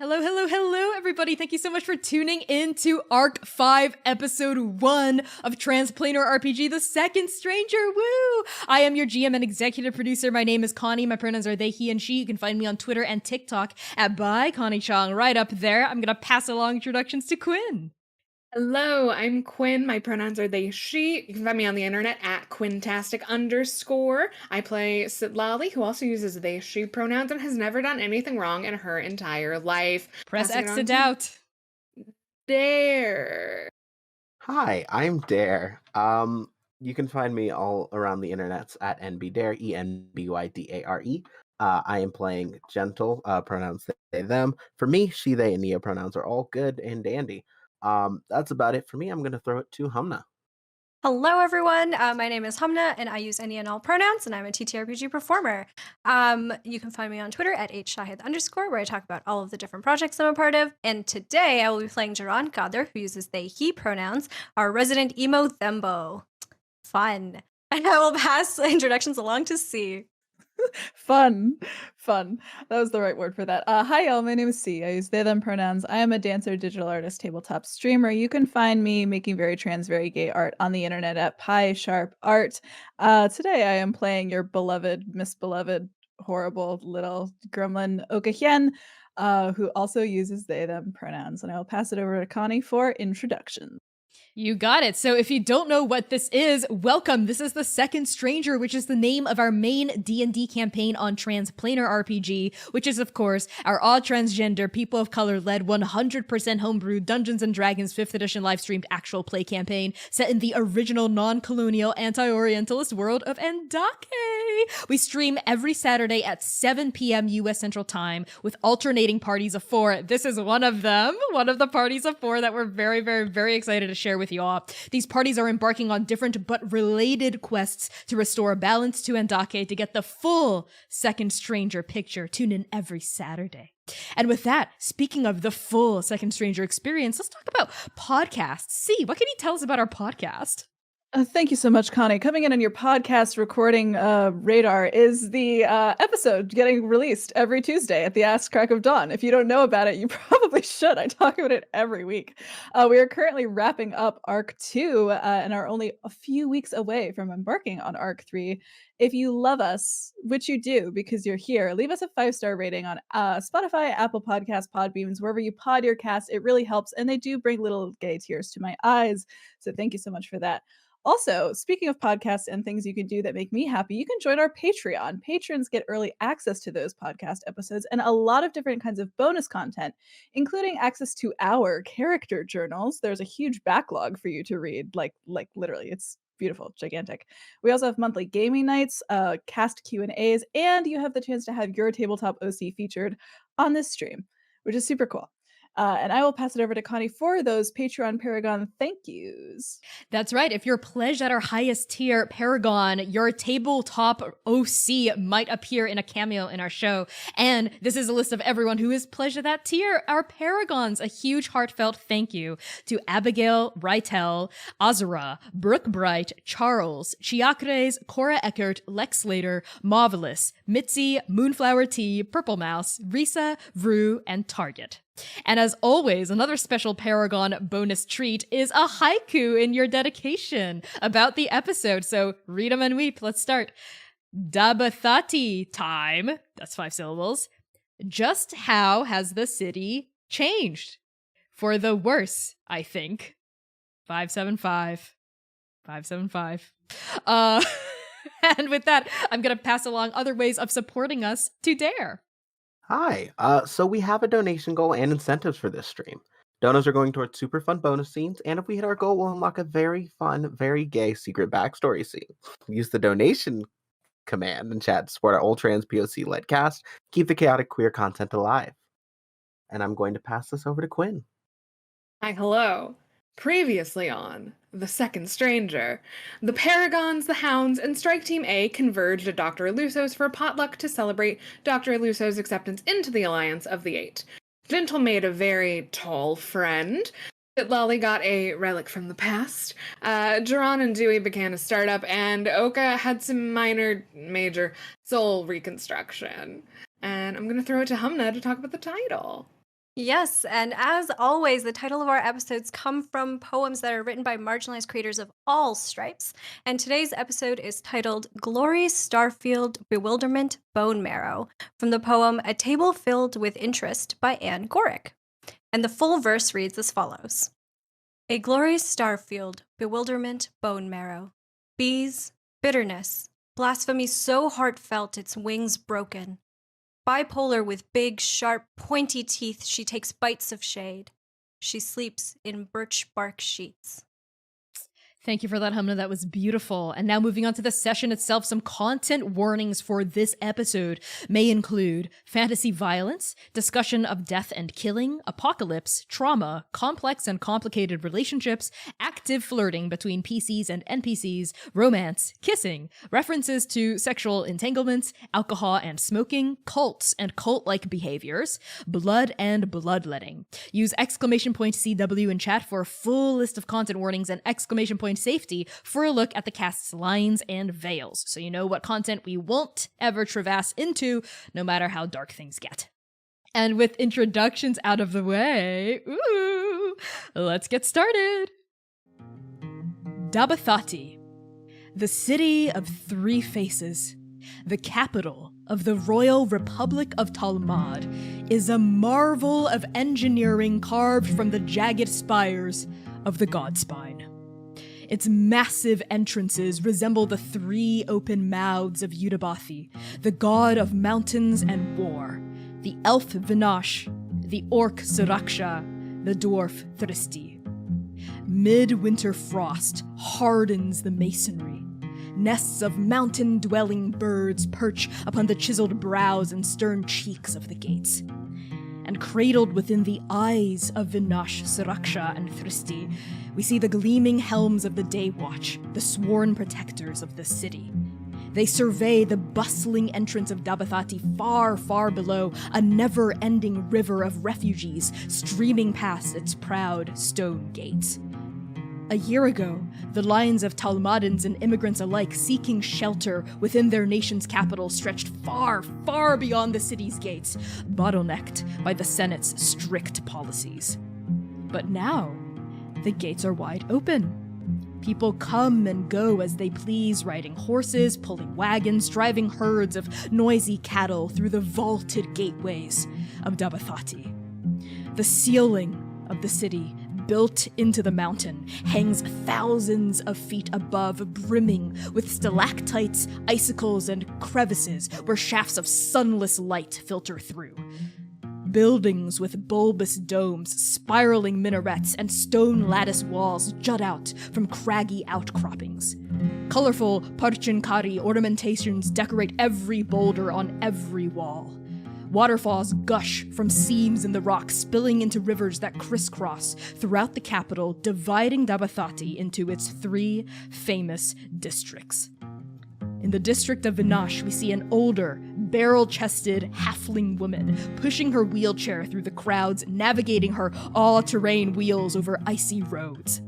Hello, hello, hello, everybody. Thank you so much for tuning in to Arc 5, Episode 1 of Transplanar RPG, The Second Stranger. Woo! I am your GM and executive producer. My name is Connie. My pronouns are they, he, and she. You can find me on Twitter and TikTok at by Connie Chong. Right up there. I'm going to pass along introductions to Quinn. Hello, I'm Quinn. My pronouns are they, she. You can find me on the internet at Quintastic_. I play Citlalli, who also uses they, she pronouns and has never done anything wrong in her entire life. Press Passing it X on to doubt. Dare. Hi, I'm Dare. You can find me all around the internets at NBDare, ENBYDARE. I am playing gentle, pronouns they, them. For me, she, they, and Neo pronouns are all good and dandy. That's about it for me. I'm going to throw it to Humna. Hello, everyone. My name is Humna, and I use any and all pronouns, and I'm a TTRPG performer. You can find me on Twitter at @shahid_, where I talk about all of the different projects I'm a part of. And today I will be playing Jaran, who uses they, he pronouns, our resident emo thembo. Fun. And I will pass introductions along to C. Fun. That was the right word for that. Hi, y'all. My name is C. I use they, them pronouns. I am a dancer, digital artist, tabletop streamer. You can find me making very trans, very gay art on the internet at Pi Sharp Art. Today, I am playing your beloved, misbeloved, horrible little gremlin Okahyen, who also uses they, them pronouns. And I will pass it over to Connie for introductions. You got it. So if you don't know what this is, welcome. This is The Second Stranger, which is the name of our main D&D campaign on Transplanar RPG, which is, of course, our all transgender, people of color led 100% homebrew Dungeons & Dragons 5th edition live-streamed actual play campaign set in the original non-colonial anti-orientalist world of Andake. We stream every Saturday at 7 p.m. U.S. Central Time with alternating parties of 4. This is one of them, one of the parties of 4 that we're very, very, very excited to share with you all. These parties are embarking on different but related quests to restore balance to Andake to get the full Second Stranger picture. Tune in every Saturday. And with that, speaking of the full Second Stranger experience, let's talk about podcasts. See, what can you tell us about our podcast? Thank you so much, Connie. Coming in on your podcast recording radar is the episode getting released every Tuesday at the ass crack of dawn. If you don't know about it, you probably should. I talk about it every week. We are currently wrapping up Arc 2 and are only a few weeks away from embarking on Arc 3. If you love us, which you do because you're here, leave us a 5-star rating on Spotify, Apple Podcasts, Podbeans, wherever you pod your cast. It really helps, and they do bring little gay tears to my eyes. So thank you so much for that. Also, speaking of podcasts and things you can do that make me happy, you can join our Patreon. Patrons get early access to those podcast episodes and a lot of different kinds of bonus content, including access to our character journals. There's a huge backlog for you to read, like literally, it's beautiful, gigantic. We also have monthly gaming nights, cast Q&As, and you have the chance to have your tabletop OC featured on this stream, which is super cool. And I will pass it over to Connie for those Patreon Paragon thank yous. That's right. If you're pledged at our highest tier, Paragon, your tabletop OC might appear in a cameo in our show. And this is a list of everyone who is pledged at that tier. Our Paragons, a huge heartfelt thank you to Abigail Rytel, Azura, Brooke Bright, Charles, Chiacres, Cora Eckert, Lex Slater, Marvelous, Mitzi, Moonflower Tea, Purple Mouse, Risa, Vru, and Target. And as always, another special Paragon bonus treat is a haiku in your dedication about the episode. So read them and weep. Let's start. Dabathati time. That's 5 syllables. Just how has the city changed? For the worse, I think. 575. 575. And with that, I'm going to pass along other ways of supporting us to Dare. Hi. So we have a donation goal and incentives for this stream. Donos are going towards super fun bonus scenes, and if we hit our goal, we'll unlock a very fun, very gay secret backstory scene. Use the donation command in chat to support our old trans POC-led cast, keep the chaotic queer content alive. And I'm going to pass this over to Quinn. Hi, hello. Previously on The Second Stranger, the Paragons, the Hounds, and Strike Team A converged at Dr. Eluso's for a potluck to celebrate Dr. Eluso's acceptance into the Alliance of the Eight. Gentle made a very tall friend. Citlalli got a relic from the past. Jaran and Dewey began a startup, and Oka had some major soul reconstruction. And I'm going to throw it to Humna to talk about the title. Yes, and as always, the title of our episodes come from poems that are written by marginalized creators of all stripes. And today's episode is titled Glory, Starfield, Bewilderment, Bone Marrow, from the poem A Table Filled with Interest by Anne Gorick. And the full verse reads as follows. A glorious starfield, bewilderment, bone marrow, bees, bitterness, blasphemy so heartfelt its wings broken. Bipolar with big, sharp, pointy teeth, she takes bites of shade. She sleeps in birch bark sheets. Thank you for that, Humna. That was beautiful. And now moving on to the session itself, some content warnings for this episode may include fantasy violence, discussion of death and killing, apocalypse, trauma, complex and complicated relationships, active flirting between PCs and NPCs, romance, kissing, references to sexual entanglements, alcohol and smoking, cults and cult-like behaviors, blood and bloodletting. Use !CW in chat for a full list of content warnings and !safety for a look at the cast's lines and veils, so you know what content we won't ever traverse into, no matter how dark things get. And with introductions out of the way, let's get started. Dabathati, the city of three faces, the capital of the Royal Republic of Talmud, is a marvel of engineering carved from the jagged spires of the god spine. Its massive entrances resemble the three open mouths of Yuddhabathi, the god of mountains and war, the elf Vinash, the orc Suraksha, the dwarf Thristi. Midwinter frost hardens the masonry. Nests of mountain-dwelling birds perch upon the chiseled brows and stern cheeks of the gates. And cradled within the eyes of Vinash, Suraksha, and Thristi, we see the gleaming helms of the Day Watch, the sworn protectors of the city. They survey the bustling entrance of Dabathati far, far below, a never-ending river of refugees streaming past its proud stone gates. A year ago, the lines of Talmudans and immigrants alike seeking shelter within their nation's capital stretched far, far beyond the city's gates, bottlenecked by the Senate's strict policies. But now, the gates are wide open. People come and go as they please, riding horses, pulling wagons, driving herds of noisy cattle through the vaulted gateways of Dabathati. The ceiling of the city, built into the mountain, hangs thousands of feet above, brimming with stalactites, icicles, and crevices where shafts of sunless light filter through. Buildings with bulbous domes, spiraling minarets, and stone lattice walls jut out from craggy outcroppings. Colorful parchinkari ornamentations decorate every boulder on every wall. Waterfalls gush from seams in the rock, spilling into rivers that crisscross throughout the capital, dividing Dabathati into its three famous districts. In the district of Vinash, we see an older, barrel-chested halfling woman pushing her wheelchair through the crowds, navigating her all-terrain wheels over icy roads.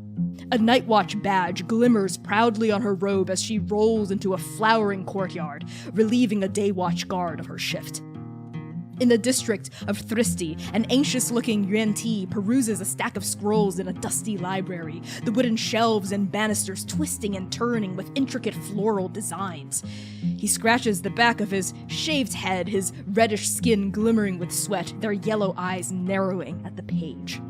A Night Watch badge glimmers proudly on her robe as she rolls into a flowering courtyard, relieving a Day Watch guard of her shift. In the district of Thristi, an anxious-looking Yuan Ti peruses a stack of scrolls in a dusty library, the wooden shelves and banisters twisting and turning with intricate floral designs. He scratches the back of his shaved head, his reddish skin glimmering with sweat, their yellow eyes narrowing at the page.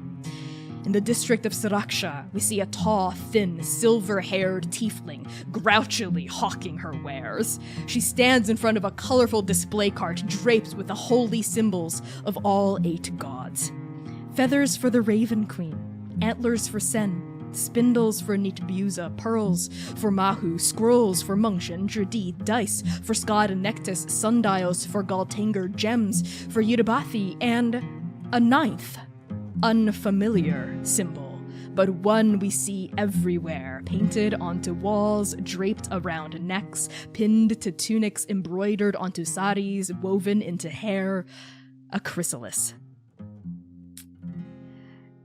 In the district of Suraksha, we see a tall, thin, silver-haired tiefling grouchily hawking her wares. She stands in front of a colorful display cart draped with the holy symbols of all 8 gods. Feathers for the Raven Queen, antlers for Sen, spindles for Nitbuza, pearls for Mahu, scrolls for Mungshan, Drdi, dice for Skad and Nectus, sundials for Galtanger, gems for Yuddhabathi, and a 9th, unfamiliar symbol, but one we see everywhere, painted onto walls, draped around necks, pinned to tunics, embroidered onto saris, woven into hair, a chrysalis.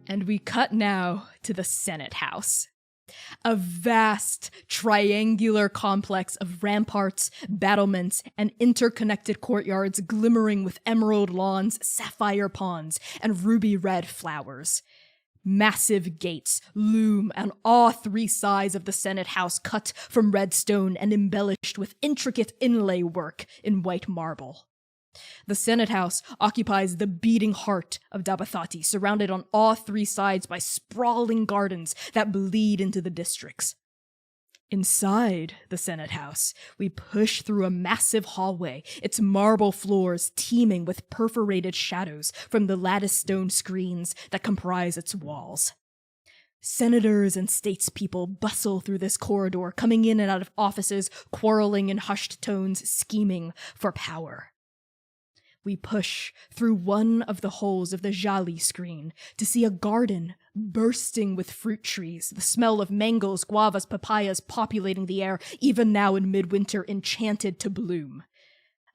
And we cut now to the Senate House. A vast triangular complex of ramparts, battlements, and interconnected courtyards glimmering with emerald lawns, sapphire ponds, and ruby red flowers. Massive gates loom on all three sides of the Senate House, cut from red stone and embellished with intricate inlay work in white marble. The Senate House occupies the beating heart of Dabathati, surrounded on all three sides by sprawling gardens that bleed into the districts. Inside the Senate House, we push through a massive hallway, its marble floors teeming with perforated shadows from the lattice stone screens that comprise its walls. Senators and statespeople bustle through this corridor, coming in and out of offices, quarreling in hushed tones, scheming for power. We push through one of the holes of the Jali screen to see a garden bursting with fruit trees, the smell of mangoes, guavas, papayas populating the air, even now in midwinter, enchanted to bloom.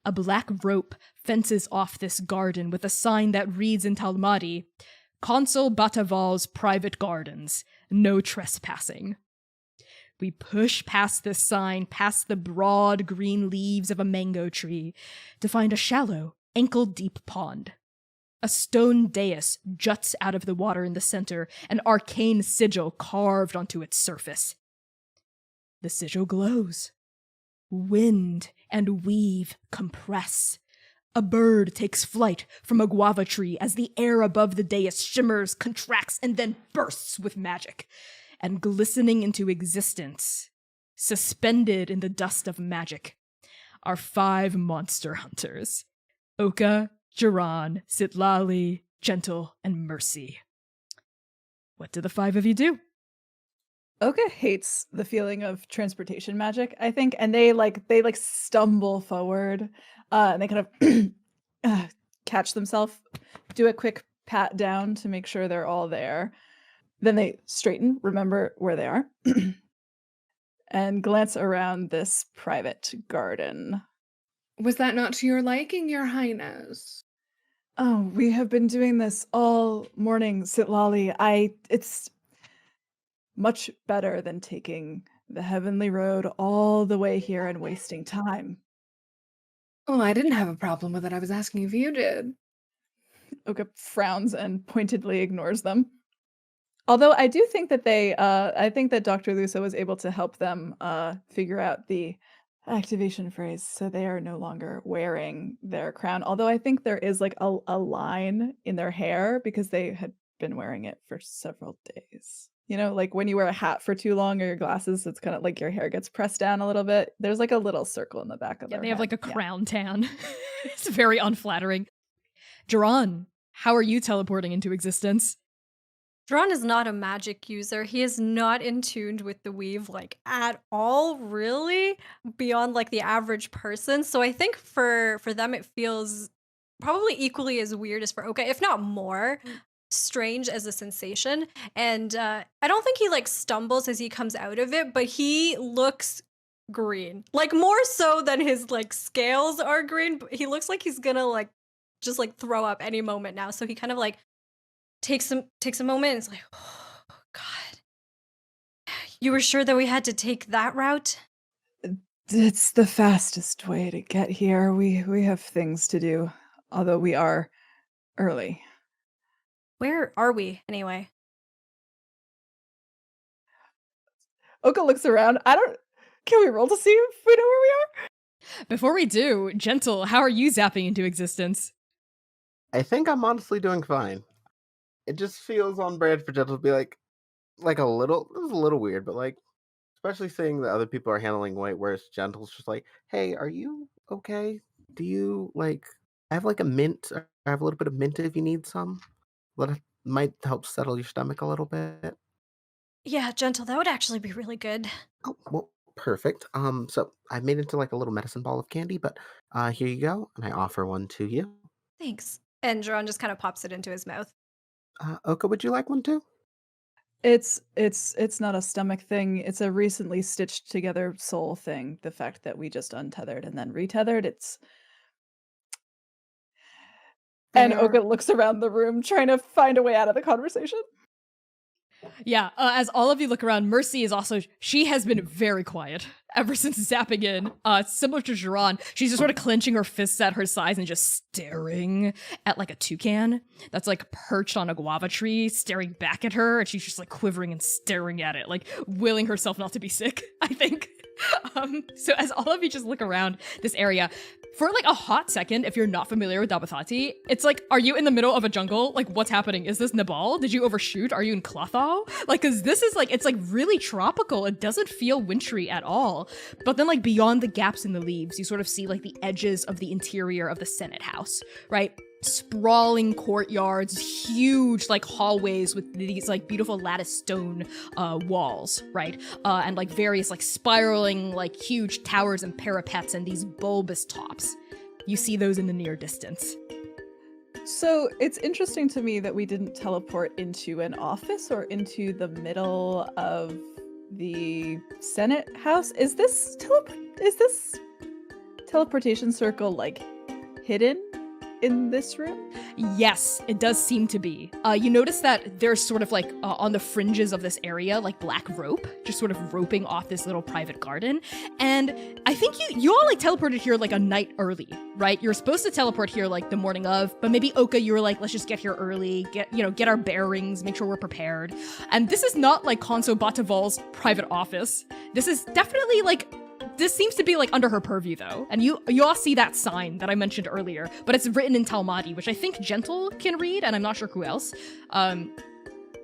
A black rope fences off this garden with a sign that reads in Talmudi, Consul Bataval's private gardens, no trespassing. We push past this sign, past the broad green leaves of a mango tree, to find a shallow, ankle-deep pond. A stone dais juts out of the water in the center, an arcane sigil carved onto its surface. The sigil glows. Wind and weave compress. A bird takes flight from a guava tree as the air above the dais shimmers, contracts, and then bursts with magic. And glistening into existence, suspended in the dust of magic, are 5 monster hunters. Oka, Jaran, Citlalli, Gentle, and Mercy. What do the 5 of you do? Oka hates the feeling of transportation magic, I think, and they stumble forward, and they kind of catch themselves, do a quick pat down to make sure they're all there. Then they straighten, remember where they are, and glance around this private garden. Was that not to your liking, Your Highness? Oh, we have been doing this all morning, Citlalli. It's much better than taking the heavenly road all the way here and wasting time. Oh, I didn't have a problem with it. I was asking if you did. Oka frowns and pointedly ignores them. Although I do think that I think that Dr. Luso was able to help them figure out the activation phrase, so they are no longer wearing their crown. Although I think there is like a line in their hair because they had been wearing it for several days. You know, like when you wear a hat for too long or your glasses, it's kind of like your hair gets pressed down a little bit. There's like a little circle in the back of their They have head. like a crown tan. It's very unflattering. Jaran, how are you teleporting into existence? Jaran is not a magic user. He is not in tuned with the weave like at all, really, beyond like the average person. So I think for them it feels probably equally as weird as for Oka, if not more strange as a sensation. And I don't think he like stumbles as he comes out of it, but he looks green, like more so than his like scales are green. He looks like he's gonna like just like throw up any moment now. So he kind of like takes a moment and it's like, oh God, you were sure that we had to take that route? It's the fastest way to get here. We have things to do, although we are early. Where are we anyway? Oka looks around. Can we roll to see if we know where we are? Before we do, Gentle, how are you zapping into existence? I think I'm honestly doing fine. It just feels on brand for Gentle to be like it was a little weird, but like, especially seeing that other people are handling weight, whereas Gentle's just like, hey, are you okay? Do you I have like a mint, I have a little bit of mint if you need some. That might help settle your stomach a little bit. Yeah, Gentle, that would actually be really good. Oh, well, perfect. So I made it into like a little medicine ball of candy, but here you go, and I offer one to you. Thanks. And Jaran just kind of pops it into his mouth. Oka, would you like one too? It's not a stomach thing. It's a recently stitched together soul thing. The fact that we just untethered and then retethered, and There- Oka looks around the room trying to find a way out of the conversation. Yeah, as all of you look around, Mercy is also, she has been very quiet ever since zapping in. Similar to Jaran, she's just sort of clenching her fists at her sides and just staring at like a toucan that's like perched on a guava tree, staring back at her, and she's just like quivering and staring at it, like willing herself not to be sick, I think. So as all of you just look around this area, for like a hot second, if you're not familiar with Dabathati, it's like, are you in the middle of a jungle? Like, what's happening? Is this Nepal? Did you overshoot? Are you in Clotho? Like, cause this is like, it's like really tropical. It doesn't feel wintry at all. But then like beyond the gaps in the leaves, you sort of see like the edges of the interior of the Senate house, right? Sprawling courtyards, huge like hallways with these like beautiful lattice stone walls, right? And like various like spiraling like huge towers and parapets and these bulbous tops. You see those in the near distance. So it's interesting to me that we didn't teleport into an office or into the middle of the Senate house. Is this teleportation circle like hidden in this room? Yes, it does seem to be. You notice that there's sort of like on the fringes of this area, like black rope, just sort of roping off this little private garden. And I think you all like teleported here like a night early, right? You're supposed to teleport here like the morning of, but maybe Oka, you were like, let's just get here early, get our bearings, make sure we're prepared. And this is not like Konso Bataval's private office. This is definitely like, this seems to be like under her purview though. And you all see that sign that I mentioned earlier, but it's written in Talmadi, which I think Gentle can read, and I'm not sure who else.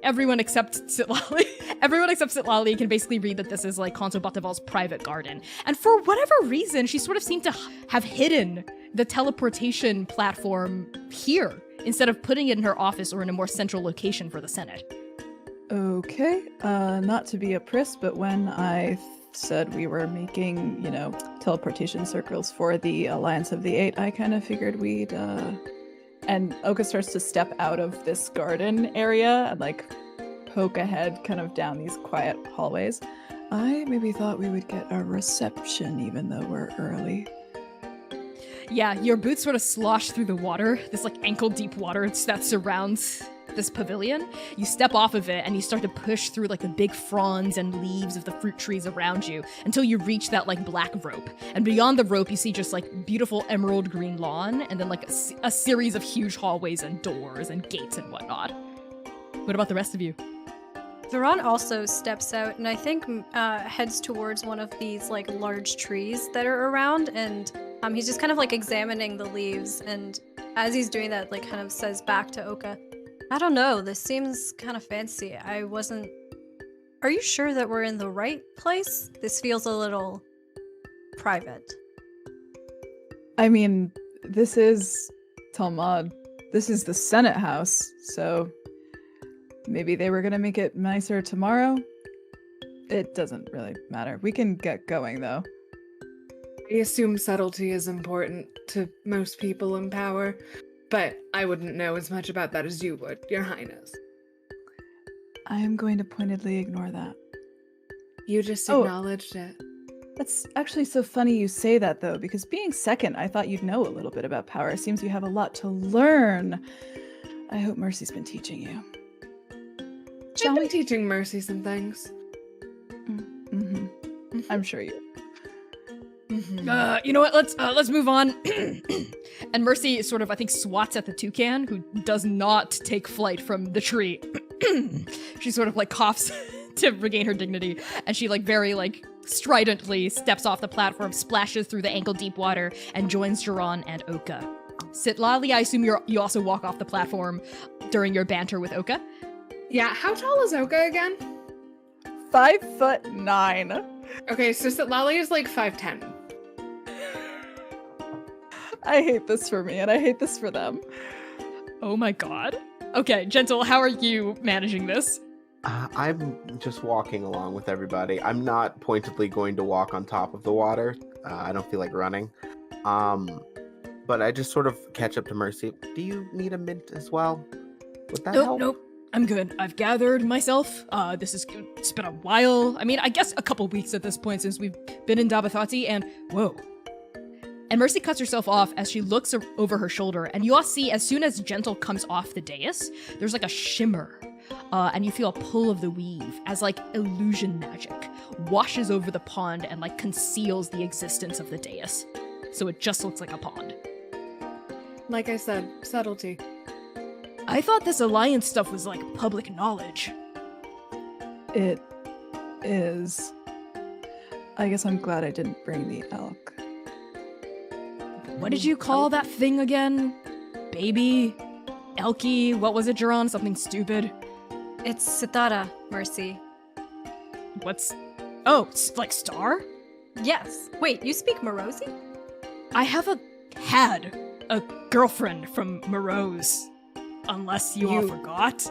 Everyone except Citlalli. Everyone except Citlalli can basically read that this is like Konso Bataval's private garden. And for whatever reason, she sort of seemed to have hidden the teleportation platform here instead of putting it in her office or in a more central location for the Senate. Okay, not to be a priss, but when I said we were making, teleportation circles for the Alliance of the Eight, I kind of figured we'd, and Oka starts to step out of this garden area and like poke ahead kind of down these quiet hallways. I maybe thought we would get a reception even though we're early. Yeah, your boots sort of slosh through the water, this like ankle deep water that surrounds this pavilion. You step off of it and you start to push through like the big fronds and leaves of the fruit trees around you until you reach that like black rope. And beyond the rope, you see just like beautiful emerald green lawn and then like a series of huge hallways and doors and gates and whatnot. What about the rest of you? Jaran also steps out and I think heads towards one of these like large trees that are around, and he's just kind of like examining the leaves, and as he's doing that, like kind of says back to Oka, I don't know, this seems kind of fancy. Are you sure that we're in the right place? This feels a little private. I mean, this is Talmud. This is the Senate house, so maybe they were gonna make it nicer tomorrow. It doesn't really matter. We can get going though. I assume subtlety is important to most people in power, but I wouldn't know as much about that as you would, Your Highness. I am going to pointedly ignore that. You just acknowledged it. That's actually so funny you say that, though, because being second, I thought you'd know a little bit about power. Seems you have a lot to learn. I hope Mercy's been teaching you. I've been teaching Mercy some things. Mm-hmm. I'm sure you. You know what? Let's move on. And Mercy sort of, I think, swats at the toucan, who does not take flight from the tree. She sort of like coughs to regain her dignity, and she like very like stridently steps off the platform, splashes through the ankle-deep water, and joins Jaran and Oka. Citlalli, I assume you also walk off the platform during your banter with Oka. Yeah, how tall is Oka again? 5'9". Okay, so Citlalli is like 5'10". I hate this for me, and I hate this for them. Oh my god. Okay, Gentle, how are you managing this? I'm just walking along with everybody. I'm not pointedly going to walk on top of the water. I don't feel like running. But I just sort of catch up to Mercy. Do you need a mint as well? Would that help? Nope. I'm good. I've gathered myself. It's been a while. I mean, I guess a couple weeks at this point since we've been in Dabathati, and whoa. And Mercy cuts herself off as she looks over her shoulder, and you all see as soon as Gentle comes off the dais, there's like a shimmer and you feel a pull of the weave as like illusion magic washes over the pond and like conceals the existence of the dais. So it just looks like a pond. Like I said, subtlety. I thought this alliance stuff was like public knowledge. It is. I guess I'm glad I didn't bring the elk. What did you call that thing again? Baby? Elky? What was it, Jaran? Something stupid? It's Sitara, Mercy. What's... Oh, like star? Yes. Wait, you speak Morosi? I had a girlfriend from Morose. Unless you all forgot.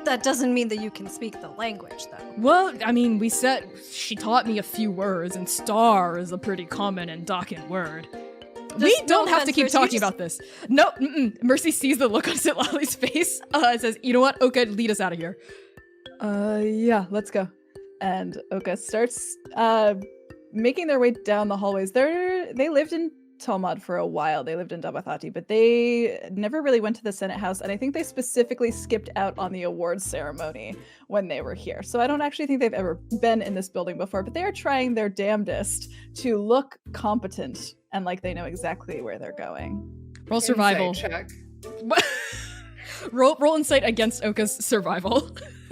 That doesn't mean that you can speak the language, though. Well, I mean, we said she taught me a few words, and star is a pretty common Andakan word. We don't have to keep talking about this. No, Mercy sees the look on Citlalli's face and says, you know what, Oka, lead us out of here. Yeah, let's go. And Oka starts making their way down the hallways. They lived in Talmud for a while. They lived in Dabathati, but they never really went to the Senate House, and I think they specifically skipped out on the awards ceremony when they were here. So I don't actually think they've ever been in this building before, but they are trying their damnedest to look competent and like they know exactly where they're going. Roll survival. Insight check. roll insight against Oka's survival.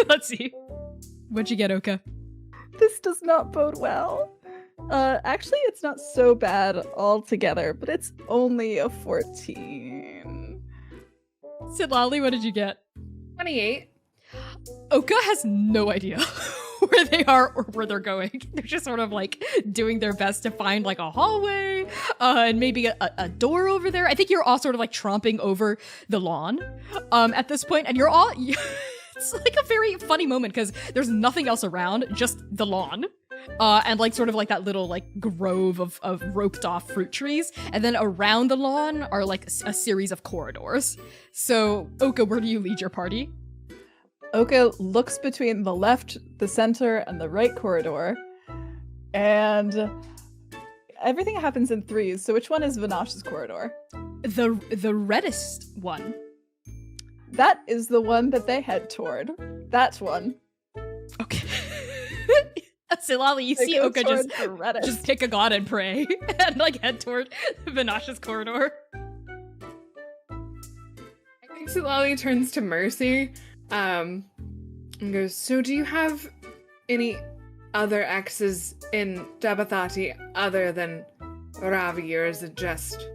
Let's see. What'd you get, Oka? This does not bode well. Actually, it's not so bad altogether, but it's only a 14. Citlalli, what did you get? 28. Oka has no idea where they are or where they're going. They're just sort of like doing their best to find like a hallway and maybe a door over there. I think you're all sort of like tromping over the lawn at this point, and you're all... It's like a very funny moment because there's nothing else around, just the lawn. And like sort of like that little like grove of roped off fruit trees. And then around the lawn are like a series of corridors. So Oka, where do you lead your party? Oka looks between the left, the center, and the right corridor. And everything happens in threes. So which one is Vinash's corridor? The reddest one. That is the one that they head toward. That one. Okay. Citlalli, you see Oka just pick a god and pray and like head toward Vinash's corridor. I think Citlalli turns to Mercy and goes, so do you have any other exes in Dabathati other than Ravi, or is it just...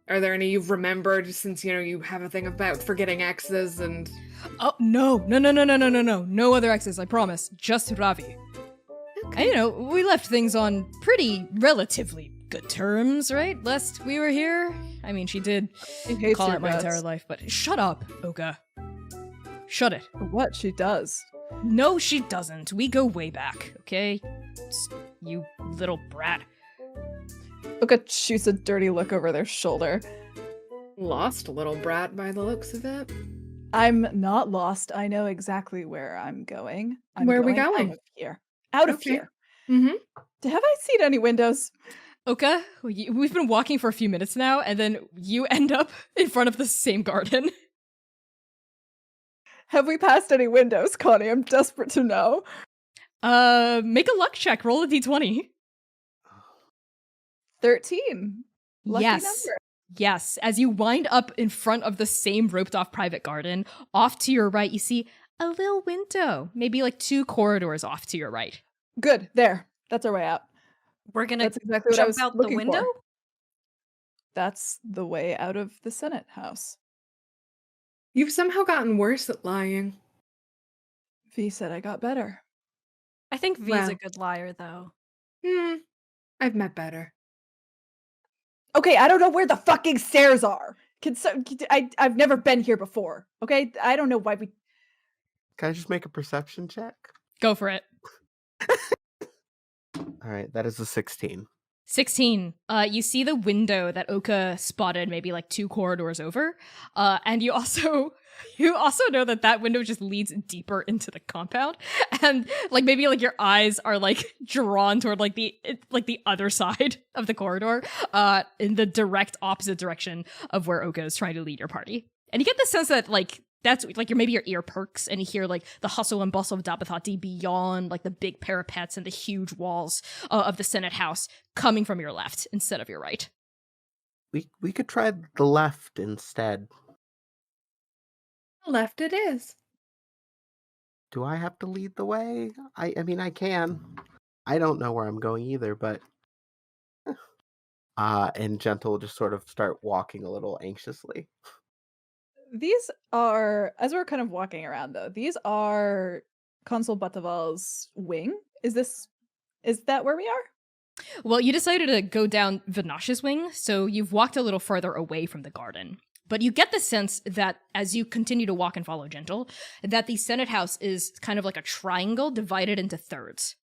Are there any you've remembered since, you know, you have a thing about forgetting exes and... Oh, no. No other exes, I promise. Just Ravi. Okay. And, you know, we left things on pretty relatively good terms, right? Last we were here. I mean, she did call it my entire life, but shut up, Oka. Shut it. What? She does. No, she doesn't. We go way back, okay? You little brat. Oka shoots a dirty look over their shoulder. Lost little brat by the looks of it. I'm not lost. I know exactly where I'm going. Where are we going? Out of here. Out of here. Mm-hmm. Have I seen any windows? Oka, we've been walking for a few minutes now, and then you end up in front of the same garden. Have we passed any windows, Connie? I'm desperate to know. Make a luck check. Roll a d20. 13. Lucky number. Yes. As you wind up in front of the same roped off private garden, off to your right, you see a little window, maybe like 2 corridors off to your right. Good. There. That's our way out. We're gonna That's exactly what I jump was out the looking window? for. That's the way out of the Senate House. You've somehow gotten worse at lying. V said I got better. I think V's Well. a good liar, though. I've met better. Okay, I don't know where the fucking stairs are. I've never been here before. Okay, I don't know why we. Can I just make a perception check? Go for it. All right, that is a 16. 16. You see the window that Oka spotted maybe like 2 corridors over. And you also know that window just leads deeper into the compound. And like maybe like your eyes are like drawn toward like the other side of the corridor, in the direct opposite direction of where Oka is trying to lead your party. And you get the sense that like that's like maybe your ear perks and you hear like the hustle and bustle of Dabathati beyond like the big parapets and the huge walls of the Senate House coming from your left instead of your right. We could try the left instead. Left it is. Do I have to lead the way? I mean, I can. I don't know where I'm going either, but and Gentle will just sort of start walking a little anxiously. These are, as we're kind of walking around though, these are Consul Bataval's wing. Is that where we are? Well, you decided to go down Vinash's wing, so you've walked a little farther away from the garden. But you get the sense that as you continue to walk and follow Gentle, that the Senate House is kind of like a triangle divided into thirds.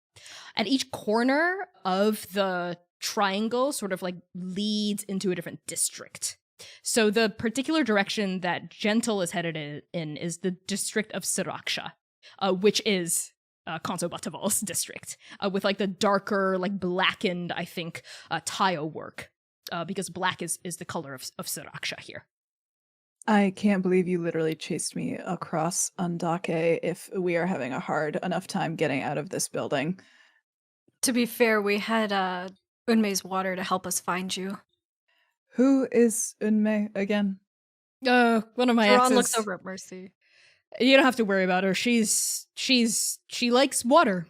At each corner of the triangle sort of like leads into a different district. So the particular direction that Gentle is headed in is the district of Siraksha, which is Consul Bataval's district, with like the darker, like blackened, I think, tile work, because black is the color of Siraksha here. I can't believe you literally chased me across Andake if we are having a hard enough time getting out of this building. To be fair, we had Unmei's water to help us find you. Who is Unmei again? One of my Jaran exes. looks over at Mercy. You don't have to worry about her. She likes water.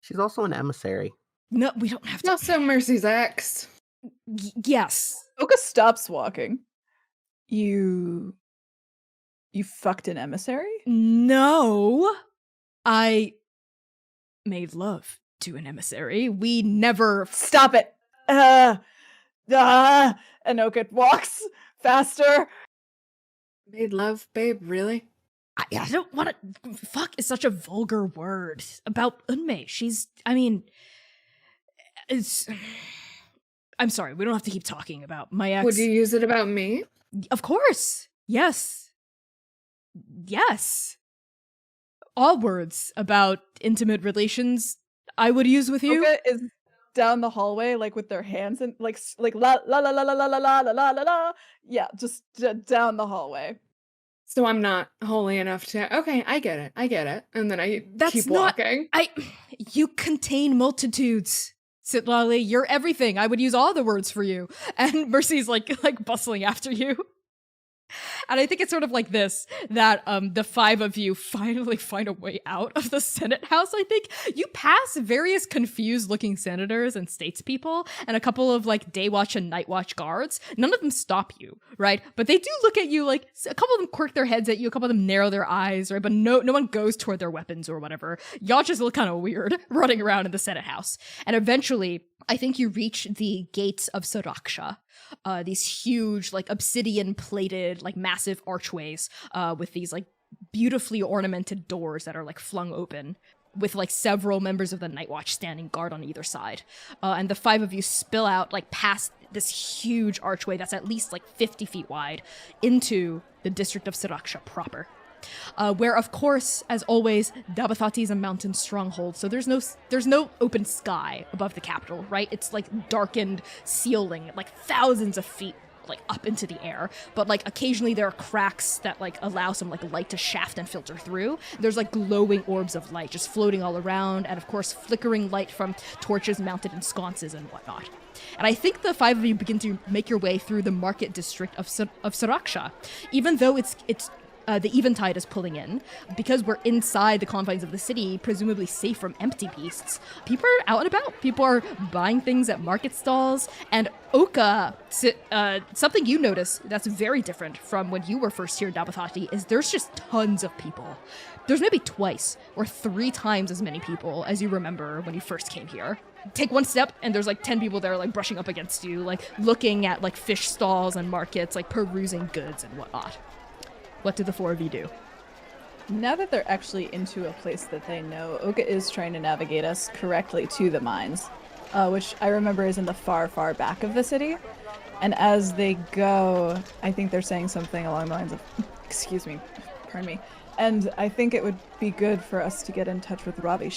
She's also an emissary. No, we don't have to. Also Mercy's ex. Yes. Oka stops walking. You fucked an emissary? No. I made love to an emissary. We never... Stop it! And Oka walks faster. Made love, babe, really? I don't want to... Fuck is such a vulgar word about Unmei. I'm sorry, we don't have to keep talking about my ex. Would you use it about me? Of course. Yes. Yes. All words about intimate relations I would use with you. Oka is down the hallway, like with their hands and like la la la la la la la la la la la. Yeah, just down the hallway. So I'm not holy enough to. Okay, I get it. And then I keep walking. You contain multitudes. Citlalli, you're everything. I would use all the words for you. And Mercy's like bustling after you. And I think it's sort of like this, that the five of you finally find a way out of the Senate House, I think. You pass various confused-looking senators and statespeople and a couple of, like, day watch and night watch guards. None of them stop you, right? But they do look at you, like, a couple of them quirk their heads at you, a couple of them narrow their eyes, right? But no one goes toward their weapons or whatever. Y'all just look kind of weird running around in the Senate House. And eventually, I think you reach the gates of Siraksha. These huge, like, obsidian-plated, like, massive archways with these, like, beautifully ornamented doors that are, like, flung open with, like, several members of the Night Watch standing guard on either side. And the five of you spill out, like, past this huge archway that's at least, like, 50 feet wide into the district of Siraksha proper. Where, of course, as always, Dabathati is a mountain stronghold, so there's no open sky above the capital, right? It's like darkened ceiling, like thousands of feet, like up into the air. But like occasionally there are cracks that like allow some like light to shaft and filter through. There's like glowing orbs of light just floating all around, and of course flickering light from torches mounted in sconces and whatnot. And I think the five of you begin to make your way through the market district of Siraksha, even though it's the eventide is pulling in, because we're inside the confines of the city, presumably safe from empty beasts. People are out and about. People are buying things at market stalls. And Oka, something you notice that's very different from when you were first here in Dabathati is there's just tons of people. There's maybe twice or 3 times as many people as you remember when you first came here. Take one step and there's like 10 people there like brushing up against you, like looking at like fish stalls and markets, like perusing goods and whatnot. What do the 4 of you do? Now that they're actually into a place that they know, Oka is trying to navigate us correctly to the mines, which I remember is in the far, far back of the city. And as they go, I think they're saying something along the lines of, excuse me, pardon me, and I think it would be good for us to get in touch with Ravi.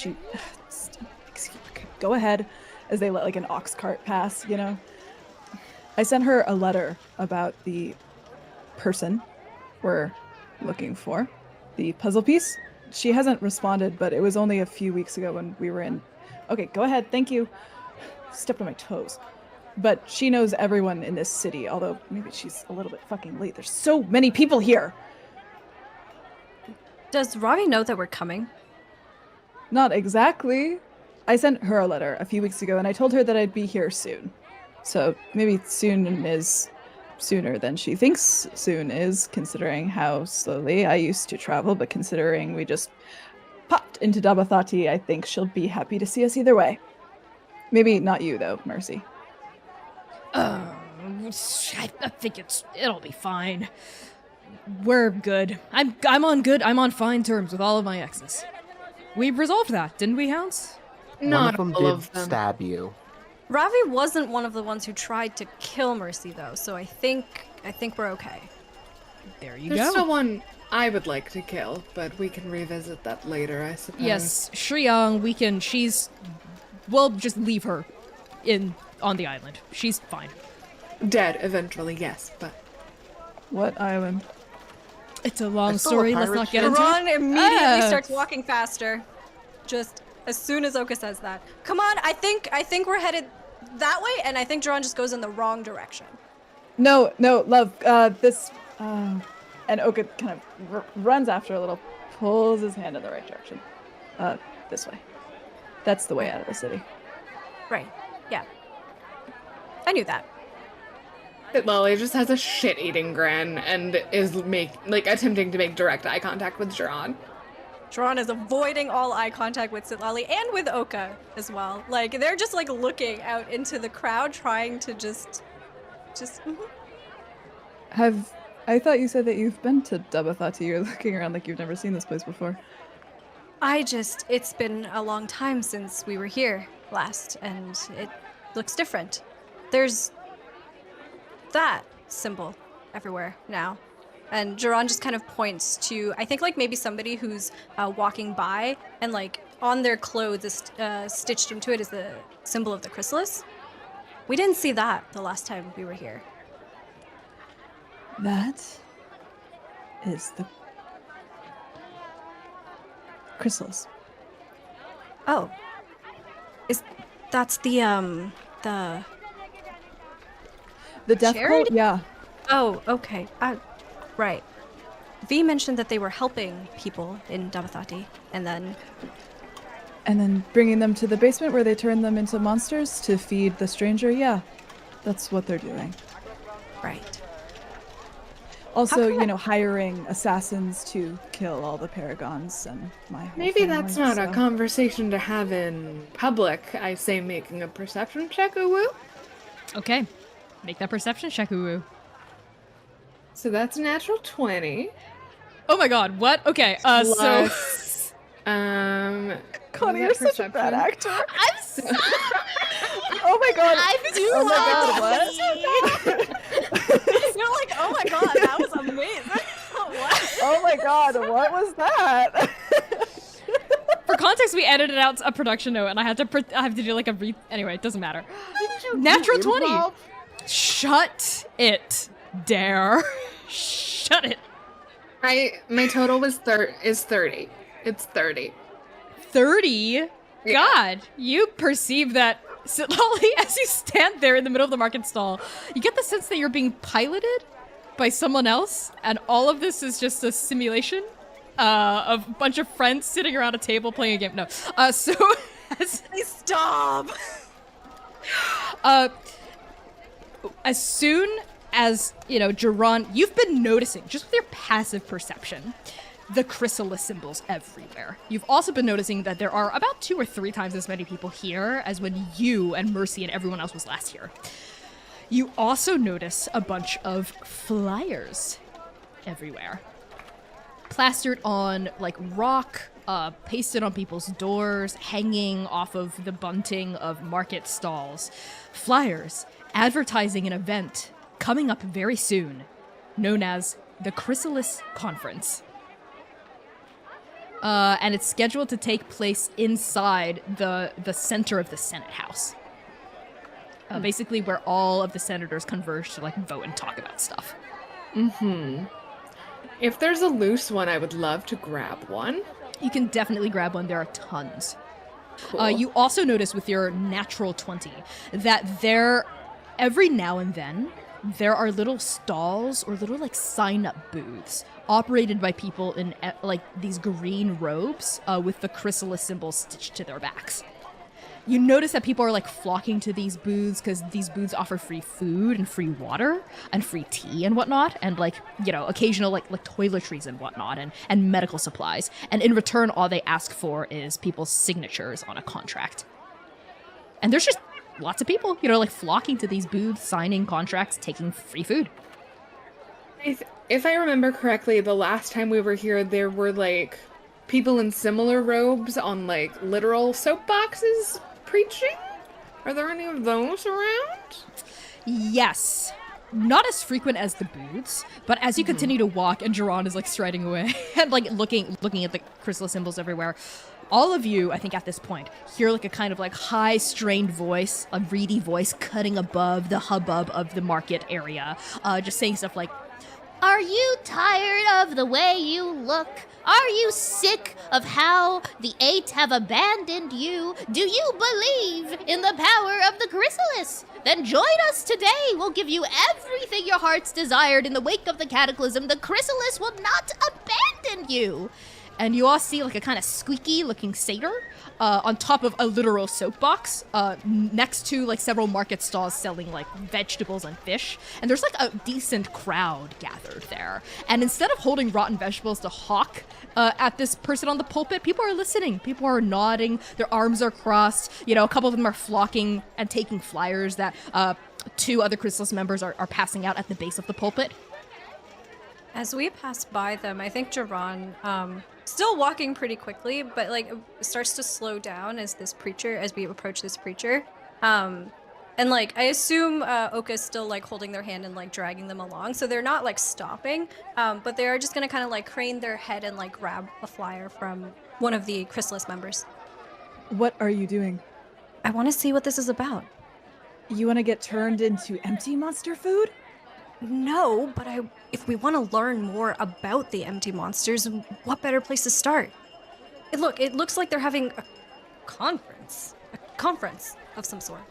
Go ahead, as they let like an ox cart pass, you know. I sent her a letter about the person we're looking for. The puzzle piece. She hasn't responded, but it was only a few weeks ago when we were in... Okay, go ahead. Thank you. Stepped on my toes. But she knows everyone in this city, although maybe she's a little bit fucking late. There's so many people here. Does Ravi know that we're coming? Not exactly. I sent her a letter a few weeks ago, and I told her that I'd be here soon. So maybe soon is sooner than she thinks soon is, considering how slowly I used to travel, but considering we just popped into Dabathati, I think she'll be happy to see us either way. Maybe not you, though, Mercy. I think it'll be fine. We're good. I'm on fine terms with all of my exes. We resolved that, didn't we, Hounds? Not One all of of them did them. stab you. Ravi wasn't one of the ones who tried to kill Mercy, though, so I think we're okay. There you There's go. still one I would like to kill, but we can revisit that later, I suppose. Yes, Shriyang, we'll just leave her on the island. She's fine. Dead eventually, yes, but What island? It's a long It's still a story, let's pirate not get ship. into it. Ron immediately Ah. starts walking faster. Just as soon as Oka says that. Come on, I think we're headed that way, and I think Jaran just goes in the wrong direction. No, love. And Oka kind of runs after a little, pulls his hand in the right direction. This way. That's the way out of the city. Right. Yeah. I knew that. Citlalli just has a shit-eating grin and is attempting to make direct eye contact with Jaran. Jaran is avoiding all eye contact with Citlalli and with Oka as well. Like, they're just like looking out into the crowd, trying to just. I thought you said that you've been to Dabathati. You're looking around like you've never seen this place before. It's been a long time since we were here last, and it looks different. There's that symbol everywhere now. And Jaran just kind of points to, I think, like maybe somebody who's walking by, and like on their clothes is stitched into it is the symbol of the Chrysalis. We didn't see that the last time we were here. That is the Chrysalis. Oh. That's the death Charity? cult? Yeah. Oh, okay. Right. V mentioned that they were helping people in Dabathati, and then bringing them to the basement where they turn them into monsters to feed the stranger. Yeah, that's what they're doing. right. Also, come hiring assassins to kill all the Paragons and my whole Maybe that's family, not a so- conversation to have in public. I say making a perception check, Uwu. Okay. Make that perception check, Uwu. So that's a natural 20. Oh my god, what? Okay, so... Plus, Connie, you're was that such a bad perception? actor. I'm sorry. Oh my god. I'm Oh my god, what? You're like, oh my god, that was amazing. What? Oh my god, what was that? For context, we edited out a production note, and I had to do like a anyway, it doesn't matter. Natural 20. Improv? Shut it, Dare. Shut it. My total is 30. It's 30. 30? Yeah. God, you perceive that Citlalli as you stand there in the middle of the market stall. You get the sense that you're being piloted by someone else, and all of this is just a simulation of a bunch of friends sitting around a table playing a game. No. So as Stop. as soon as, Jaran, you've been noticing, just with your passive perception, the chrysalis symbols everywhere. You've also been noticing that there are about 2 or 3 times as many people here as when you and Mercy and everyone else was last here. You also notice a bunch of flyers everywhere. Plastered on, like, rock, pasted on people's doors, hanging off of the bunting of market stalls. Flyers advertising an event coming up very soon, known as the Chrysalis Conference. And it's scheduled to take place inside the center of the Senate House. Basically where all of the senators converge to, like, vote and talk about stuff. If there's a loose one, I would love to grab one. You can definitely grab one. There are tons. Cool. You also notice with your natural 20 that every now and then, there are little stalls or little like sign-up booths operated by people in like these green robes with the Chrysalis symbol stitched to their backs. You notice that people are like flocking to these booths because these booths offer free food and free water and free tea and whatnot, and like, you know, occasional like toiletries and whatnot, and medical supplies. And in return, all they ask for is people's signatures on a contract. And there's just lots of people, you know, like flocking to these booths, signing contracts, taking free food. If I remember correctly, the last time we were here, there were like people in similar robes on like literal soapboxes preaching. Are there any of those around? Yes. Not as frequent as the booths, but as you continue to walk and Jaran is like striding away and like looking at the Chrysalis symbols everywhere, all of you, I think at this point, hear like a kind of like high strained voice, a reedy voice cutting above the hubbub of the market area, just saying stuff like, "Are you tired of the way you look? Are you sick of how the Eight have abandoned you? Do you believe in the power of the Chrysalis? Then join us today. We'll give you everything your hearts desired. In the wake of the cataclysm, the Chrysalis will not abandon you." And you all see like a kind of squeaky looking satyr on top of a literal soapbox next to like several market stalls selling like vegetables and fish. And there's like a decent crowd gathered there. And instead of holding rotten vegetables to hawk at this person on the pulpit, people are listening. People are nodding. Their arms are crossed. You know, a couple of them are flocking and taking flyers that 2 other Chrysalis members are passing out at the base of the pulpit. As we pass by them, I think Jaran, still walking pretty quickly, but like starts to slow down as we approach this preacher. And like I assume Oka's still like holding their hand and like dragging them along, so they're not like stopping, but they are just gonna kind of like crane their head and like grab a flyer from one of the Chrysalis members. What are you doing? I want to see what this is about. You want to get turned into empty monster food? No, but if we want to learn more about the empty monsters, what better place to start? It looks like they're having a conference of some sort.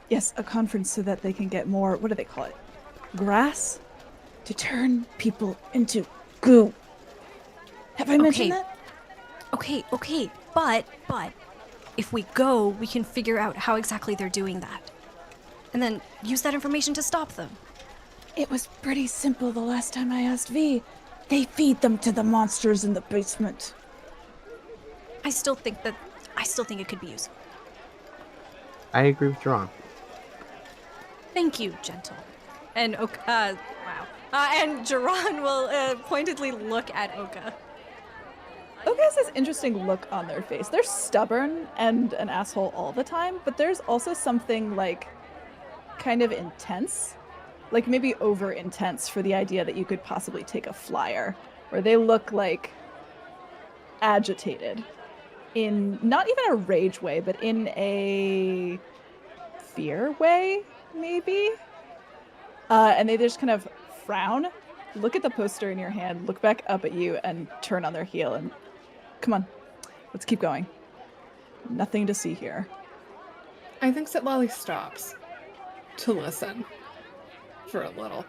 Yes, a conference so that they can get more, what do they call it? Grass? To turn people into goo. Have I mentioned that? Okay, but if we go, we can figure out how exactly they're doing that. And then use that information to stop them. It was pretty simple the last time I asked V. They feed them to the monsters in the basement. I still think it could be useful. I agree with Jaran. Thank you, gentle. And wow. And Jaran will pointedly look at Oka. Oka has this interesting look on their face. They're stubborn and an asshole all the time, but there's also something like kind of intense. Like maybe over intense for the idea that you could possibly take a flyer, where they look like agitated in not even a rage way, but in a fear way, maybe. And they just kind of frown, look at the poster in your hand, look back up at you, and turn on their heel and come on, let's keep going. Nothing to see here. I think Citlalli stops to listen. For a little.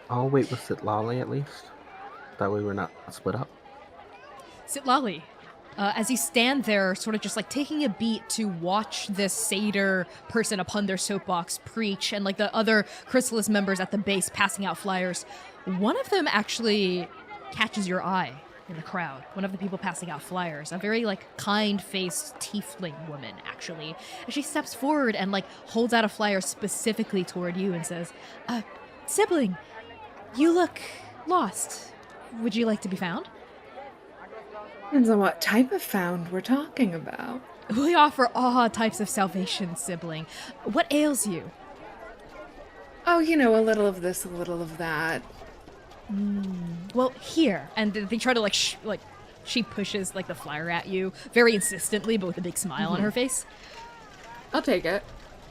I'll wait with Citlalli at least. That way we're not split up. Citlalli, as you stand there, sort of just like taking a beat to watch this satyr person upon their soapbox preach, and like the other Chrysalis members at the base passing out flyers, one of them actually catches your eye in the crowd. One of the people passing out flyers, a very like kind-faced tiefling woman actually. And she steps forward and like holds out a flyer specifically toward you and says, "Sibling, you look lost. Would you like to be found?" Depends on what type of found we're talking about. "We offer all types of salvation, sibling. What ails you?" Oh, you know, a little of this, a little of that. Well, here. And they try to she pushes like the flyer at you very insistently, but with a big smile on her face. I'll take it.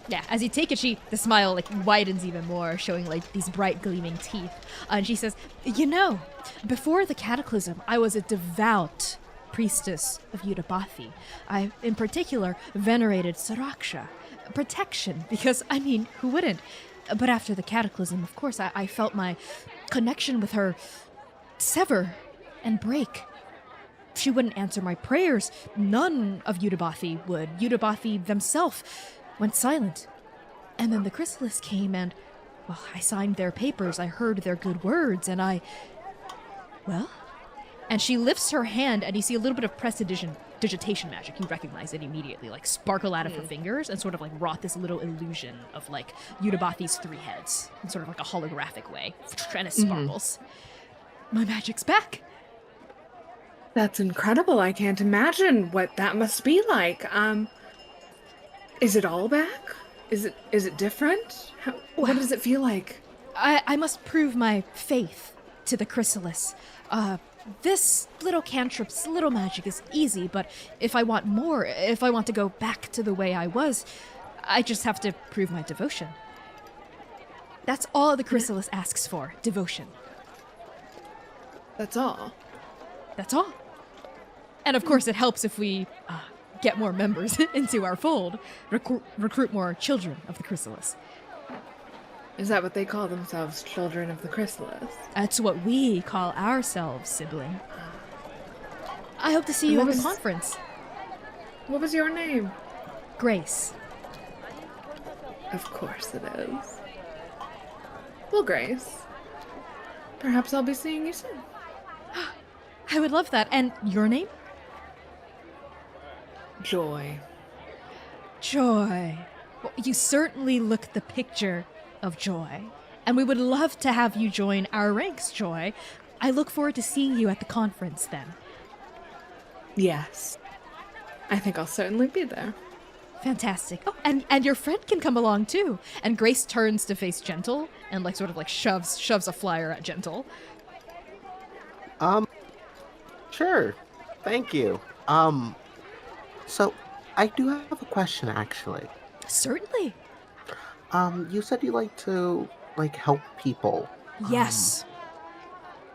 Yeah, as you take it, the smile like widens even more, showing like these bright gleaming teeth. And she says, "You know, before the cataclysm, I was a devout priestess of Yuddhabathi. I, in particular, venerated Saraksha, protection, because, I mean, who wouldn't? But after the cataclysm, of course, I felt my connection with her sever and break. She wouldn't answer my prayers. None of Yuddhabathi would. Yuddhabathi themselves went silent. And then the Chrysalis came and, well, I signed their papers, I heard their good words, and well? And she lifts her hand, and you see a little bit of prestidigitation magic. You recognize it immediately, like sparkle out of her fingers, and sort of like wrought this little illusion of like Yuddhabathi's 3 heads, in sort of like a holographic way, and it sparkles. My magic's back. That's incredible. I can't imagine what that must be like. Is it all back? Is it different? What does it feel like? I must prove my faith to the Chrysalis. This little cantrip's little magic is easy, but if I want more, if I want to go back to the way I was, I just have to prove my devotion. That's all the Chrysalis asks for, devotion. That's all. That's all. And of course it helps if we get more members into our fold, recruit more children of the Chrysalis. Is that what they call themselves, children of the Chrysalis? That's what we call ourselves, sibling. I hope to see you at the conference. What was your name? Grace. Of course it is. Well, Grace, perhaps I'll be seeing you soon. I would love that. And your name? Joy. Joy. Well, you certainly look the picture of Joy. And we would love to have you join our ranks, Joy. I look forward to seeing you at the conference then. Yes. I think I'll certainly be there. Fantastic. Oh, and your friend can come along too. And Grace turns to face Gentle and like sort of like shoves a flyer at Gentle. Sure. Thank you. So I do have a question actually. Certainly. You said you like to help people. Yes.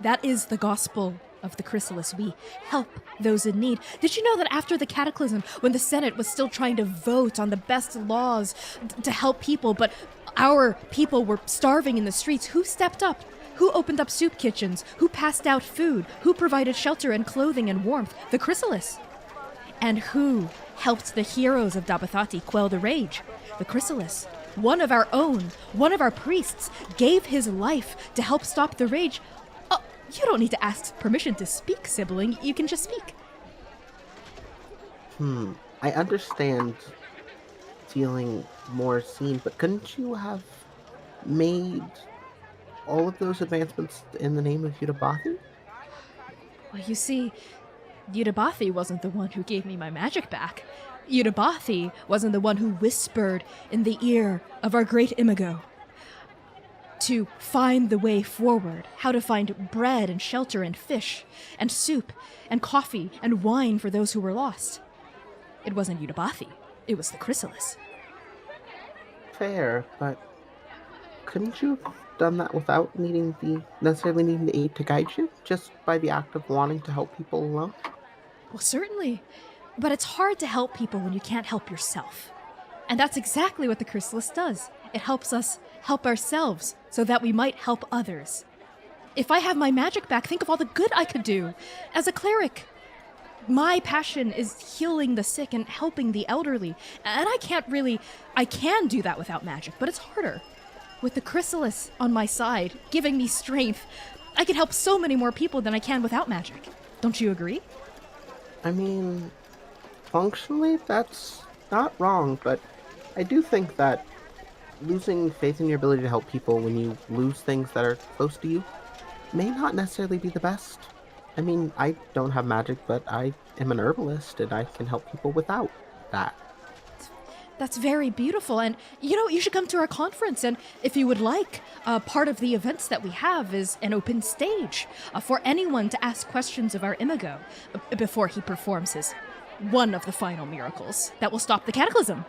That is the gospel of the Chrysalis. We help those in need. Did you know that after the cataclysm, when the Senate was still trying to vote on the best laws to help people, but our people were starving in the streets, who stepped up? Who opened up soup kitchens? Who passed out food? Who provided shelter and clothing and warmth? The Chrysalis. And who helped the heroes of Dabathati quell the rage? The Chrysalis. One of our own, one of our priests, gave his life to help stop the rage. Oh, you don't need to ask permission to speak, sibling. You can just speak. I understand feeling more seen, but couldn't you have made all of those advancements in the name of Yuddhabathi? Well, you see, Yuddhabathi wasn't the one who gave me my magic back. Yuddhabathi wasn't the one who whispered in the ear of our great Imago to find the way forward, how to find bread and shelter and fish and soup and coffee and wine for those who were lost. It wasn't Yuddhabathi, it was the Chrysalis. Fair, but couldn't you have done that without necessarily needing the aid to guide you, just by the act of wanting to help people alone? Well, certainly. But it's hard to help people when you can't help yourself. And that's exactly what the Chrysalis does. It helps us help ourselves so that we might help others. If I have my magic back, think of all the good I could do. As a cleric, my passion is healing the sick and helping the elderly. And I can do that without magic, but it's harder. With the Chrysalis on my side, giving me strength, I can help so many more people than I can without magic. Don't you agree? I mean, functionally, that's not wrong, but I do think that losing faith in your ability to help people when you lose things that are close to you may not necessarily be the best. I mean, I don't have magic, but I am an herbalist, and I can help people without that. That's very beautiful, and you should come to our conference, and if you would like, part of the events that we have is an open stage for anyone to ask questions of our Imago before he performs one of the final miracles that will stop the cataclysm.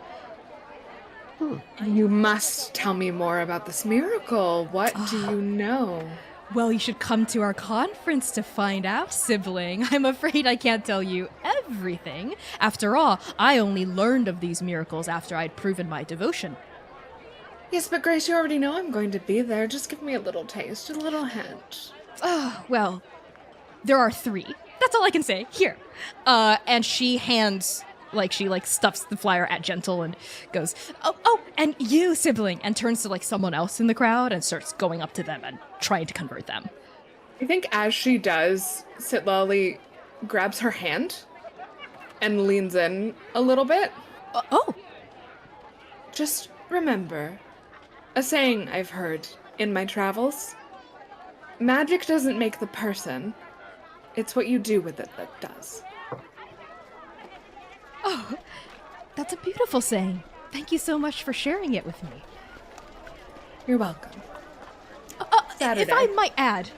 You must tell me more about this miracle. What do you know? Well, you should come to our conference to find out, sibling. I'm afraid I can't tell you everything. After all, I only learned of these miracles after I'd proven my devotion. Yes, but Grace, you already know I'm going to be there. Just give me a little taste, a little hint. Well, there are 3. That's all I can say. Here. And she hands, she stuffs the flyer at Gentle and goes, oh, and you, sibling, and turns to, someone else in the crowd and starts going up to them and trying to convert them. I think as she does, Citlalli grabs her hand and leans in a little bit. Oh. Just remember, a saying I've heard in my travels. Magic doesn't make the person. It's what you do with it that does. Oh, that's a beautiful saying. Thank you so much for sharing it with me. You're welcome. Saturday. If I might add,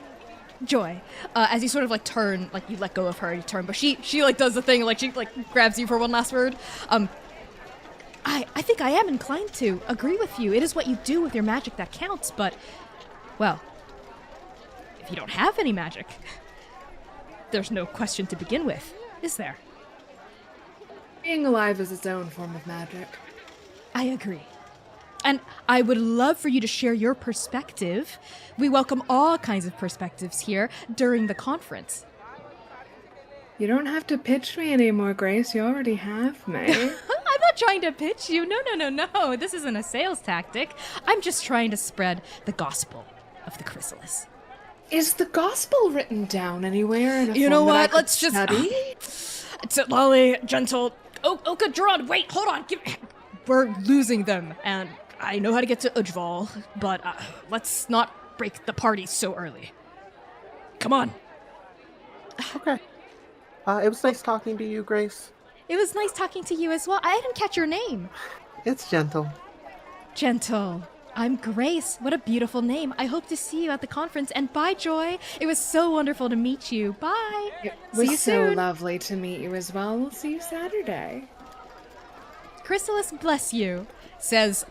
Joy, as you sort of turn, you let go of her, you turn, but she does the thing, she grabs you for one last word. I think I am inclined to agree with you. It is what you do with your magic that counts, but, well, if you don't have any magic, there's no question to begin with, is there? Being alive is its own form of magic. I agree. And I would love for you to share your perspective. We welcome all kinds of perspectives here during the conference. You don't have to pitch me anymore, Grace. You already have me. I'm not trying to pitch you. No. This isn't a sales tactic. I'm just trying to spread the gospel of the Chrysalis. Is the gospel written down anywhere in a You form know that I what? could Let's just study? Citlalli, Gentle, Oka, Jaran, wait, hold on. We're losing them, and I know how to get to Ujval, but let's not break the party so early. Come on. Okay. It was nice talking to you, Grace. It was nice talking to you as well. I didn't catch your name. It's Gentle. Gentle. I'm Grace. What a beautiful name. I hope to see you at the conference. And bye, Joy. It was so wonderful to meet you. Bye. It See you was so soon. lovely to meet you as well. We'll see you Saturday. Chrysalis bless you, says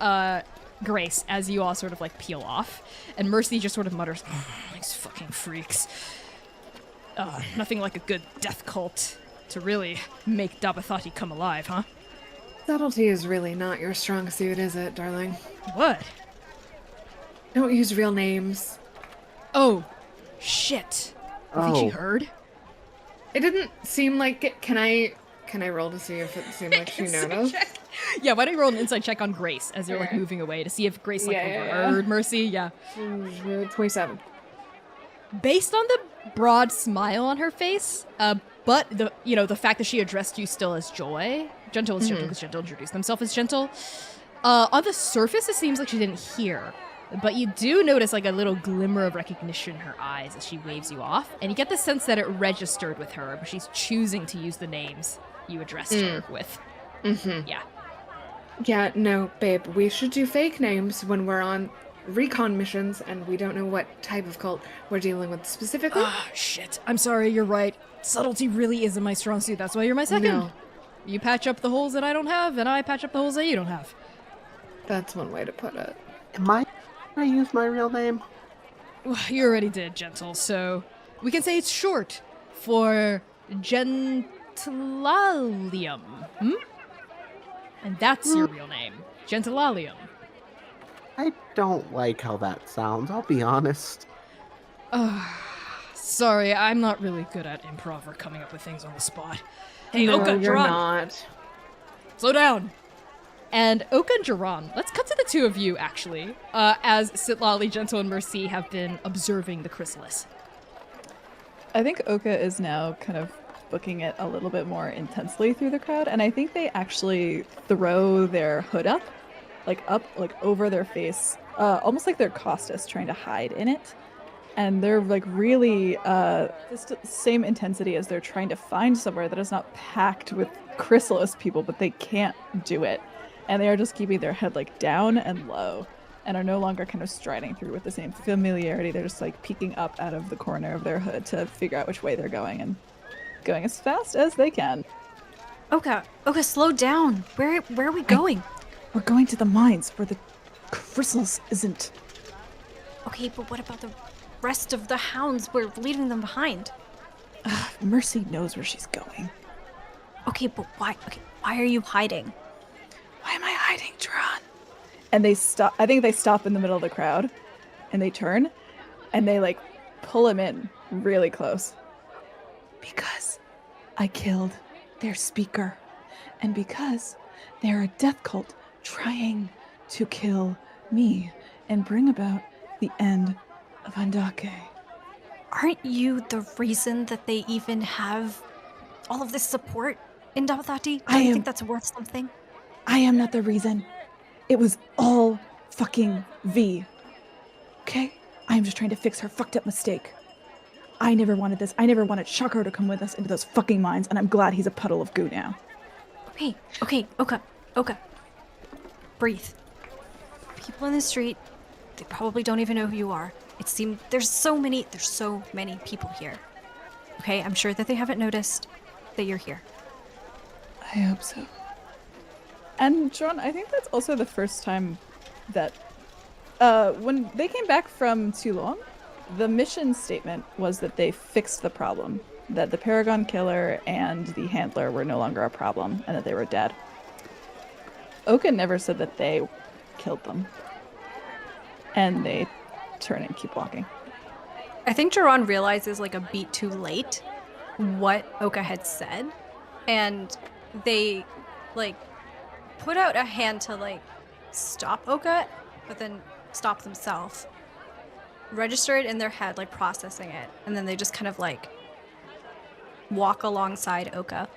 Grace as you all sort of peel off. And Mercy just sort of mutters, these fucking freaks. Nothing like a good death cult to really make Dabathati come alive, huh? Subtlety is really not your strong suit, is it, darling? What? Don't use real names. Oh, shit. I think she Oh. heard. It didn't seem like it. Can I roll to see if it seemed like she noticed? Yeah, why don't you roll an insight check on Grace as you're moving away to see if Grace overheard Mercy? Yeah. 27. Based on the broad smile on her face, but the fact that she addressed you still as Joy, Gentle is Gentle because Gentle introduced themselves as Gentle. On the surface, it seems like she didn't hear, but you do notice a little glimmer of recognition in her eyes as she waves you off, and you get the sense that it registered with her, but she's choosing to use the names you addressed her with. Mm-hmm. Yeah. Yeah, no, babe. We should do fake names when we're on recon missions and we don't know what type of cult we're dealing with specifically. Ah, shit. I'm sorry, you're right. Subtlety really isn't my strong suit. That's why you're my second. No. You patch up the holes that I don't have, and I patch up the holes that you don't have. That's one way to put it. Can I use my real name? Well, you already did, Gentle, so we can say it's short for Gentlalium. And that's your real name. Gentlalium. I don't like how that sounds, I'll be honest. Sorry, I'm not really good at improv or coming up with things on the spot. Hey, No, Oka, you're Jaran, not. slow down. And Oka and Jaran, let's cut to the two of you, actually, as Citlalli, Gentle, and Mercy have been observing the Chrysalis. I think Oka is now kind of booking it a little bit more intensely through the crowd, and I think they actually throw their hood up over their face, almost like they're Costas trying to hide in it. And they're really just same intensity as they're trying to find somewhere that is not packed with Chrysalis people, but they can't do it. And they are just keeping their head down and low, and are no longer kind of striding through with the same familiarity. They're just peeking up out of the corner of their hood to figure out which way they're going, and going as fast as they can. Oka, slow down. Where are we going? We're going to the mines where the Chrysalis isn't. Okay, but what about the rest of the hounds? We're leaving them behind. Mercy knows where she's going. Okay, but why? Okay, why are you hiding? Why am I hiding, Jaran? And they stop. I think they stop in the middle of the crowd, and they turn, and they like pull him in really close. Because I killed their speaker, and because they're a death cult trying to kill me and bring about the end of Andake. Aren't you the reason that they even have all of this support in Dabathati? Do you think that's worth something? I am not the reason. It was all fucking V. Okay? I am just trying to fix her fucked up mistake. I never wanted this. I never wanted Shakar to come with us into those fucking mines, and I'm glad he's a puddle of goo now. Okay, Oka. Breathe. People in the street, they probably don't even know who you are. It seems there's so many people here. Okay, I'm sure that they haven't noticed that you're here. I hope so. And Jaran, I think that's also the first time that when they came back from Toulon, the mission statement was that they fixed the problem, that the Paragon killer and the handler were no longer a problem, and that they were dead. Oka never said that they killed them. And they turn and keep walking. I think Jaran realizes like a beat too late what Oka had said, and they like put out a hand to like stop Oka, but then stop themselves. Register it in their head, like processing it, and then they just kind of like walk alongside Oka.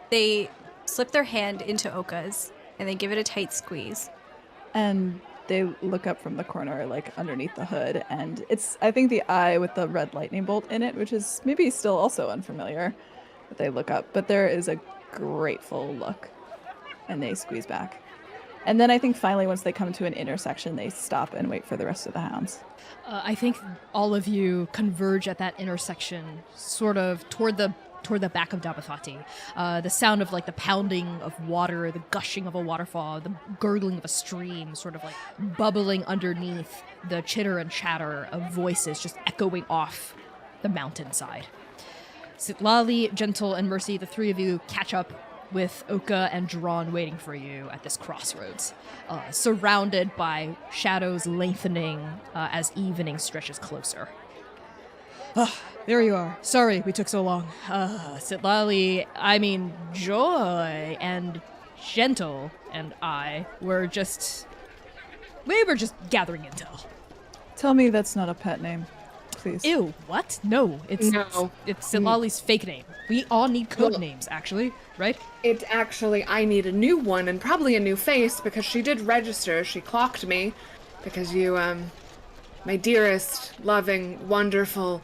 They slip their hand into Oka's and they give it a tight squeeze. And they look up from the corner, like underneath the hood, and it's, I think, the eye with the red lightning bolt in it, which is maybe still also unfamiliar. But they look up, but there is a grateful look, and they squeeze back. And then I think finally, once they come to an intersection, they stop and wait for the rest of the hounds. I think all of you converge at that intersection, sort of toward the back of Dabathati. The sound of like the pounding of water, the gushing of a waterfall, the gurgling of a stream, sort of like bubbling underneath the chitter and chatter of voices just echoing off the mountainside. Citlalli, Gentle, and Mercy, the three of you catch up with Oka and Jaran waiting for you at this crossroads, surrounded by shadows lengthening as evening stretches closer. There you are. Sorry we took so long. Citlalli, Joy and Gentle and I were just gathering intel. Tell me that's not a pet name, please. Ew, what? No, it's Citlalli's fake name. We all need code names, actually, right? It actually, I need a new one and probably a new face because she did register. She clocked me because you, my dearest, loving, wonderful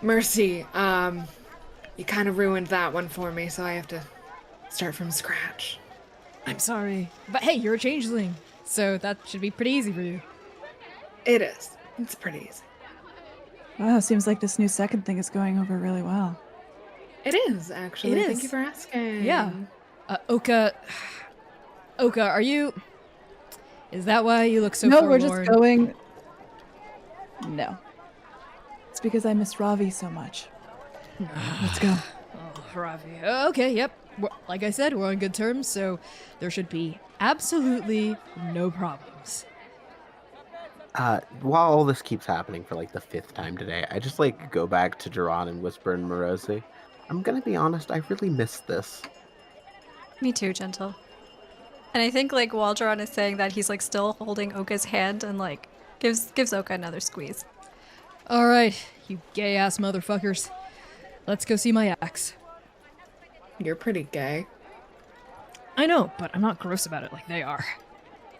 Mercy, you kind of ruined that one for me, so I have to start from scratch. I'm sorry. But hey, you're a changeling, so that should be pretty easy for you. It is. It's pretty easy. Wow, seems like this new second thing is going over really well. It is, actually. It is. Thank you for asking. Yeah. Oka, are you... Is that why you look so No, forlorn? we're just going... No. It's because I miss Ravi so much. Let's go. Oh, Ravi. Okay, yep. Like I said, we're on good terms, so there should be absolutely no problems. While all this keeps happening for like the 5th time today, I just like go back to Jaran and whisper in Morosi, I'm gonna be honest, I really miss this. Me too, Gentle. And I think like while Jaran is saying that, he's like still holding Oka's hand and like gives Oka another squeeze. All right, you gay-ass motherfuckers. Let's go see my axe. You're pretty gay. I know, but I'm not gross about it like they are.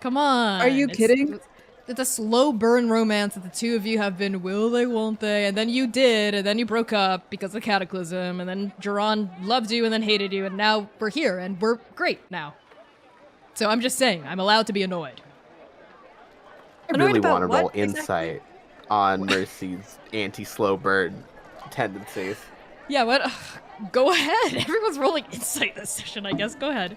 Come on. Are you kidding? It's a slow burn romance that the two of you have been will they, won't they, and then you did, and then you broke up because of Cataclysm, and then Jaran loved you and then hated you, and now we're here, and we're great now. So I'm just saying, I'm allowed to be annoyed. I Annoyed really about want to roll what exactly? insight on Mercy's anti-slow burn tendencies. Yeah, what? Go ahead. Everyone's rolling insight this session, I guess. Go ahead.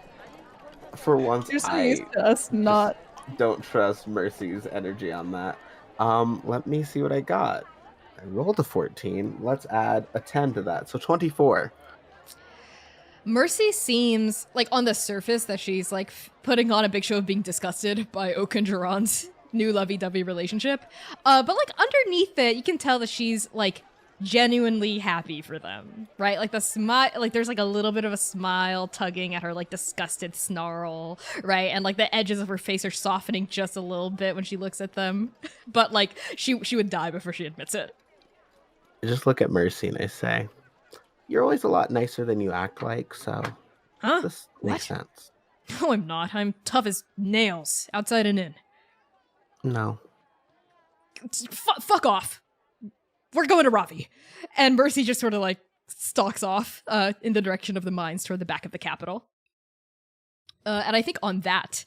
For once, You're so I used to us not. don't trust Mercy's energy on that. Let me see what I got. I rolled a 14. Let's add a 10 to that. So 24. Mercy seems like on the surface that she's like putting on a big show of being disgusted by Oak and Jaran's new lovey-dovey relationship. But like underneath it, you can tell that she's like genuinely happy for them, right? Like the smile, like there's like a little bit of a smile tugging at her like disgusted snarl, right? And like the edges of her face are softening just a little bit when she looks at them. But like she would die before she admits it. I just look at Mercy and I say, "You're always a lot nicer than you act like, so Huh? this What? makes sense." No, I'm not. I'm tough as nails, outside and in. No. Fuck off. We're going to Ravi. And Mercy just sort of like stalks off in the direction of the mines toward the back of the capital. And I think on that,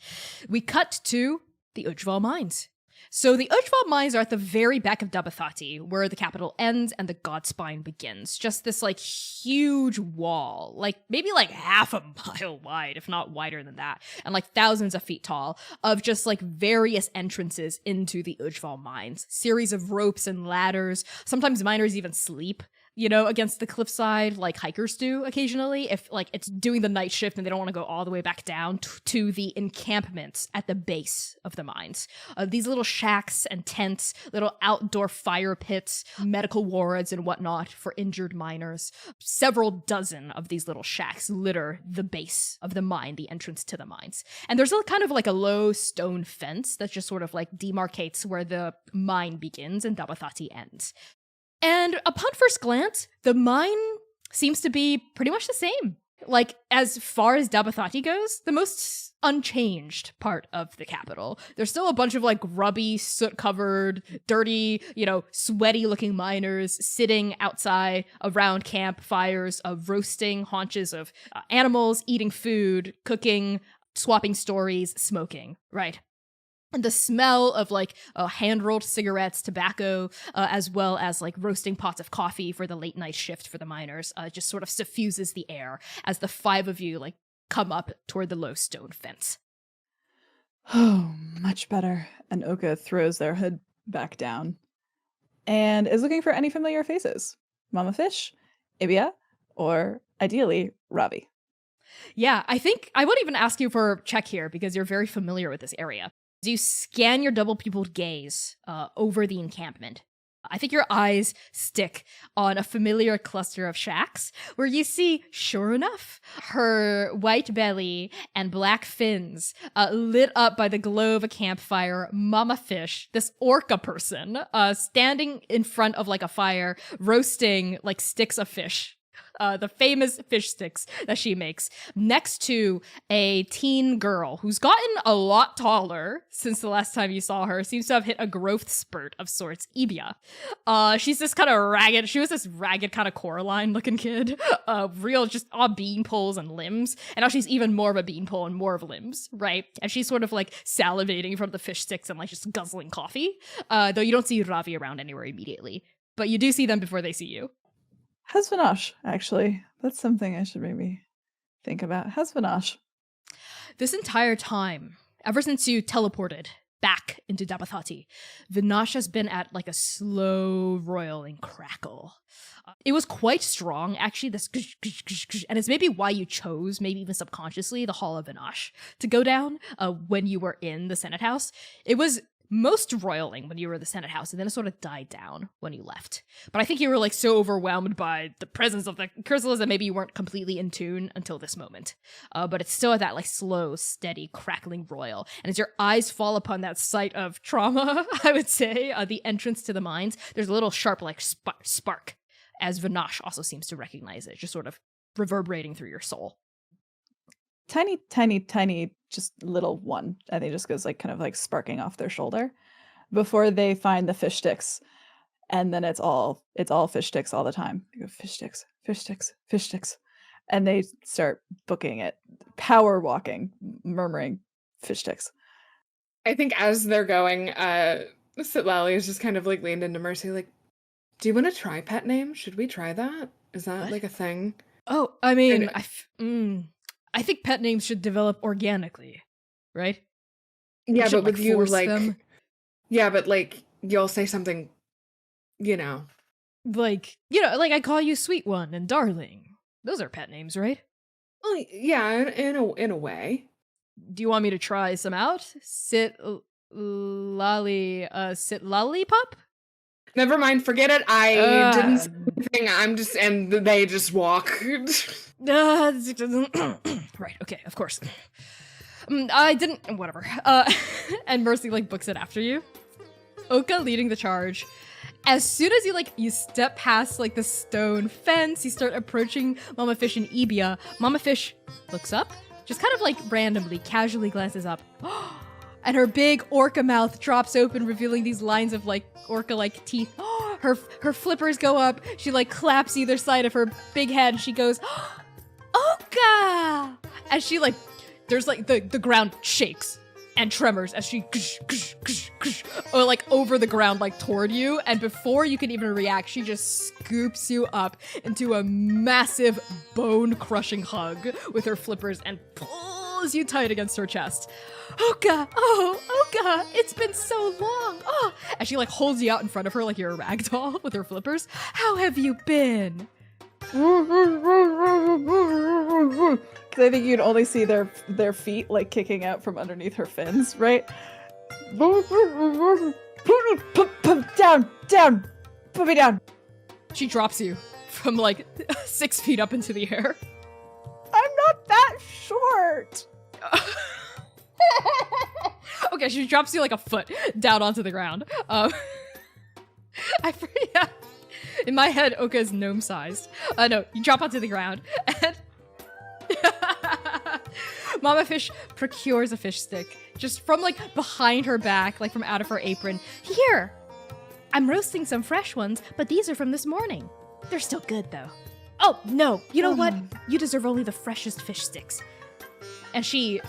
we cut to the Ujval mines. So the Ujval mines are at the very back of Dabathati, where the capital ends and the god spine begins. Just this like huge wall, like maybe like half a mile wide, if not wider than that, and like thousands of feet tall, of just like various entrances into the Ujval mines. Series of ropes and ladders. Sometimes miners even sleep, you know, against the cliffside, like hikers do occasionally, if like it's doing the night shift and they don't want to go all the way back down to the encampments at the base of the mines. These little shacks and tents, little outdoor fire pits, medical wards and whatnot for injured miners. Several dozen of these little shacks litter the base of the mine, the entrance to the mines. And there's a kind of like a low stone fence that just sort of like demarcates where the mine begins and Dabathati ends. And upon first glance, the mine seems to be pretty much the same. Like, as far as Dabathati goes, the most unchanged part of the capital. There's still a bunch of, like, grubby, soot-covered, dirty, you know, sweaty-looking miners sitting outside around campfires, roasting haunches of animals, eating food, cooking, swapping stories, smoking, right? And the smell of like hand-rolled cigarettes, tobacco, as well as like roasting pots of coffee for the late night shift for the miners, just sort of suffuses the air as the five of you like come up toward the low stone fence. Oh, much better. And Oka throws their hood back down and is looking for any familiar faces. Mama Fish, Ibia, or ideally, Ravi. Yeah, I think I won't even ask you for a check here because you're very familiar with this area. You scan your double-pupiled gaze over the encampment. I think your eyes stick on a familiar cluster of shacks where you see, sure enough, her white belly and black fins lit up by the glow of a campfire, Mama Fish, this orca person, standing in front of like a fire, roasting like sticks of fish. The famous fish sticks that she makes, next to a teen girl who's gotten a lot taller since the last time you saw her, seems to have hit a growth spurt of sorts, Ibia. She's this kind of ragged, she was this ragged kind of Coraline looking kid, real just all bean poles and limbs, and now she's even more of a bean pole and more of limbs, right? And she's sort of like salivating from the fish sticks and like just guzzling coffee, though you don't see Ravi around anywhere immediately, but you do see them before they see you. How's Vanash, actually? That's something I should maybe think about. How's Vanash? This entire time, ever since you teleported back into Dabathati, Vinash has been at like a slow roiling crackle. It was quite strong, actually, this and it's maybe why you chose, maybe even subconsciously, the Hall of Vinash to go down when you were in the Senate House. It was most roiling when you were in the Senate House, and then it sort of died down when you left. But I think you were like so overwhelmed by the presence of the Chrysalis that maybe you weren't completely in tune until this moment. But it's still at that like slow, steady, crackling roil. And as your eyes fall upon that site of trauma, I would say, the entrance to the mines, there's a little sharp like spark, as Vinash also seems to recognize it, just sort of reverberating through your soul. Tiny, tiny, tiny, just little one. And he just goes like kind of like sparking off their shoulder before they find the fish sticks. And then it's all fish sticks all the time. They go fish sticks, fish sticks, fish sticks. And they start booking it, power walking, murmuring fish sticks. I think as they're going, Citlalli is just kind of like leaned into Mercy, like, do you want to try pet name? Should we try that? Is that What? like a thing? Oh, I mean, I think pet names should develop organically, right? Yeah, We shouldn't, but with you, force like, them. yeah, but like you'll say something, you know. Like, like I call you Sweet One and Darling. Those are pet names, right? Well, yeah, in a way. Do you want me to try some out? Citlalli Pop? Never mind, forget it. I didn't say anything. And they just walk. Right, okay, of course. I didn't, whatever. And Mercy, like, books it after you. Oka leading the charge. As soon as you step past, like, the stone fence, you start approaching Mama Fish and Ibia. Mama Fish looks up, just kind of, like, randomly, casually glances up. And her big orca mouth drops open, revealing these lines of, like, orca-like teeth. Her flippers go up. She, like, claps either side of her big head, and she goes, Oka! As she, like, there's, like, the ground shakes and tremors as she or like over the ground, like toward you, and before you can even react, she just scoops you up into a massive bone-crushing hug with her flippers and pulls you tight against her chest. Oka, Oka, it's been so long. Oh, and she like holds you out in front of her like you're a rag doll with her flippers. How have you been? I think you'd only see their feet like kicking out from underneath her fins, right? Down, put me down. She drops you from like 6 feet up into the air. I'm not that short. Okay, she drops you like a foot down onto the ground. Yeah. In my head, Oka is gnome-sized. No, you drop onto the ground, and Mama Fish procures a fish stick just from like behind her back, like from out of her apron. Here, I'm roasting some fresh ones, but these are from this morning. They're still good though. Oh no, you know what? You deserve only the freshest fish sticks. And she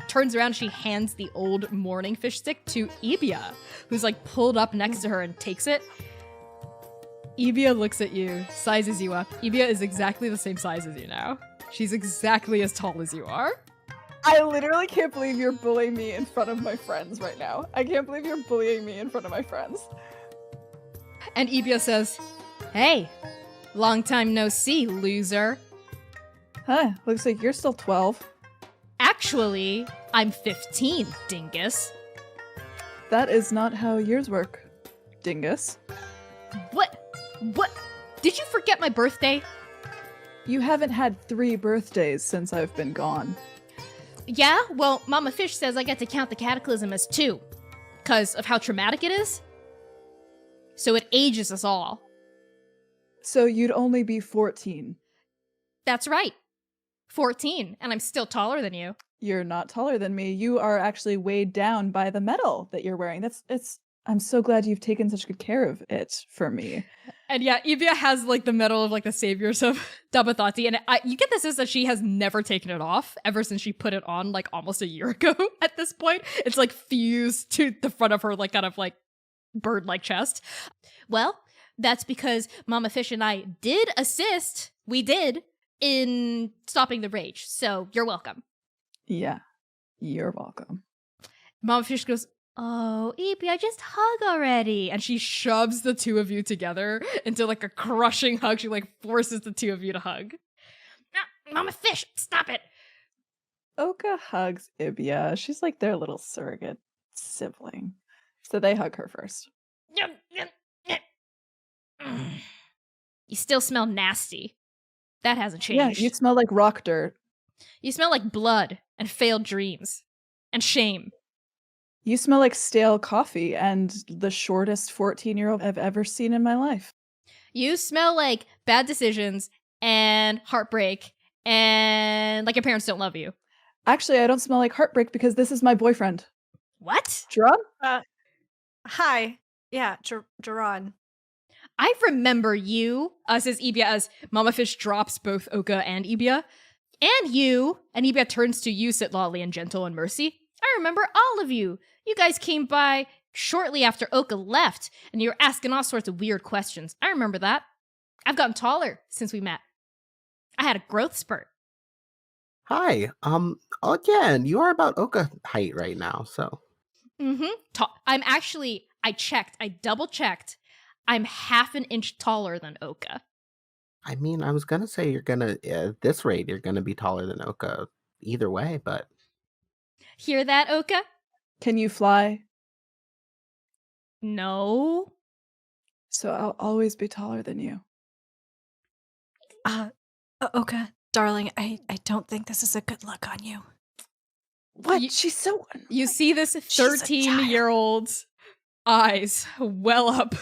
turns around, she hands the old morning fish stick to Ibia, who's like pulled up next to her and takes it. Ibia looks at you, sizes you up. Ibia is exactly the same size as you now. She's exactly as tall as you are. I literally can't believe you're bullying me in front of my friends right now. I can't believe you're bullying me in front of my friends. And Ibia says, hey, long time no see, loser. Huh, looks like you're still 12. Actually, I'm 15, dingus. That is not how years work, dingus. What? Did you forget my birthday? You haven't had 3 birthdays since I've been gone. Yeah, well, Mama Fish says I get to count the cataclysm as 2, because of how traumatic it is. So it ages us all. So you'd only be 14. That's right. 14, and I'm still taller than you. You're not taller than me. You are actually weighed down by the medal that you're wearing. I'm so glad you've taken such good care of it for me. And yeah, Ibia has like the medal of like the saviors of Dabathati, and you get the sense that she has never taken it off ever since she put it on like almost a year ago at this point. It's like fused to the front of her like kind of like bird-like chest. Well, that's because Mama Fish and I did assist, in stopping the rage, so you're welcome. Yeah, you're welcome. Mama Fish goes, oh, Ibia, just hug already. And she shoves the two of you together into like a crushing hug. She like forces the two of you to hug. Ah, Mama Fish, stop it. Oka hugs Ibia. She's like their little surrogate sibling. So they hug her first. You still smell nasty. That hasn't changed. Yeah, you smell like rock dirt. You smell like blood and failed dreams and shame. You smell like stale coffee and the shortest 14-year-old I've ever seen in my life. You smell like bad decisions and heartbreak and like your parents don't love you. Actually, I don't smell like heartbreak because this is my boyfriend. What? Jaran? Hi. Yeah, Jaran. I remember you, says Ibia as Mama Fish drops both Oka and Ibia. And you, and Ibia turns to you, Citlalli and Gentle and Mercy. I remember all of you. You guys came by shortly after Oka left, and you were asking all sorts of weird questions. I remember that. I've gotten taller since we met. I had a growth spurt. Hi. Again, you are about Oka height right now, so. I'm actually, I double checked. I'm half an inch taller than Oka. I mean, I was gonna say you're gonna, at this rate, you're gonna be taller than Oka either way, but Hear that, Oka? Can you fly? No. So I'll always be taller than you. Oka, darling, I don't think this is a good look on you. What? You- She's so. You see this She's a 13-year-old's eyes well up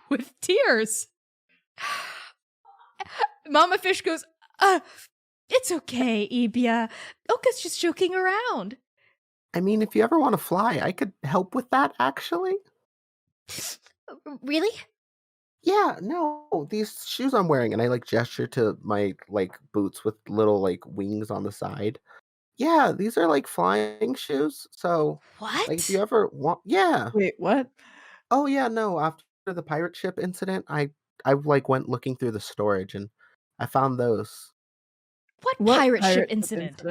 with tears. Mama Fish goes, it's okay, Ibia. Oka's just joking around. I mean, if you ever want to fly, I could help with that, actually. Really? Yeah, no, these shoes I'm wearing, and I like gesture to my like boots with little like wings on the side. Yeah, these are like flying shoes. So, What? like, if you ever want, yeah. Wait, what? Oh yeah, no. After the pirate ship incident, I like went looking through the storage and I found those. What What pirate ship incident?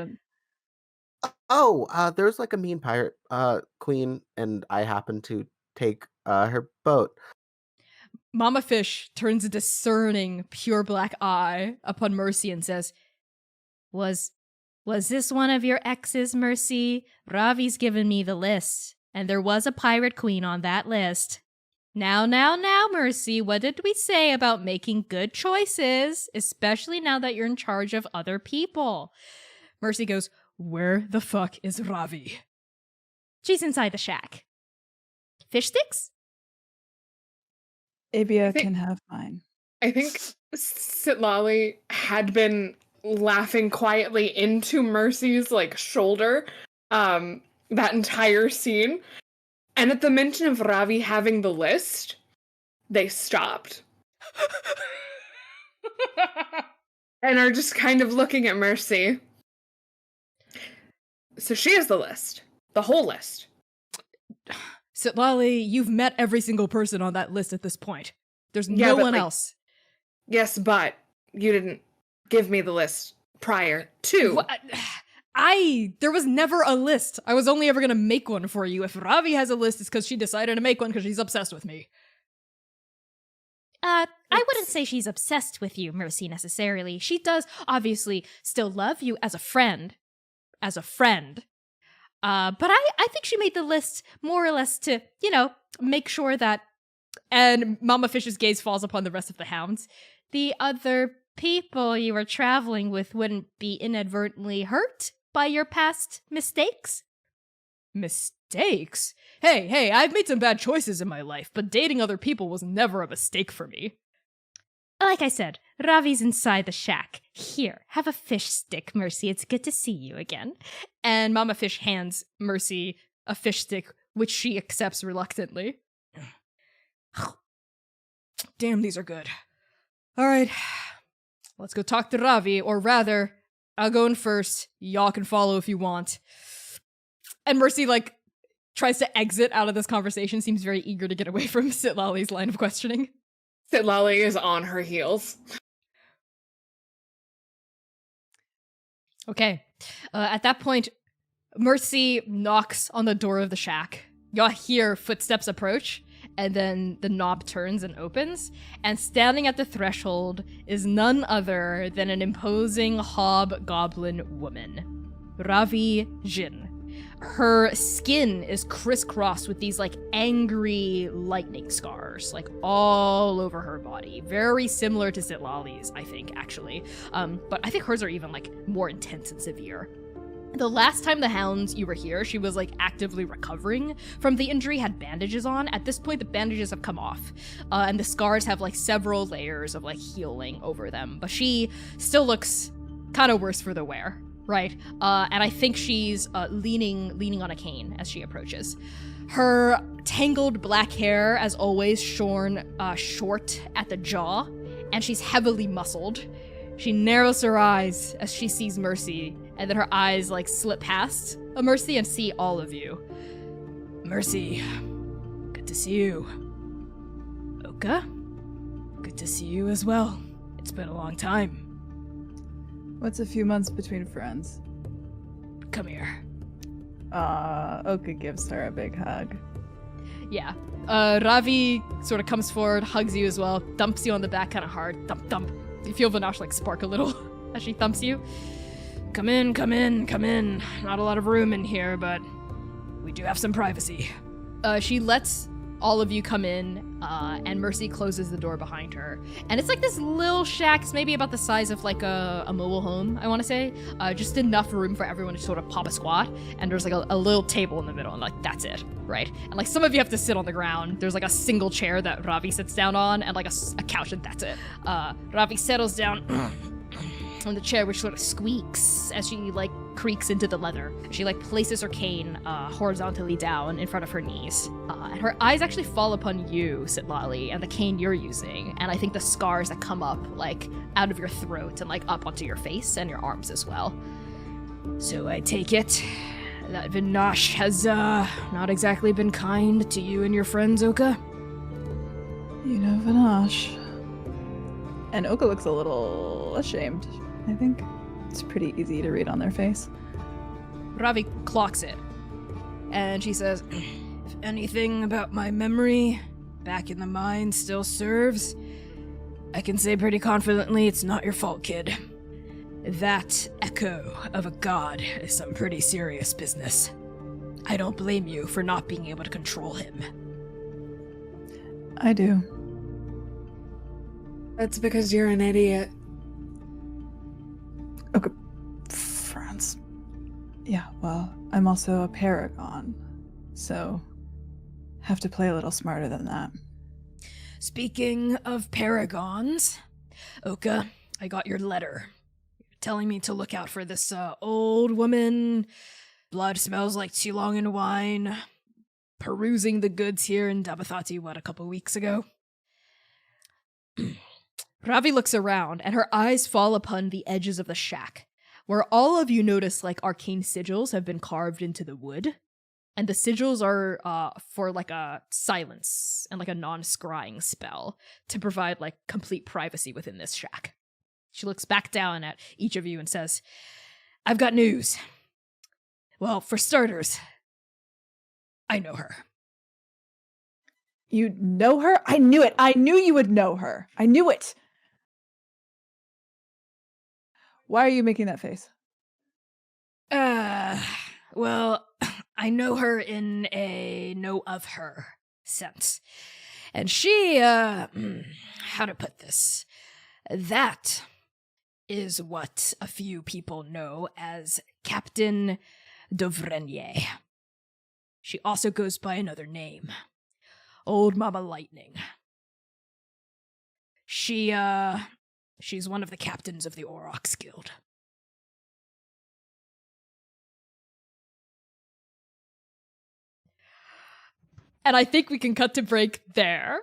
Oh, there's like a mean pirate queen, and I happened to take her boat. Mama Fish turns a discerning, pure black eye upon Mercy and says, Was this one of your exes, Mercy? Ravi's given me the list, and there was a pirate queen on that list. Now, Mercy, what did we say about making good choices, especially now that you're in charge of other people? Mercy goes, Where the fuck is Ravi? She's inside the shack. Fish sticks? Abia think- can have mine. I think Citlalli had been laughing quietly into Mercy's like shoulder that entire scene. And at the mention of Ravi having the list, they stopped. And are just kind of looking at Mercy. So she has the list. The whole list. Citlalli, you've met every single person on that list at this point. There's Yeah, no but, one like, else. Yes, but you didn't give me the list prior to. What? There was never a list. I was only ever gonna make one for you. If Ravi has a list, it's because she decided to make one because she's obsessed with me. I wouldn't say she's obsessed with you, Mercy, necessarily. She does obviously still love you as a friend. But I think she made the list more or less to, make sure that, and Mama Fish's gaze falls upon the rest of the hounds, the other people you were traveling with wouldn't be inadvertently hurt by your past mistakes. Mistakes? Hey, I've made some bad choices in my life, but dating other people was never a mistake for me. Like I said, Ravi's inside the shack. Here, have a fish stick, Mercy. It's good to see you again. And Mama Fish hands Mercy a fish stick, which she accepts reluctantly. Damn, these are good. All right, let's go talk to Ravi, or rather, I'll go in first. Y'all can follow if you want. And Mercy, tries to exit out of this conversation, seems very eager to get away from Citlalli's line of questioning. Citlalli is on her heels. Okay. At that point, Mercy knocks on the door of the shack. Y'all hear footsteps approach, and then the knob turns and opens, and standing at the threshold is none other than an imposing hobgoblin woman, Ravi Jin. Her skin is crisscrossed with these angry lightning scars, all over her body. Very similar to Citlalli's, I think, actually. But I think hers are even more intense and severe. The last time the hounds you were here, she was actively recovering from the injury, had bandages on. At this point, the bandages have come off, and the scars have several layers of healing over them. But she still looks kind of worse for the wear. Right, and I think she's leaning on a cane as she approaches. Her tangled black hair, as always, shorn short at the jaw, and she's heavily muscled. She narrows her eyes as she sees Mercy, and then her eyes slip past Mercy and see all of you. Mercy, good to see you. Oka, good to see you as well. It's been a long time. What's a few months between friends? Come here. Oka gives her a big hug. Yeah. Ravi sort of comes forward, hugs you as well, thumps you on the back kind of hard. Thump, thump. You feel Vanash like spark a little as she thumps you. Come in, come in, come in. Not a lot of room in here, but we do have some privacy. She lets all of you come in, and Mercy closes the door behind her. And it's like this little shack, it's maybe about the size of like a mobile home, I want to say. Just enough room for everyone to sort of pop a squat. And there's like a little table in the middle, and like that's it, right? And like some of you have to sit on the ground. There's like a single chair that Ravi sits down on, and like a couch, and that's it. Ravi settles down on the chair, which sort of squeaks as she like creaks into the leather. She like places her cane horizontally down in front of her knees, and her eyes actually fall upon you, Citlalli, and the cane you're using, and I think the scars that come up like out of your throat and like up onto your face and your arms as well. So I take it that Vinash has not exactly been kind to you and your friends, Oka? You know Vanash. And Oka looks a little ashamed, I think. It's pretty easy to read on their face. Ravi clocks it, and she says, if anything about my memory back in the mine still serves, I can say pretty confidently it's not your fault, kid. That echo of a god is some pretty serious business. I don't blame you for not being able to control him. I do. That's because you're an idiot. Okay, friends. Yeah, well, I'm also a paragon, so have to play a little smarter than that. Speaking of paragons, Oka, I got your letter. You're telling me to look out for this old woman. Blood smells like too long in wine. Perusing the goods here in Dabathati, a couple weeks ago? Ravi looks around, and her eyes fall upon the edges of the shack, where all of you notice like arcane sigils have been carved into the wood. And the sigils are for like a silence and like a non-scrying spell to provide like complete privacy within this shack. She looks back down at each of you and says, I've got news. Well, for starters, I know her. You know her? I knew it! I knew you would know her! I knew it! Why are you making that face? Well, I know her in a know of her sense. And she, how to put this? That is what a few people know as Captain Dovrenye. She also goes by another name. Old Mama Lightning. She's one of the captains of the Aurochs Guild. And I think we can cut to break there.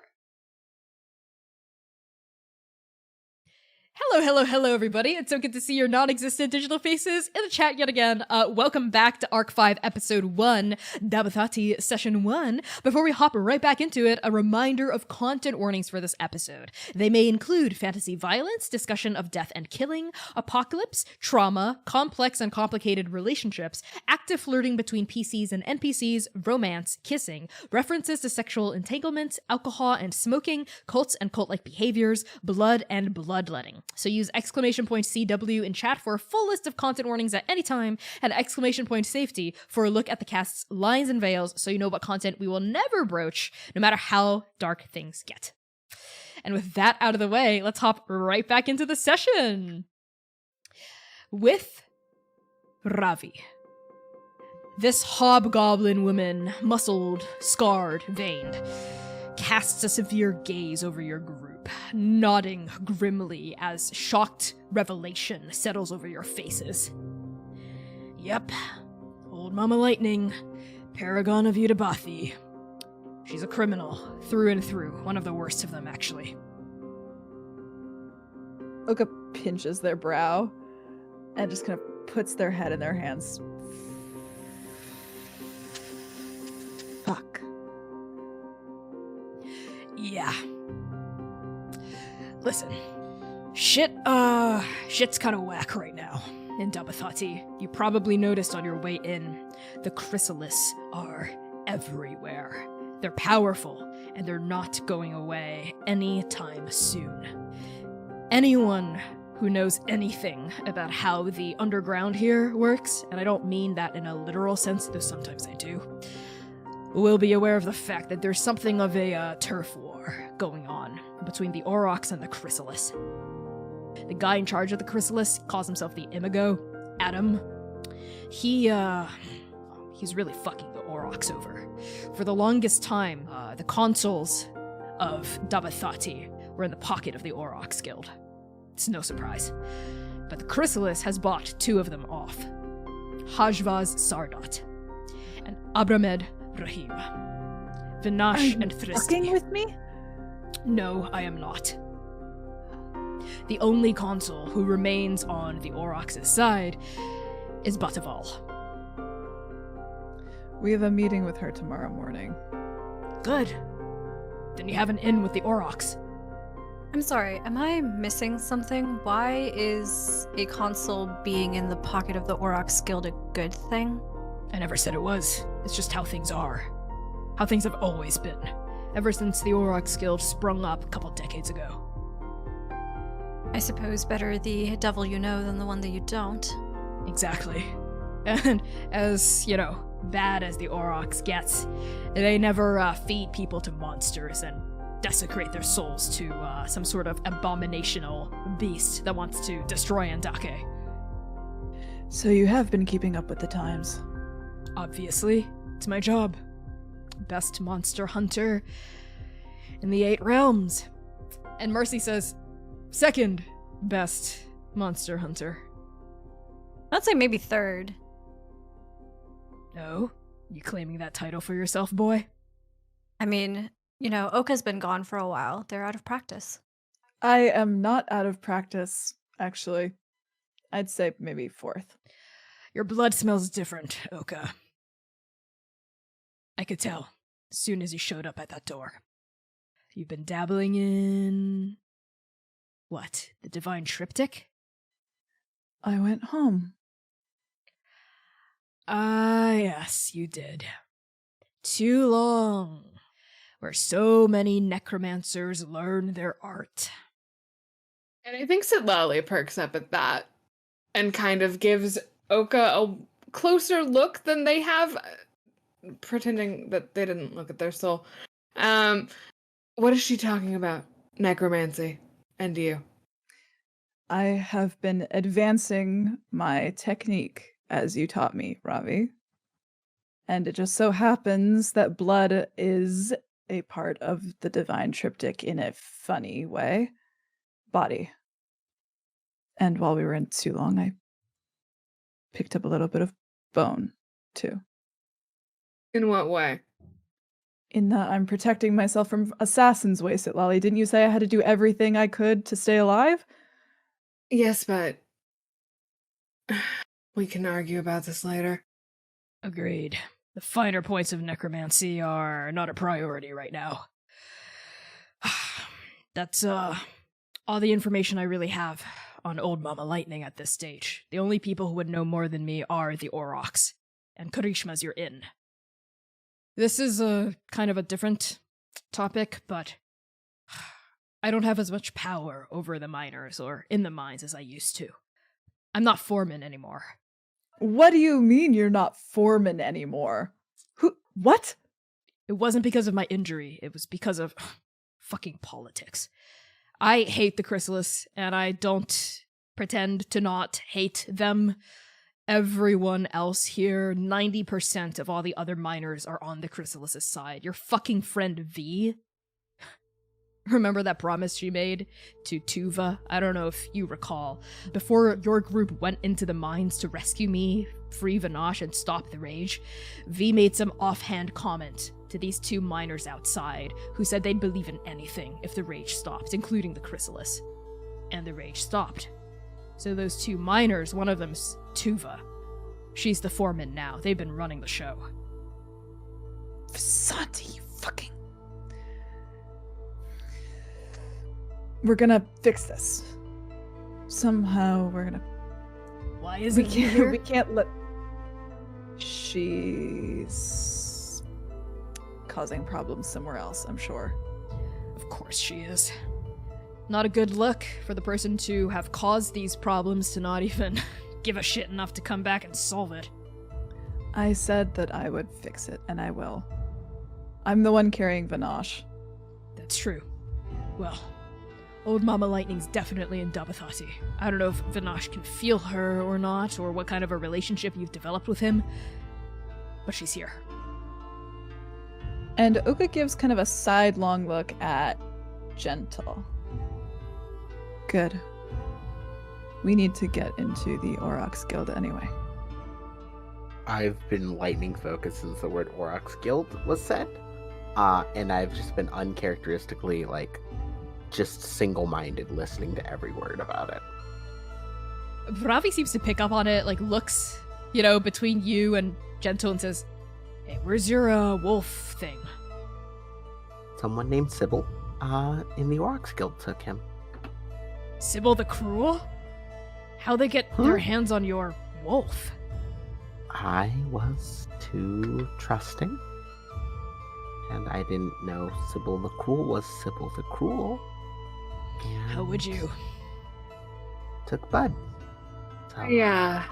Hello, everybody. It's so good to see your non-existent digital faces in the chat yet again. Welcome back to Arc 5, Episode 1, Dabathati, Session 1. Before we hop right back into it, a reminder of content warnings for this episode. They may include fantasy violence, discussion of death and killing, apocalypse, trauma, complex and complicated relationships, active flirting between PCs and NPCs, romance, kissing, references to sexual entanglements, alcohol and smoking, cults and cult-like behaviors, blood and bloodletting. So use !CW in chat for a full list of content warnings at any time, and !safety for a look at the cast's lines and veils so you know what content we will never broach, no matter how dark things get. And with that out of the way, let's hop right back into the session. With Ravi. This hobgoblin woman, muscled, scarred, veined, casts a severe gaze over your group, nodding grimly as shocked revelation settles over your faces. Yep, old Mama Lightning, Paragon of Yuddhabathi. She's a criminal, through and through, one of the worst of them, actually. Oka pinches their brow and just kind of puts their head in their hands. Fuck. Yeah. Listen, Shit's kind of whack right now in Dabathati. You probably noticed on your way in, the Chrysalis are everywhere. They're powerful, and they're not going away anytime soon. Anyone who knows anything about how the underground here works, and I don't mean that in a literal sense, though sometimes I do, will be aware of the fact that there's something of a turf war going on between the Aurochs and the Chrysalis. The guy in charge of the Chrysalis calls himself the Imago, Adam. He's really fucking the Aurochs over. For the longest time, the consuls of Dabathati were in the pocket of the Aurochs Guild. It's no surprise. But the Chrysalis has bought 2 of them off. Hajvaz Sardat and Abramed Rahim. Vinash and Thristi. Fucking with me? No, I am not. The only consul who remains on the Aurochs' side is Bataval. We have a meeting with her tomorrow morning. Good. Then you have an in with the Aurochs. I'm sorry, am I missing something? Why is a consul being in the pocket of the Aurochs Guild a good thing? I never said it was. It's just how things are. How things have always been. Ever since the Aurochs Guild sprung up a couple decades ago. I suppose better the devil you know than the one that you don't. Exactly. And as, bad as the Aurochs gets, they never feed people to monsters and desecrate their souls to some sort of abominational beast that wants to destroy Andake. So you have been keeping up with the times. Obviously. It's my job. Best monster hunter in the 8 realms. And Mercy says, second best monster hunter. I'd say maybe third. No? You claiming that title for yourself, boy? I mean, Oka's been gone for a while. They're out of practice. I am not out of practice, actually. I'd say maybe 4th. Your blood smells different, Oka. I could tell as soon as you showed up at that door. You've been dabbling in... what? The Divine Triptych? I went home. Ah, yes, you did. Too long. Where so many necromancers learn their art. And I think Citlalli perks up at that and kind of gives Oka a closer look than they have, pretending that they didn't look at their soul. What is she talking about? Necromancy. And you? I have been advancing my technique as you taught me, Ravi. And it just so happens that blood is a part of the Divine Triptych in a funny way. Body. And while we were in Sulong, I picked up a little bit of bone, too. In what way? In that I'm protecting myself from assassin's waste at Lolly. Didn't you say I had to do everything I could to stay alive? Yes, but we can argue about this later. Agreed. The finer points of necromancy are not a priority right now. That's, all the information I really have on Old Mama Lightning at this stage. The only people who would know more than me are the Aurochs, and Karishma's your in. This is a kind of a different topic, but I don't have as much power over the miners or in the mines as I used to. I'm not foreman anymore. What do you mean you're not foreman anymore? What? It wasn't because of my injury. It was because of fucking politics. I hate the Chrysalis, and I don't pretend to not hate them. Everyone else here, 90% of all the other miners are on the Chrysalis' side. Your fucking friend V. Remember that promise she made to Tuva? I don't know if you recall. Before your group went into the mines to rescue me, free Vinash, and stop the rage, V made some offhand comment to these 2 miners outside who said they'd believe in anything if the rage stopped, including the Chrysalis. And the rage stopped. So those 2 miners, one of them's Tuva. She's the foreman now. They've been running the show. Vasanti, you fucking... We're gonna fix this. somehow we're gonna. Why isn't he here? We can't let. She's causing problems somewhere else, I'm sure. Of course she is. Not a good look for the person to have caused these problems to not even give a shit enough to come back and solve it. I said that I would fix it, and I will. I'm the one carrying Vanash. That's true. Well, old Mama Lightning's definitely in Dabathati. I don't know if Vanash can feel her or not, or what kind of a relationship you've developed with him, but she's here. And Oka gives kind of a sidelong look at Gentle. Good. We need to get into the Aurochs Guild anyway. I've been lightning focused since the word Aurochs Guild was said. And I've just been uncharacteristically, just single-minded listening to every word about it. Ravi seems to pick up on it, looks, between you and Gentle and says, "Hey, where's your, wolf thing?" Someone named Sybil, in the Aurochs Guild took him. Sybil the Cruel? How'd they get their hands on your wolf? I was too trusting. And I didn't know Sybil the Cruel was Sybil the Cruel. And How would you? took Bud. So, Yeah.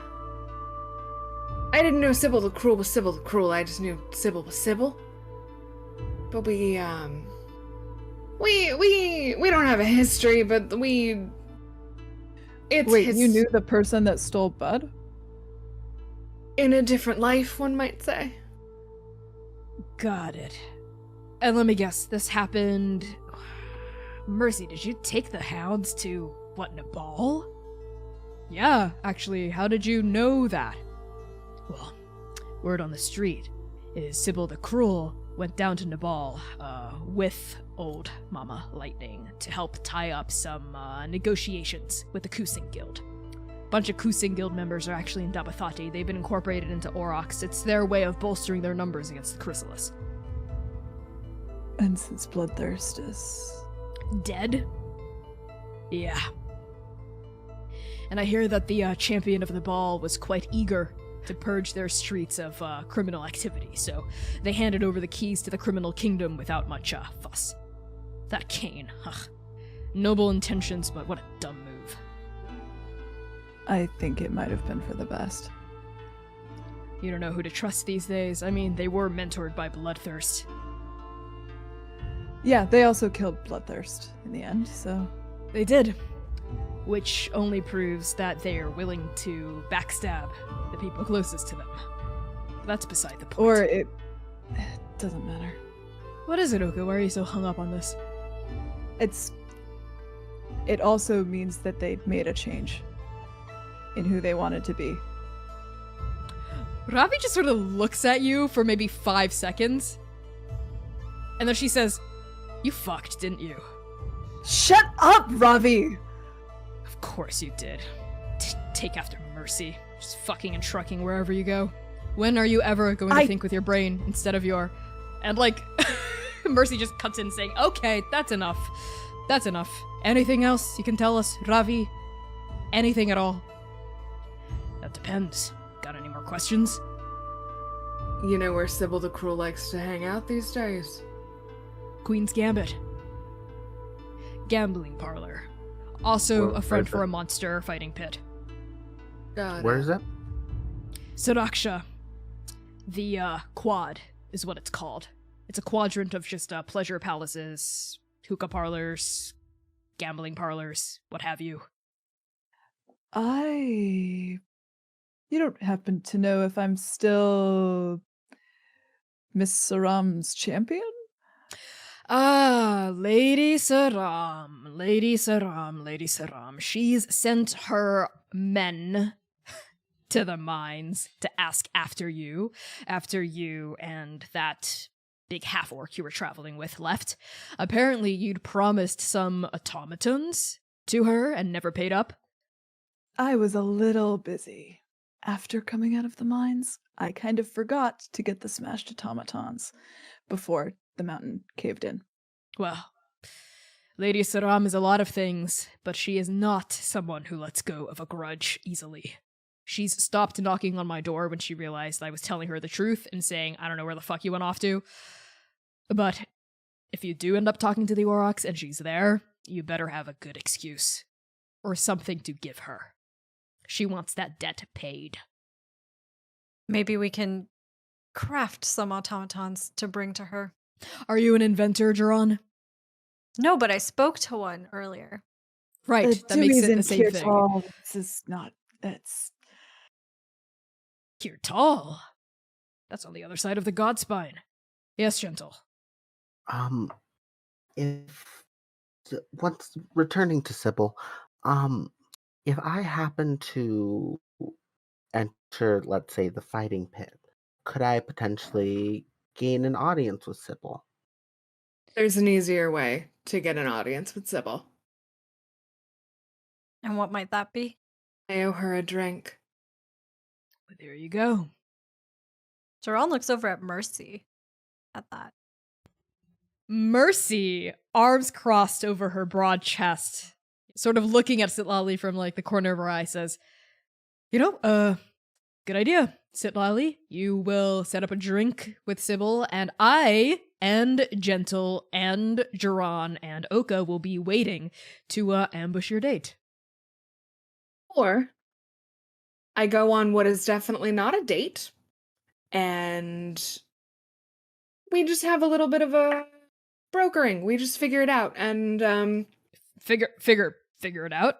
I didn't know Sybil the Cruel was Sybil the Cruel. I just knew Sybil was Sybil. But we don't have a history, but Wait, you knew the person that stole Bud? in a different life, one might say. Got it. And let me guess, this happened... Mercy, did you take the hounds to, Nepal? Yeah, actually, how did you know that? Well, word on the street is Sybil the Cruel went down to Nepal, with old Mama Lightning to help tie up some, negotiations with the Kusing Guild. Bunch of Kusing Guild members are actually in Dabathati. They've been incorporated into Aurochs. It's their way of bolstering their numbers against the Chrysalis. And since Bloodthirst is... Dead? Yeah. And I hear that the champion of the ball was quite eager to purge their streets of criminal activity, so they handed over the keys to the criminal kingdom without much fuss. That Cain, ugh. Noble intentions, but what a dumb move. I think it might have been for the best. You don't know who to trust these days. I mean, they were mentored by Bloodthirst. Yeah, they also killed Bloodthirst in the end, so... They did. Which only proves that they are willing to backstab the people closest to them. But that's beside the point. Or it doesn't matter. What is it, Oka? Why are you so hung up on this? It also means that they made a change in who they wanted to be. Ravi just sort of looks at you for maybe 5 seconds. And then she says, "You fucked, didn't you?" Shut up, Ravi! Of course you did. Take after Mercy. Just fucking and trucking wherever you go. When are you ever going to think with your brain instead of your... And Mercy just cuts in saying, "Okay, that's enough. That's enough. Anything else you can tell us, Ravi? Anything at all?" That depends. Got any more questions? You know where Sybil the Cruel likes to hang out these days? Queen's Gambit. Gambling parlor. Also a front for a monster fighting pit. Where is it? Saraksha. The, quad is what it's called. It's a quadrant of just, pleasure palaces, hookah parlors, gambling parlors, what have you. You don't happen to know if I'm still Miss Saram's champion? Ah, Lady Saram, Lady Saram, Lady Saram. She's sent her men to the mines to ask after you and that big half-orc you were traveling with left. Apparently you'd promised some automatons to her and never paid up. I was a little busy. After coming out of the mines, I kind of forgot to get the smashed automatons before the mountain caved in. Well, Lady Saram is a lot of things, but she is not someone who lets go of a grudge easily. She's stopped knocking on my door when she realized I was telling her the truth and saying, I don't know where the fuck you went off to. But if you do end up talking to the Aurochs and she's there, you better have a good excuse. Or something to give her. She wants that debt paid. Maybe we can craft some automatons to bring to her. Are you an inventor, Jaran? No, but I spoke to one earlier. Right, that makes it the same thing. Kirtal, this is not. It's. Kirtal? That's on the other side of the god spine. Yes, gentle. If once returning to Sybil, if I happen to enter, let's say, the fighting pit, could I potentially gain an audience with Sybil? There's an easier way to get an audience with Sybil. And what might that be? I owe her a drink. There you go. Jaran looks over at Mercy at that. Mercy, arms crossed over her broad chest, sort of looking at Citlalli from like the corner of her eye, says, good idea, Citlalli. You will set up a drink with Sybil, and I and Gentle and Jaran and Oka will be waiting to ambush your date. Or I go on what is definitely not a date, and we just have a little bit of a brokering. We just figure it out, and Figure it out.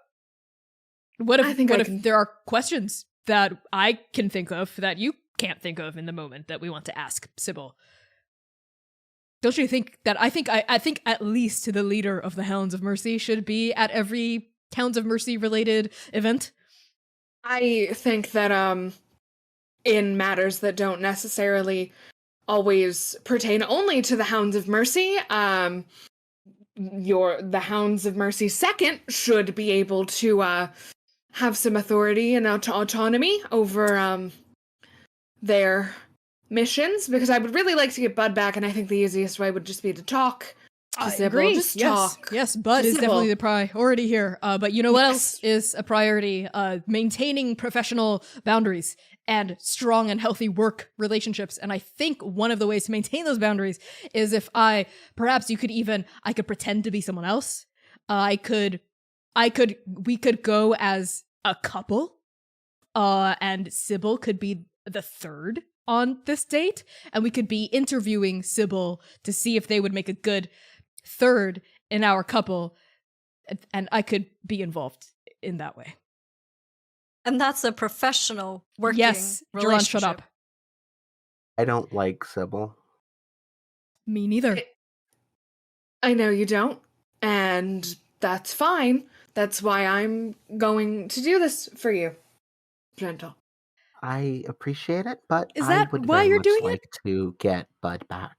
What if there are questions that I can think of that you can't think of in the moment that we want to ask Sybil? Don't you think that I think at least the leader of the Hounds of Mercy should be at every Hounds of Mercy related event? I think that in matters that don't necessarily always pertain only to the Hounds of Mercy, the Hounds of Mercy second should be able to have some authority and autonomy over their missions, because I would really like to get Bud back, and I think the easiest way would just be to talk to Sybil. Agree. Just yes. talk. Yes, Bud is Sybil. definitely the priority here. But you know what else is a priority? Maintaining professional boundaries and strong and healthy work relationships. And I think one of the ways to maintain those boundaries is if I could pretend to be someone else. We could go as a couple, and Sybil could be the third on this date, and we could be interviewing Sybil to see if they would make a good third in our couple, and I could be involved in that way. And that's a professional working Yes, Jaran, relationship. shut up. I don't like Sybil. Me neither. I know you don't, and that's fine. That's why I'm going to do this for you, Gentle. I appreciate it, but Is I that would why very you're much doing it? like to get Bud back.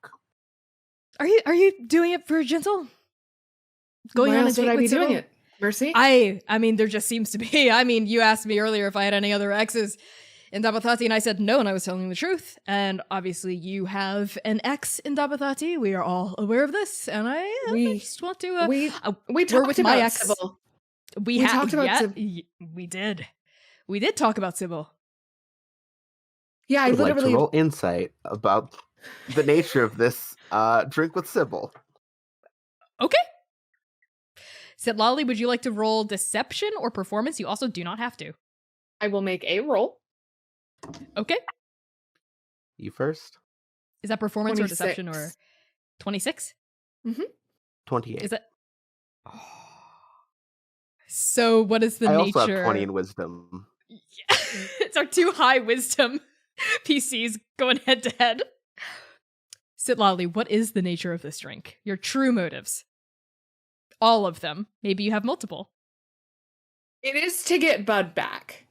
Are you doing it for Gentle? Going Why on a else date would I with be doing Sybil? it, Mercy? I mean, there just seems to be. I mean, you asked me earlier if I had any other exes in Dabathati, and I said no, and I was telling the truth. And obviously, you have an ex in Dabathati. We are all aware of this, and I just want to. we we're talked with about my ex. Sybil. We talked about Sybil. We did. We did talk about Sybil. Yeah, I would like to literally. roll insight about the nature of this drink with Sybil. Okay. Citlalli, would you like to roll deception or performance? You also do not have to. I will make a roll. Okay. You first. Is that performance or deception 26. or 26? 28. Is that? So what is the I nature? also have 20 in wisdom. Yeah. It's our two high wisdom PCs going head to head. Citlalli, what is the nature of this drink? Your true motives. All of them. Maybe you have multiple. It is to get Bud back.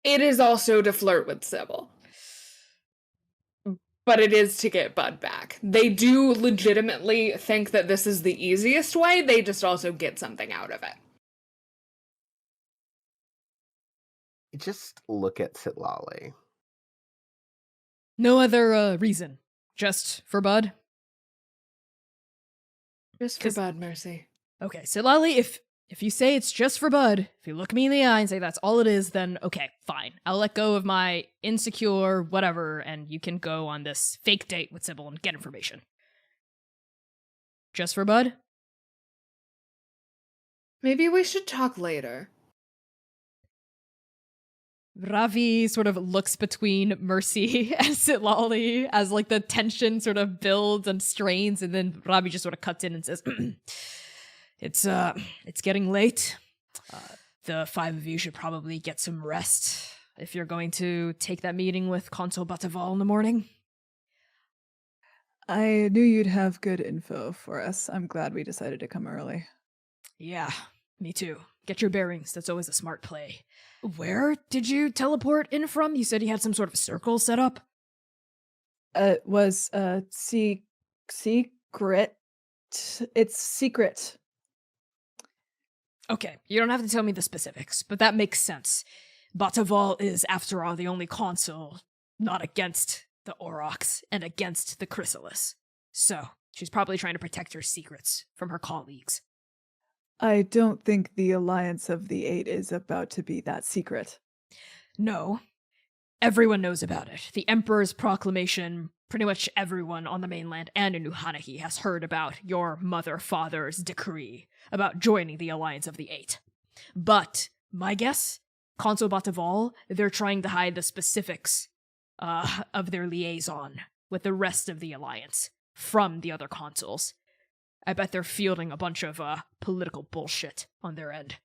It is also to flirt with Sybil. But it is to get Bud back. They do legitimately think that this is the easiest way. They just also get something out of it. Just look at Citlalli. No other reason. Just for Bud? Just for Bud, Mercy. Okay, Citlalli, if you say it's just for Bud, if you look me in the eye and say that's all it is, then okay, fine. I'll let go of my insecure whatever, and you can go on this fake date with Sybil and get information. Just for Bud? Maybe we should talk later. Ravi sort of looks between Mercy and Citlalli as like the tension sort of builds and strains, and then Ravi just sort of cuts in and says, It's getting late. The five of you should probably get some rest if you're going to take that meeting with Consul Bataval in the morning. I knew you'd have good info for us. I'm glad we decided to come early. Yeah, me too. Get your bearings. That's always a smart play. Where did you teleport in from? You said you had some sort of circle set up? It was secret. It's secret. Okay, you don't have to tell me the specifics, but that makes sense. Bataval is, after all, the only consul not against the Aurochs and against the Chrysalis. So, she's probably trying to protect her secrets from her colleagues. I don't think the Alliance of the Eight is about to be that secret. No. Everyone knows about it. The Emperor's proclamation, pretty much everyone on the mainland and in New Hanaki has heard about your mother-father's decree about joining the Alliance of the Eight. But, my guess, Consul Bataval, they're trying to hide the specifics of their liaison with the rest of the Alliance from the other consuls. I bet they're fielding a bunch of political bullshit on their end.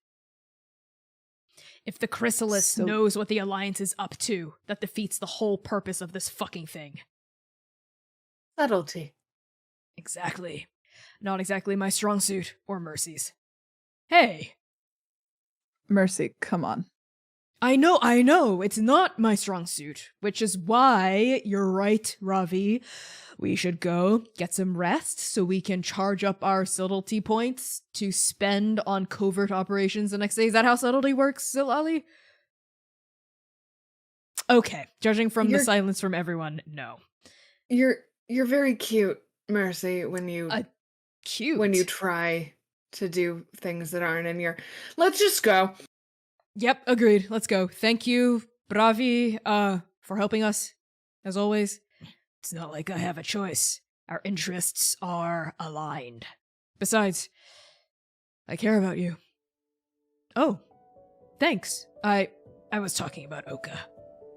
If the Chrysalis knows what the Alliance is up to, that defeats the whole purpose of this fucking thing. Subtlety. Exactly. Not exactly my strong suit, or Mercy's. Hey! Mercy, come on. I know, it's not my strong suit, which is why, you're right, Ravi, we should go get some rest so we can charge up our subtlety points to spend on covert operations the next day. Is that how subtlety works, Citlalli? Okay, judging from the silence from everyone, no. You're very cute, Mercy, when you cute? When you try to do things that aren't in your... Let's just go. Yep, agreed. Let's go. Thank you, Bravi, for helping us, as always. It's not like I have a choice. Our interests are aligned. Besides, I care about you. Oh, thanks. I was talking about Oka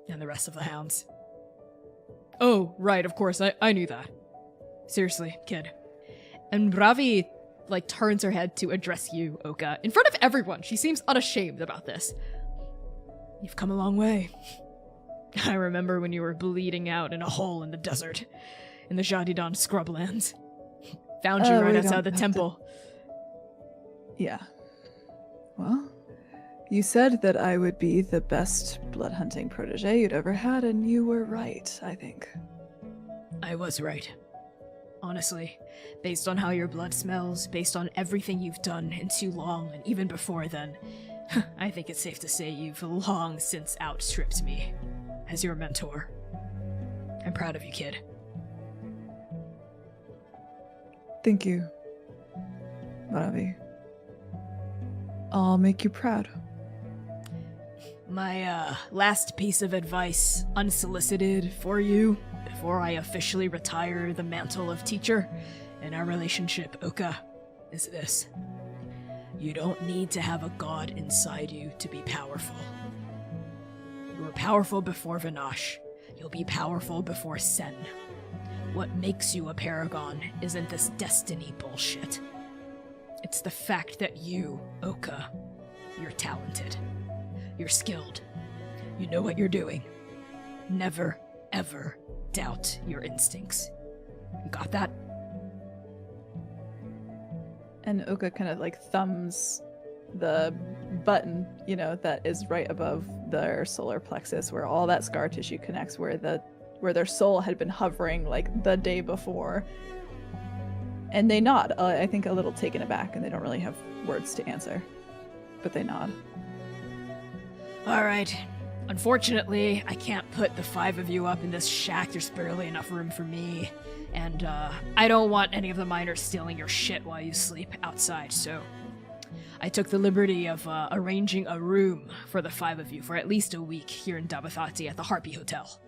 and the rest of the hounds. Oh, right, of course, I knew that. Seriously, kid. And Bravi turns her head to address you, Oka, in front of everyone. She seems unashamed about this. You've come a long way. I remember when you were bleeding out in a hole in the desert, in the Jadidan scrublands. Found you right outside the temple. Yeah. Well, you said that I would be the best blood hunting protege you'd ever had, and you were right, I think. I was right. Honestly, based on how your blood smells, based on everything you've done in too long, and even before then, I think it's safe to say you've long since outstripped me as your mentor. I'm proud of you, kid. Thank you, Ravi. I'll make you proud. My last piece of advice, unsolicited for you, before I officially retire the mantle of teacher in our relationship, Oka, is this. You don't need to have a god inside you to be powerful. You were powerful before Vinash. You'll be powerful before Sen. What makes you a paragon isn't this destiny bullshit. It's the fact that you, Oka, you're talented. You're skilled. You know what you're doing. Never, ever doubt your instincts. You got that? And Oka kind of thumbs the button, that is right above their solar plexus, where all that scar tissue connects, where their soul had been hovering the day before. And they nod, I think a little taken aback, and they don't really have words to answer. But they nod. All right. Unfortunately, I can't put the 5 of you up in this shack. There's barely enough room for me. And I don't want any of the miners stealing your shit while you sleep outside, so I took the liberty of arranging a room for the 5 of you for at least a week here in Dabathati at the Harpy Hotel.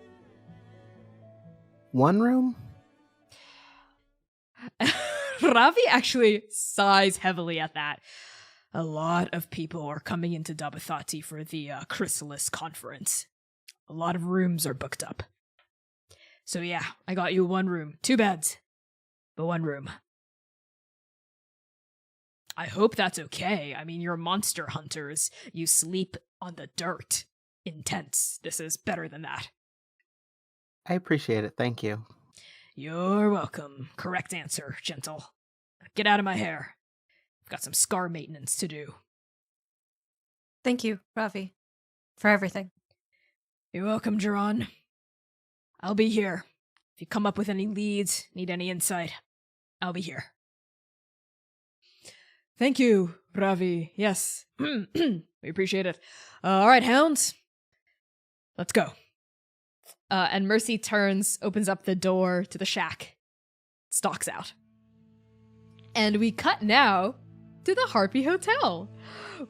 One room? Ravi actually sighs heavily at that. A lot of people are coming into Dabathati for the Chrysalis Conference. A lot of rooms are booked up. So yeah, I got you 1 room. 2 beds, but 1 room. I hope that's okay. I mean, you're monster hunters. You sleep on the dirt in tents. This is better than that. I appreciate it. Thank you. You're welcome. Correct answer, gentle. Get out of my hair. I've got some scar maintenance to do. Thank you, Ravi, for everything. You're welcome, Jaran. I'll be here. If you come up with any leads, need any insight, I'll be here. Thank you, Ravi. Yes. We appreciate it. All right, hounds. Let's go. And Mercy turns, opens up the door to the shack, stalks out. And we cut now to the Harpy Hotel,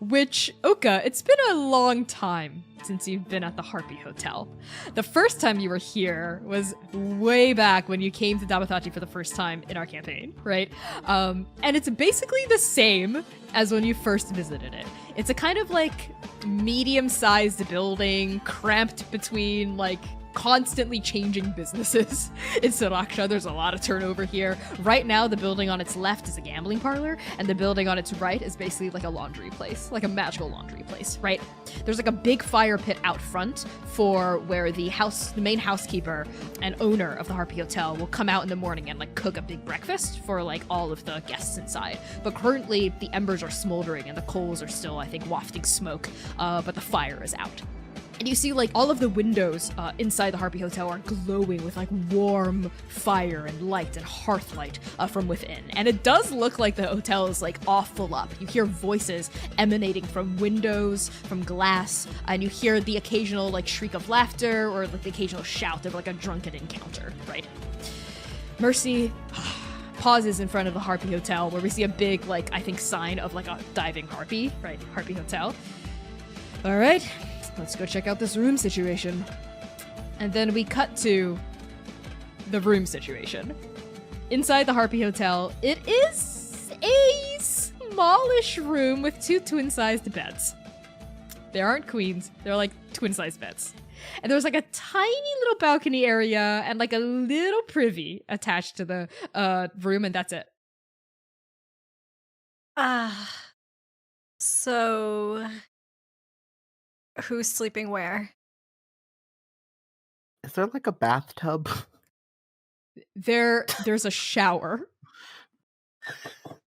which, Oka, it's been a long time since you've been at the Harpy Hotel. The first time you were here was way back when you came to Dabathati for the first time in our campaign, right? And it's basically the same as when you first visited it. It's a kind of like medium-sized building, cramped between like constantly changing businesses. In Suraksha, there's a lot of turnover here. Right now, the building on its left is a gambling parlor, and the building on its right is basically like a laundry place, like a magical laundry place, right? There's like a big fire pit out front for where the main housekeeper and owner of the Harpy Hotel will come out in the morning and like cook a big breakfast for like all of the guests inside. But currently, the embers are smoldering and the coals are still, I think, wafting smoke, but the fire is out. And you see, like, all of the windows inside the Harpy Hotel are glowing with, like, warm fire and light and hearth light from within. And it does look like the hotel is, like, all full up. You hear voices emanating from windows, from glass, and you hear the occasional, like, shriek of laughter or, like, the occasional shout of, like, a drunken encounter, right? Mercy pauses in front of the Harpy Hotel, where we see a big, like, I think, sign of, like, a diving harpy, right? Harpy Hotel. All right. Let's go check out this room situation. And then we cut to the room situation. Inside the Harpy Hotel, it is a smallish room with 2 twin-sized beds. They aren't queens, they're like twin-sized beds. And there's like a tiny little balcony area and like a little privy attached to the room, and that's it. So who's sleeping where? Is there like a bathtub? There's a shower.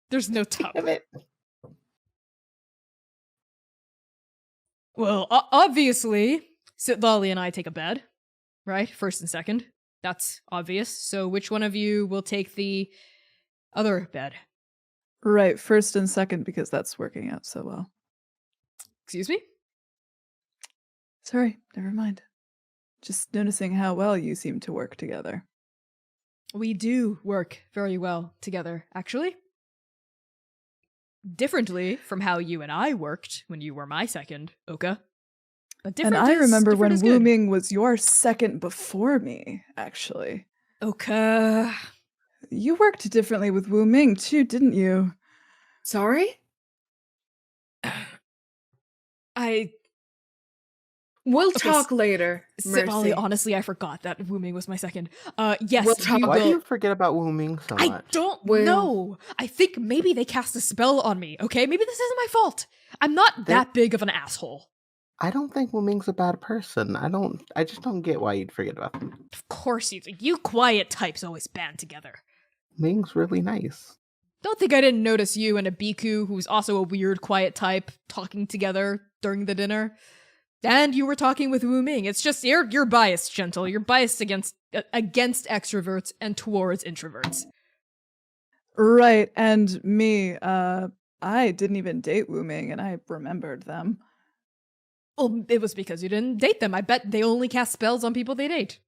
There's no tub. Damn it. Well, obviously, Citlalli and I take a bed, right? First and second. That's obvious. So which one of you will take the other bed? Right, first and second, because that's working out so well. Excuse me? Sorry, never mind. Just noticing how well you seem to work together. We do work very well together, actually. Differently from how you and I worked when you were my second, Oka. But And I remember when Wu Ming was your second before me, actually. Oka. You worked differently with Wu Ming too, didn't you? Sorry? We'll talk later, Mercy. Citlalli, honestly, I forgot that Wu Ming was my second. Yes, We'll talk. Why do you forget about Wu Ming so much? I don't know. I think maybe they cast a spell on me, okay? Maybe this isn't my fault. I'm not that big of an asshole. I don't think Wu Ming's a bad person. I just don't get why you'd forget about him. Of course you think. You quiet types always band together. Ming's really nice. Don't think I didn't notice you and a Biku, who's also a weird quiet type, talking together during the dinner. And you were talking with Wu Ming. It's just you're biased, Gentle. You're biased against extroverts and towards introverts. Right, and me, I didn't even date Wu Ming, and I remembered them. Well, it was because you didn't date them. I bet they only cast spells on people they date.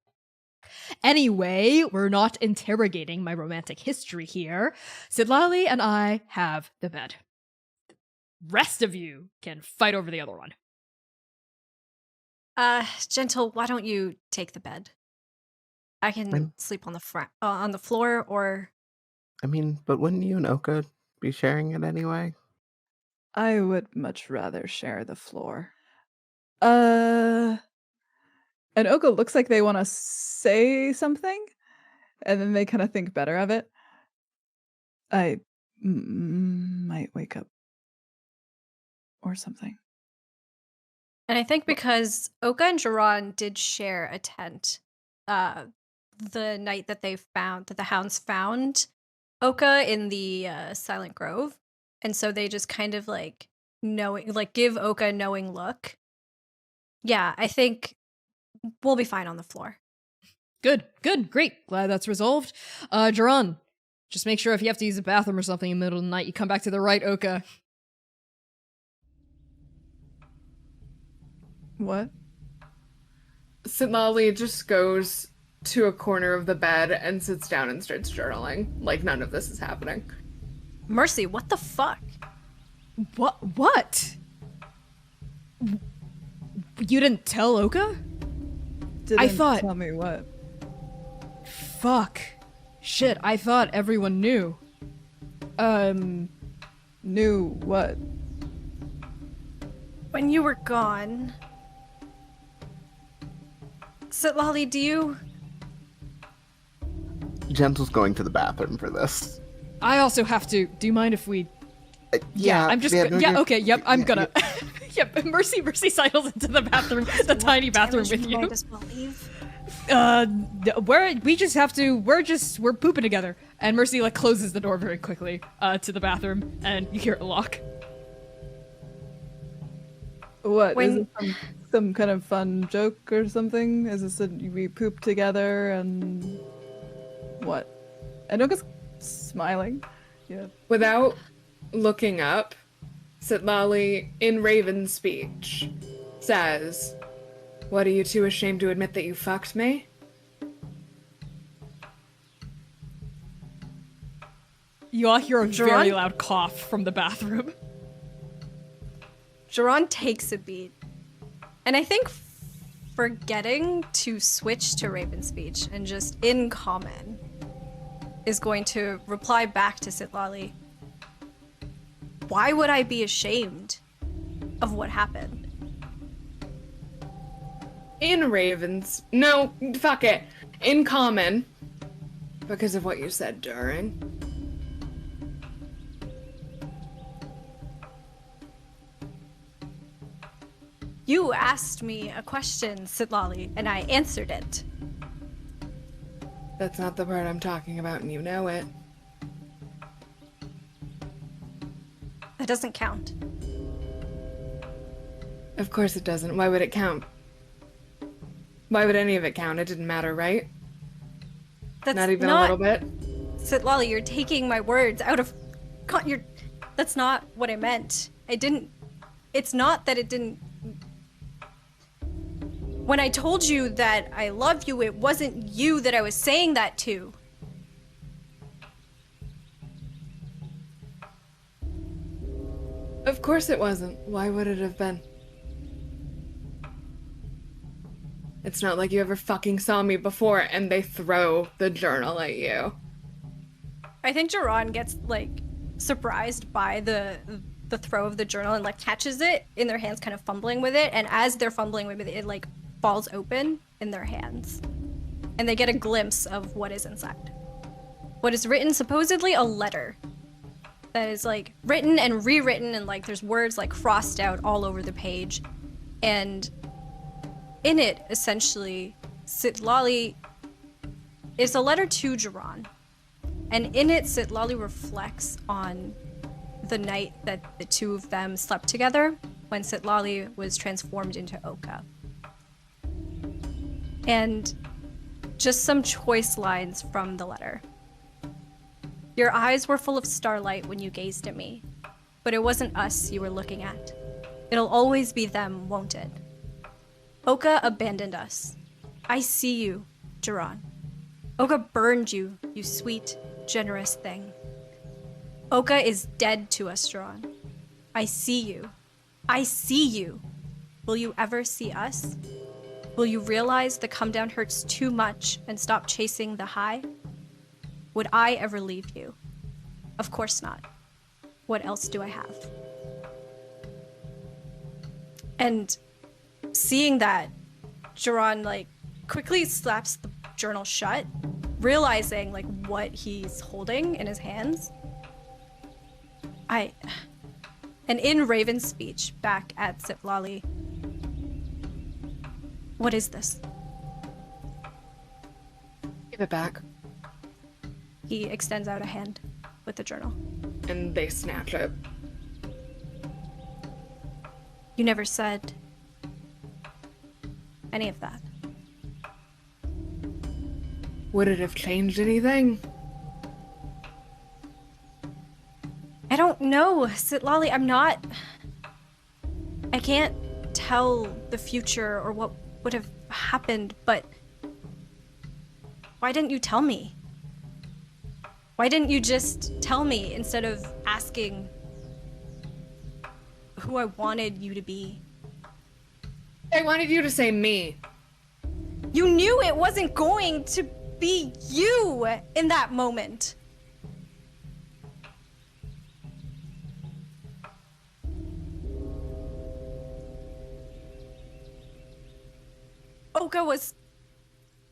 Anyway, we're not interrogating my romantic history here. Citlalli and I have the bed. Rest of you can fight over the other one. Gentle, why don't you take the bed? I can I'm- sleep on the floor, or I mean, but wouldn't you and Oka be sharing it anyway? I would much rather share the floor. And Oka looks like they want to say something, and then they kind of think better of it. I might wake up or something. and I think because Oka and Jaran did share a tent, the night that the hounds found Oka in the Silent Grove, and so they just kind of give Oka a knowing look. Yeah, I think we'll be fine on the floor. Good, great. Glad that's resolved. Jaran, just make sure if you have to use the bathroom or something in the middle of the night, you come back to the right Oka. What? Citlalli just goes to a corner of the bed and sits down and starts journaling. Like none of this is happening. Mercy, what the fuck? What? You didn't tell Oka? Didn't thought- tell me what. Fuck. Shit, I thought everyone knew. Knew what? When you were gone, Citlalli, do you? Gentle's going to the bathroom for this. I also have to. Do you mind if we? Yeah, I'm just. no, Yeah, you're- okay. Yep, I'm yeah, gonna. Yep, Mercy sidles into the bathroom, the tiny bathroom with you. Might as well leave. We're pooping together, and Mercy like closes the door very quickly to the bathroom, and you hear it lock. What? When- Is it some kind of fun joke or something? Is this we poop together and what? And Oka's smiling. Yeah. Without looking up, Citlalli, in Raven's speech, says, "What, are you too ashamed to admit that you fucked me?" You all hear a very Jaran? loud cough from the bathroom. Jaran takes a beat. And I think forgetting to switch to Raven's speech and just in common is going to reply back to Citlalli. Why would I be ashamed of what happened? In Raven's... No, fuck it. In common. Because of what you said during. You asked me a question, Citlalli, and I answered it. That's not the part I'm talking about, and you know it. That doesn't count. Of course it doesn't. Why would it count? Why would any of it count? It didn't matter, right? That's Not even not, a little bit? Citlalli, you're taking my words out of... That's not what I meant. I didn't... It's not that it didn't... When I told you that I love you, it wasn't you that I was saying that to. Of course it wasn't. Why would it have been? It's not like you ever fucking saw me before and they throw the journal at you. I think Jaran gets, surprised by the throw of the journal and, catches it in their hands, kind of fumbling with it. And as they're fumbling with it, it, falls open in their hands. And they get a glimpse of what is inside. What is written, supposedly a letter. That is, written and rewritten, and, there's words, crossed out all over the page. And in it, essentially, Citlalli is a letter to Jaran. And in it, Citlalli reflects on the night that the two of them slept together when Citlalli was transformed into Oka. And just some choice lines from the letter. Your eyes were full of starlight when you gazed at me, but it wasn't us you were looking at. It'll always be them, won't it? Oka abandoned us. I see you, Jaran. Oka burned you, you sweet, generous thing. Oka is dead to us, Jaran. I see you. I see you. Will you ever see us? Will you realize the come down hurts too much and stop chasing the high? Would I ever leave you? Of course not. What else do I have? And seeing that, Jaran like quickly slaps the journal shut, realizing like what he's holding in his hands. And in Raven's speech back at Citlalli, what is this? Give it back. He extends out a hand with the journal. And they snatch it. You never said any of that. Would it have changed anything? I don't know, Citlalli, I can't tell the future or what would have happened, but why didn't you tell me? Why didn't you just tell me instead of asking who I wanted you to be? I wanted you to say me. You knew it wasn't going to be you in that moment. Oka was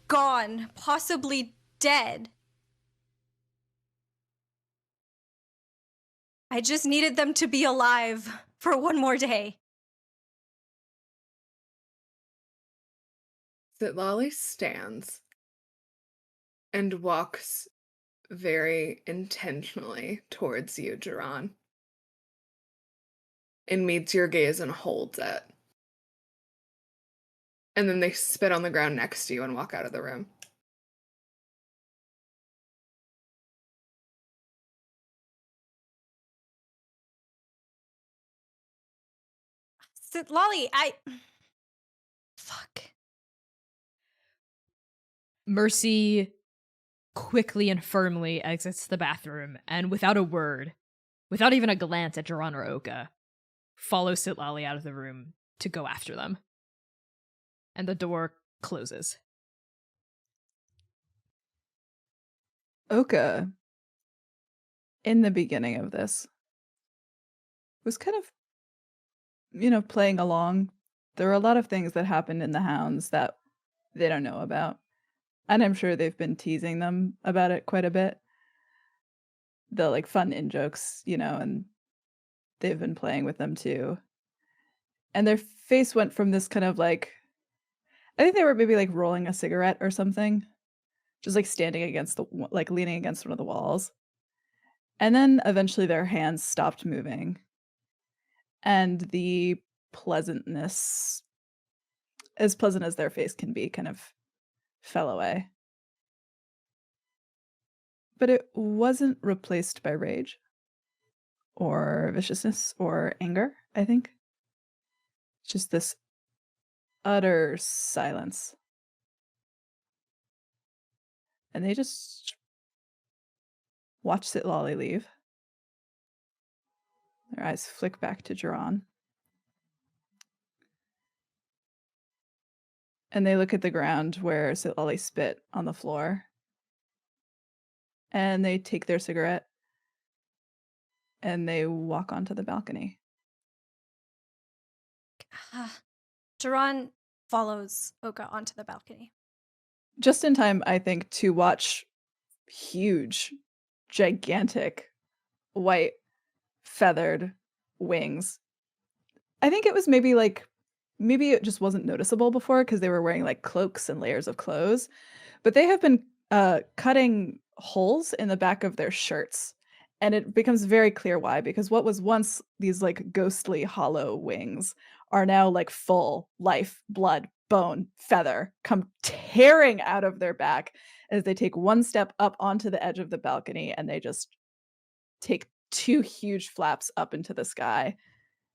gone, possibly dead. I just needed them to be alive for one more day. Citlalli stands and walks very intentionally towards you, Jaran, and meets your gaze and holds it. And then they spit on the ground next to you and walk out of the room. Citlalli, fuck. Mercy quickly and firmly exits the bathroom and without a word, without even a glance at Jaran or Oka, follows Citlalli out of the room to go after them. And the door closes. Oka, in the beginning of this, was kind of, playing along. There are a lot of things that happened in the Hounds that they don't know about. And I'm sure they've been teasing them about it quite a bit. The like fun in-jokes, and they've been playing with them too. And their face went from this kind of like, I think they were maybe like rolling a cigarette or something, just like standing against leaning against one of the walls. And then eventually their hands stopped moving. And the pleasantness, as pleasant as their face can be, kind of fell away. But it wasn't replaced by rage or viciousness or anger, I think. Just this utter silence. And they just watch Citlalli leave. Their eyes flick back to Jaran. And they look at the ground where Citlalli spit on the floor. And they take their cigarette and they walk onto the balcony. Jaran follows Oka onto the balcony. Just in time, I think, to watch huge, gigantic, white, feathered wings. I think it was maybe it just wasn't noticeable before because they were wearing like cloaks and layers of clothes. But they have been cutting holes in the back of their shirts. And it becomes very clear why, because what was once these like ghostly hollow wings are now like full life, blood, bone, feather come tearing out of their back as they take one step up onto the edge of the balcony and they just take two huge flaps up into the sky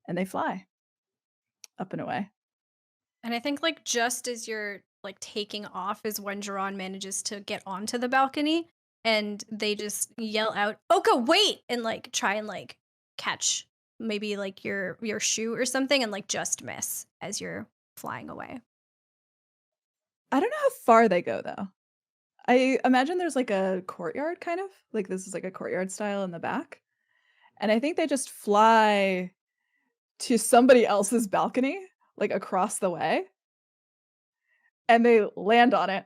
and they fly. up and away. And I think like just as you're like taking off is when Jaran manages to get onto the balcony and they just yell out, "Oka, wait!" and like try and like catch maybe like your shoe or something and like just miss as you're flying away. I don't know how far they go though. I imagine there's like a courtyard kind of like this is like a courtyard style in the back. And I think they just fly to somebody else's balcony, like across the way, and they land on it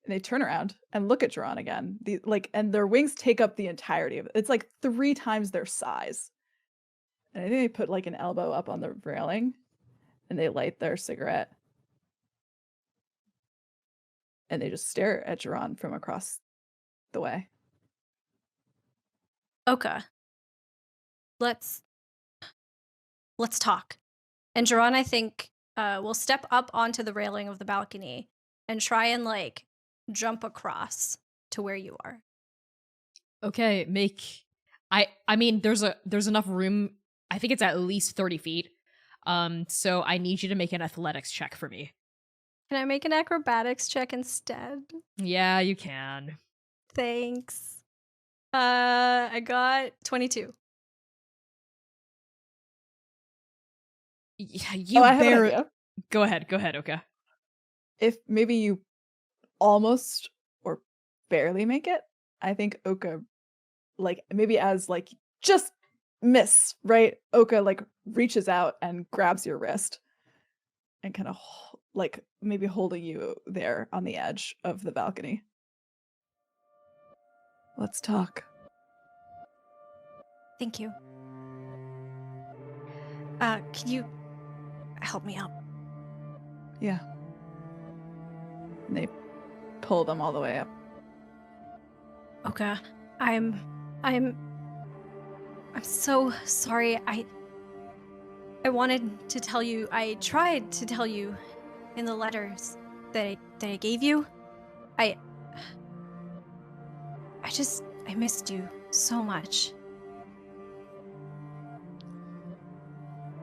and they turn around and look at Jaran again. And their wings take up the entirety of it. It's like 3 times their size. And I think they put like an elbow up on the railing and they light their cigarette. And they just stare at Jaran from across the way. Oka, let's talk. And Jaran, I think, will step up onto the railing of the balcony and try and like jump across to where you are. Okay, I mean there's enough room. I think it's at least 30 feet. So I need you to make an athletics check for me. Can I make an acrobatics check instead? Yeah, you can. Thanks. I got 22. Yeah, you I have an barely. idea. Go ahead, Oka. If maybe you almost or barely make it, I think Oka, like maybe as like just miss, right? Oka like reaches out and grabs your wrist and kind of like maybe holding you there on the edge of the balcony. Let's talk. Thank you. Can you help me up? Yeah. And they pull them all the way up. Oka, I'm so sorry. I wanted to tell you. I tried to tell you in the letters that I gave you. I missed you so much.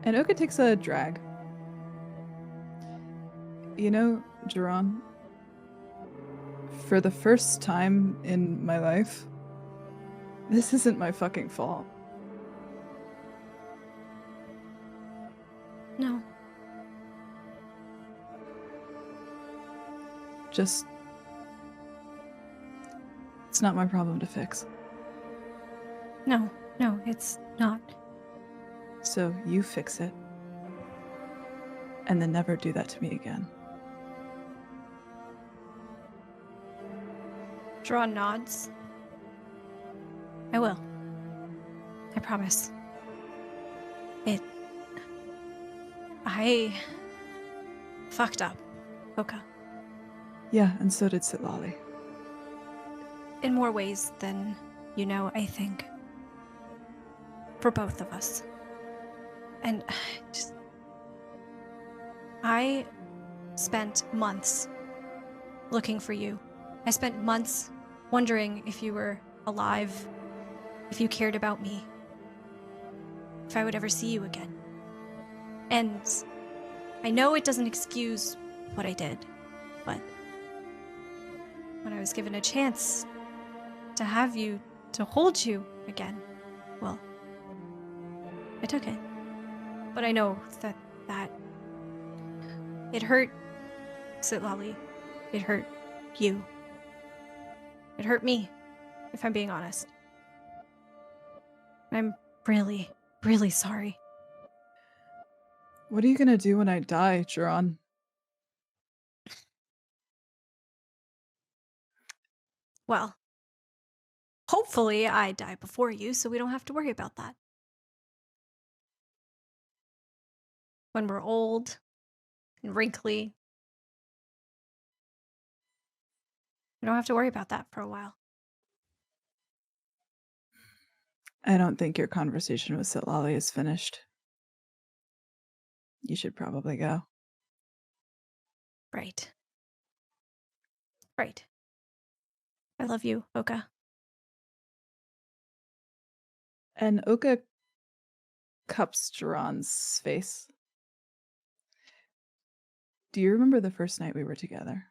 And Oka takes a drag. You know, Jaran, for the first time in my life, this isn't my fucking fault. No. Just, it's not my problem to fix. No, it's not. So you fix it. And then never do that to me again. Jaran nods. I will. I promise. I fucked up, Oka. Yeah, and so did Citlalli. In more ways than you know, I think. For both of us. And I spent months looking for you. I spent months wondering if you were alive, if you cared about me, if I would ever see you again. And I know it doesn't excuse what I did, but when I was given a chance to have you, to hold you again, well, I took it. But I know that it hurt Citlalli. It hurt you. It hurt me, if I'm being honest. I'm really, really sorry. What are you gonna do when I die, Jaran? Well, hopefully I die before you, so we don't have to worry about that. When we're old and wrinkly, we don't have to worry about that for a while. I don't think your conversation with Citlalli is finished. You should probably go. Right. Right. I love you, Oka. And Oka cups Jaran's face. Do you remember the first night we were together?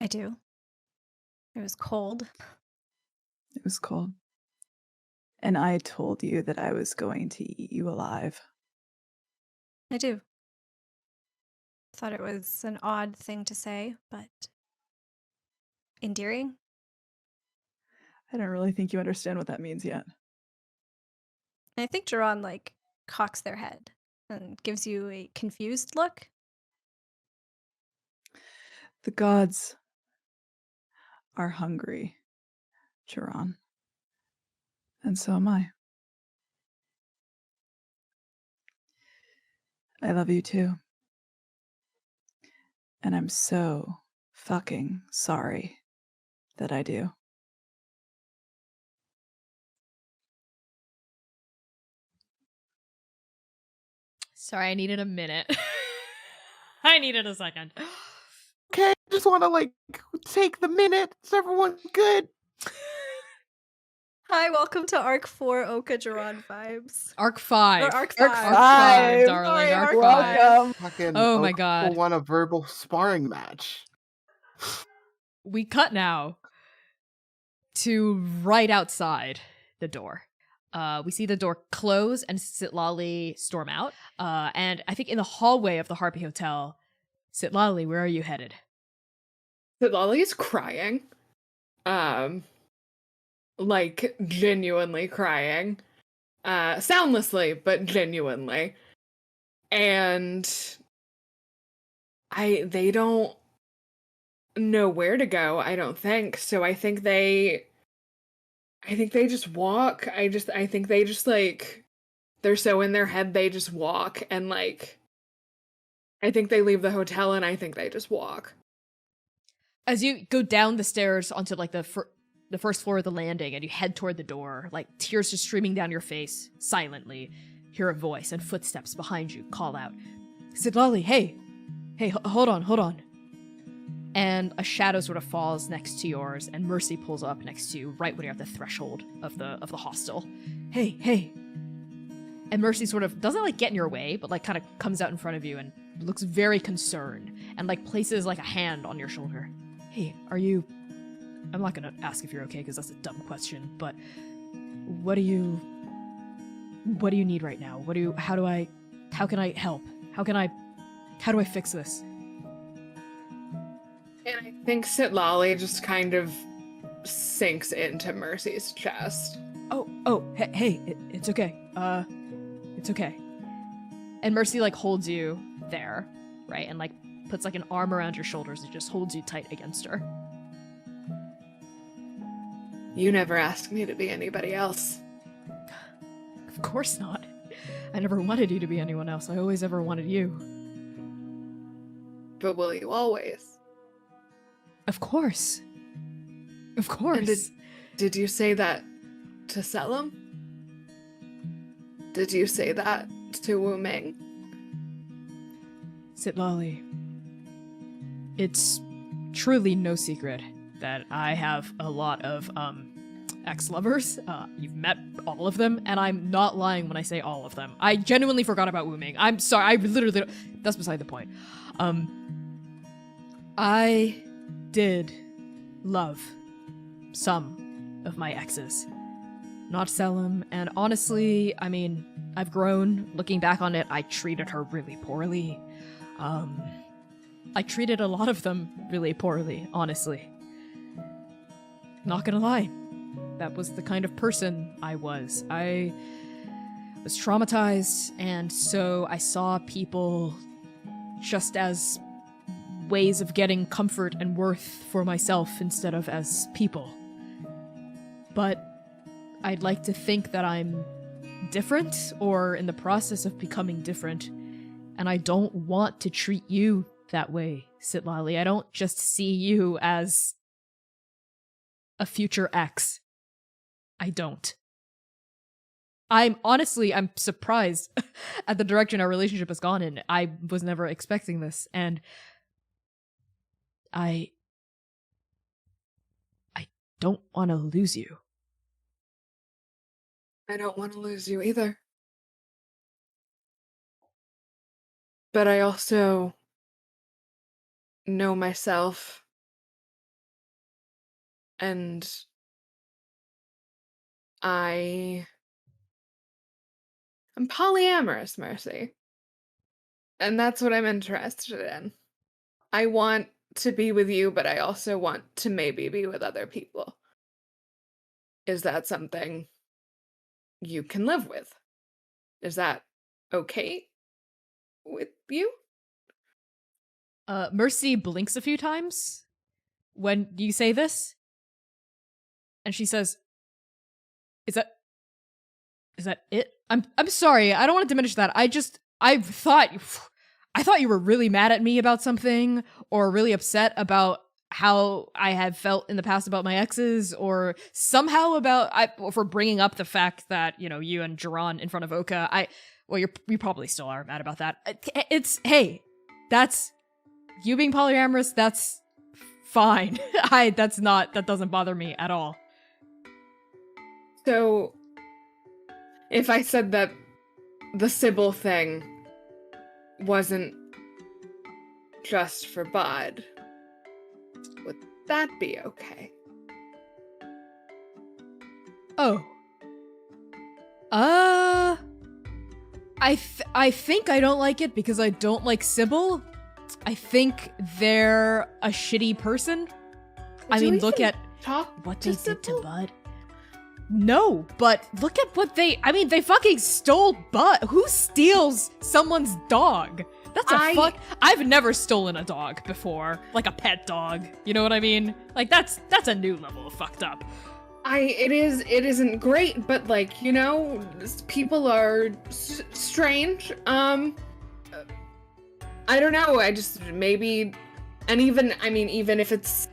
I do. It was cold. It was cold. And I told you that I was going to eat you alive. I do. Thought it was an odd thing to say, but endearing. I don't really think you understand what that means yet. And I think Jaran like cocks their head and gives you a confused look. The gods are hungry, Jaran. And so am I. I love you too. And I'm so fucking sorry that I do. Sorry, I needed a minute. I needed a second. Okay, I just want to take the minute. Is everyone good? Hi, welcome to Arc 4 Oka Jaran vibes. Arc 5. Or Arc 5. Arc Arc 5, 5, darling. Sorry, Arc Arc 5. Welcome. Fucking Oh my Oak God. will want a verbal sparring match. We cut now to right outside the door. We see the door close and Citlalli storm out. And I think in the hallway of the Harpy Hotel, Citlalli, where are you headed? Citlalli is crying. Like genuinely crying. Soundlessly, but genuinely. And they don't know where to go, I don't think. So I think they just walk. I think they just they're so in their head they just walk, and I think they leave the hotel and I think they just walk. As you go down the stairs onto the first floor of the landing and you head toward the door, tears just streaming down your face, silently, hear a voice and footsteps behind you call out, Citlalli, hey, hold on. And a shadow sort of falls next to yours, and Mercy pulls up next to you right when you're at the threshold of the hostel. Hey. And Mercy sort of doesn't get in your way, but kind of comes out in front of you and looks very concerned and places a hand on your shoulder. Hey, I'm not gonna ask if you're okay because that's a dumb question, but what do you need right now? How can I help? How do I fix this? And I think Citlalli just kind of sinks into Mercy's chest. Hey, it's okay. It's okay. And Mercy holds you there, right? And puts an arm around your shoulders and just holds you tight against her. You never asked me to be anybody else. Of course not. I never wanted you to be anyone else. I always ever wanted you. But will you always? Of course. Of course. And did you say that to Selim? Did you say that to Wu Ming? Citlalli, it's truly no secret that I have a lot of ex-lovers. You've met all of them, and I'm not lying when I say all of them. I genuinely forgot about Wu Ming. I'm sorry, I literally... That's beside the point. I did love some of my exes. Not Selim, and honestly, I've grown. Looking back on it, I treated her really poorly. I treated a lot of them really poorly, honestly. Not gonna lie. That was the kind of person I was. I was traumatized, and so I saw people just as ways of getting comfort and worth for myself instead of as people. But I'd like to think that I'm different, or in the process of becoming different, and I don't want to treat you that way, Citlalli. I don't just see you as a future ex. I don't. I'm surprised at the direction our relationship has gone in. I was never expecting this, and I don't want to lose you. I don't want to lose you either. But I also know myself, and I'm polyamorous, Mercy. And that's what I'm interested in. I want to be with you, but I also want to maybe be with other people. Is that something you can live with? Is that okay with you? Mercy blinks a few times when you say this, and she says, "Is that it? I'm sorry. I don't want to diminish that. I thought you were really mad at me about something, or really upset about how I have felt in the past about my exes, or somehow for bringing up the fact that you and Jaran in front of Oka. You probably still are mad about that. Hey, that's you being polyamorous. That's fine. That doesn't bother me at all. So, if I said that the Sybil thing wasn't just for Bud, would that be okay? Oh. I think I don't like it because I don't like Sybil. I think they're a shitty person. I mean, look at what they did to Bud. No, but look at what they fucking stole Bud. Who steals someone's dog? That's I've never stolen a dog before, like a pet dog. You know what I mean? Like that's a new level of fucked up. It isn't great, but people are strange. I don't know. I just maybe, and even if it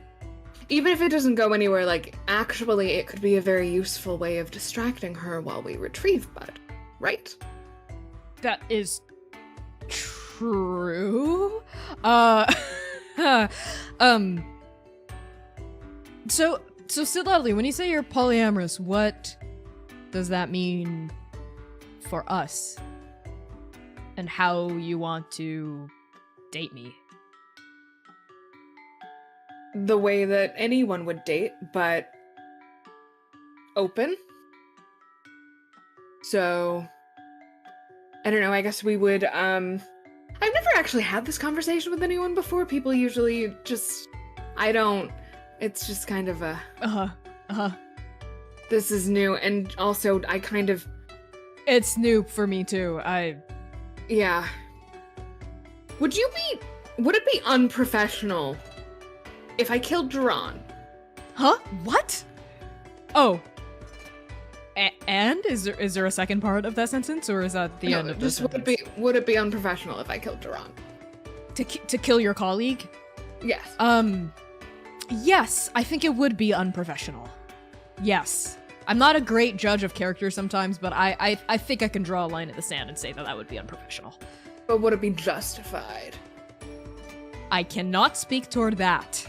doesn't go anywhere, like actually, it could be a very useful way of distracting her while we retrieve Bud, right? That is true. So Citlalli, when you say you're polyamorous, what does that mean for us? And how you want to date me? The way that anyone would date, but open. So, I don't know, I guess we would, I've never actually had this conversation with anyone before. People usually just, it's just kind of a, this is new, and also it's new for me too, yeah. Would it be unprofessional if I killed Jaran? Huh? What? Oh. And is there a second part of that sentence, or is that the end of the sentence? Would it be unprofessional if I killed Jaran? To kill your colleague? Yes. Yes, I think it would be unprofessional. Yes. I'm not a great judge of character sometimes, but I think I can draw a line in the sand and say that would be unprofessional. But would it be justified? I cannot speak toward that.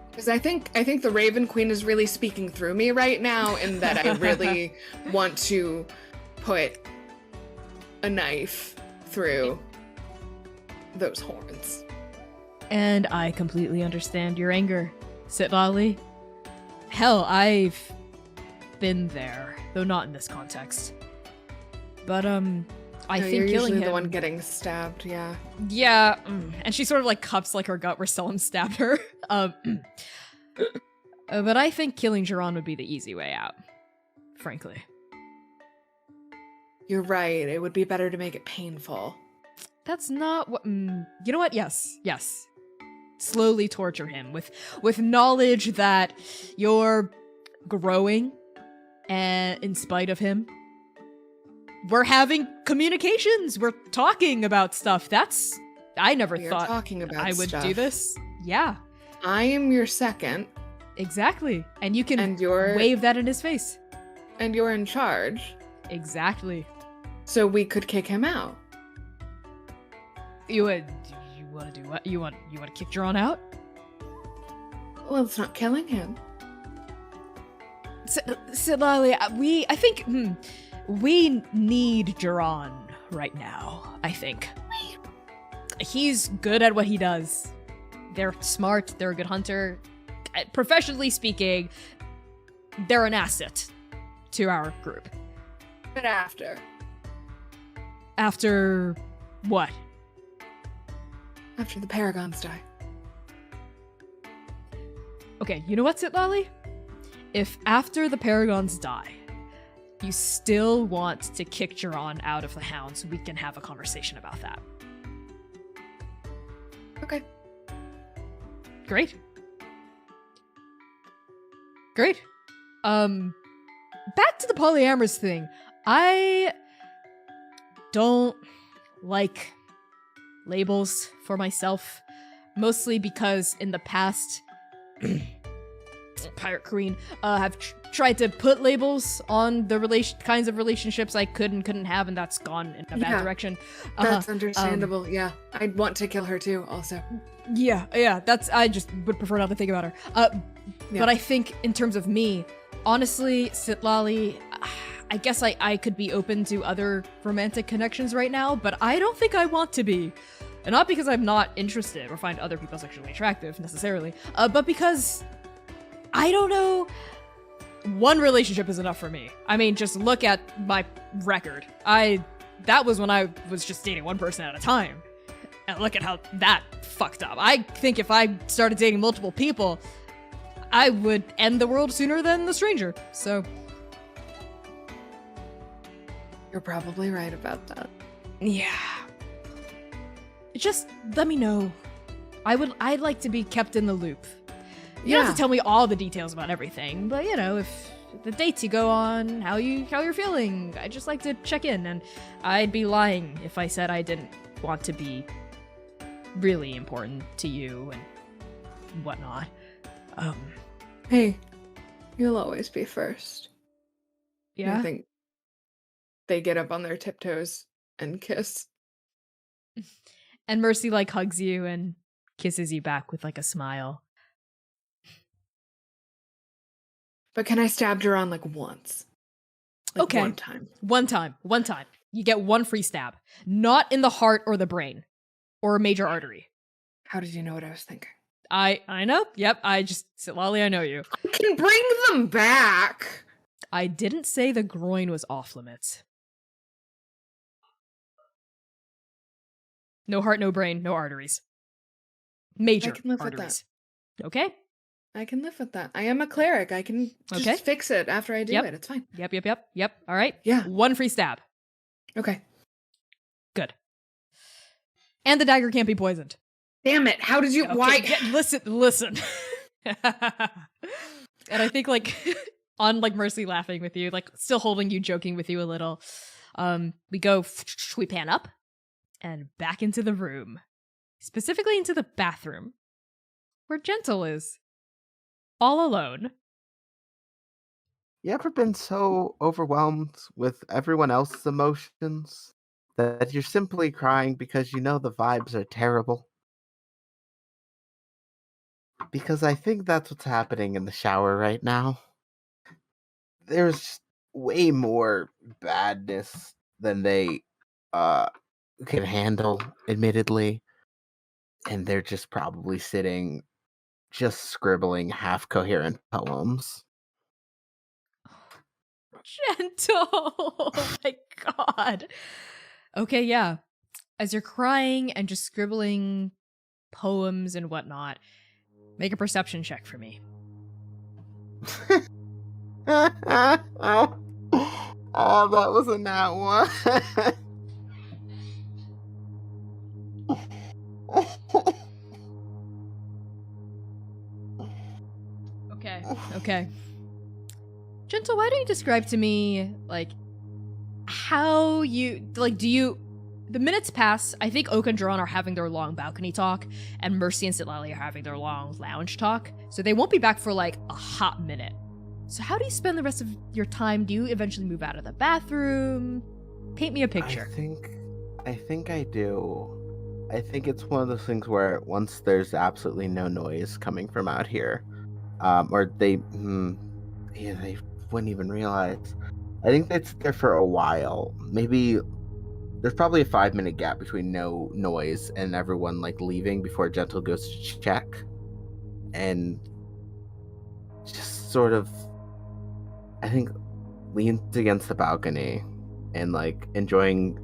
Because I think the Raven Queen is really speaking through me right now, in that I really want to put a knife through those horns. And I completely understand your anger, Citlalli. Hell, I've been there, though not in this context. But I think you're killing usually him, the one getting stabbed, yeah. Yeah, and she sort of like cups like her gut where Selim stabbed her. But I think killing Jaran would be the easy way out, frankly. You're right. It would be better to make it painful. That's not what. You know what? Yes. Slowly torture him with knowledge that you're growing, and in spite of him, we're having communications. We're talking about stuff. I never thought I would do this. Yeah. I am your second. Exactly. And you can wave that in his face. And you're in charge. Exactly. So we could kick him out. You want to do what? You want to kick Jaran out? Well, it's not killing him. Citlalli, I think we need Jaran right now, I think. He's good at what he does. They're smart, they're a good hunter. Professionally speaking, they're an asset to our group. But after After what? the Paragons die. Okay, you know what, Citlalli? If after the Paragons die, you still want to kick Jaran out of the Hounds, we can have a conversation about that. Okay. Great. Back to the polyamorous thing. I don't like labels for myself, mostly because in the past, Pirate Queen have tried to put labels on the kinds of relationships I could and couldn't have, and that's gone in a bad direction. That's understandable. Yeah, I'd want to kill her too. Also. Yeah. I just would prefer not to think about her. But I think in terms of me, honestly, Citlalli, I guess I could be open to other romantic connections right now, but I don't think I want to be. And not because I'm not interested or find other people sexually attractive necessarily, but because I don't know. One relationship is enough for me. I mean, just look at my record. That was when I was just dating one person at a time. And look at how that fucked up. I think if I started dating multiple people, I would end the world sooner than the stranger. So You're probably right about that. yeah. Just let me know. I'd like to be kept in the loop. You don't have to tell me all the details about everything, but if the dates you go on, how you're feeling, I'd just like to check in, and I'd be lying if I said I didn't want to be really important to you and whatnot. Hey, you'll always be first. Yeah. I think they get up on their tiptoes and kiss. And Mercy hugs you and kisses you back with a smile. But can I stab Jaran once? Okay. One time. You get one free stab. Not in the heart or the brain. Or a major artery. How did you know what I was thinking? I know. Yep, Citlalli, I know you. I can bring them back! I didn't say the groin was off limits. No heart, no brain, no arteries. Major I can live arteries. with that. Okay? I can live with that. I am a cleric. I can just fix it after I do it. It's fine. Yep. All right? Yeah. One free stab. Okay. Good. And the dagger can't be poisoned. Damn it. How did you... Okay, Why? Listen. And I think on Mercy laughing with you, still holding you, joking with you a little, we pan up and back into the room. Specifically into the bathroom. Where Gentle is. All alone. You ever been so overwhelmed with everyone else's emotions that you're simply crying because the vibes are terrible? Because I think that's what's happening in the shower right now. There's way more badness than they can handle, admittedly. And they're just probably sitting, just scribbling half-coherent poems. Gentle! Oh my god. Okay, yeah. As you're crying and just scribbling poems and whatnot, make a perception check for me. Oh, that was a nat one. Okay. Gentle, why don't you describe to me, how you, the minutes pass, I think Oak and Jaran are having their long balcony talk, and Mercy and Citlalli are having their long lounge talk, so they won't be back for, a hot minute. So how do you spend the rest of your time? Do you eventually move out of the bathroom? Paint me a picture. I think I do. I think it's one of those things where once there's absolutely no noise coming from out here, or they wouldn't even realize. I think they sit there for a while, maybe There's probably a 5-minute gap between no noise and everyone like leaving before Gentle goes to check, and just sort of, I think, leans against the balcony and like enjoying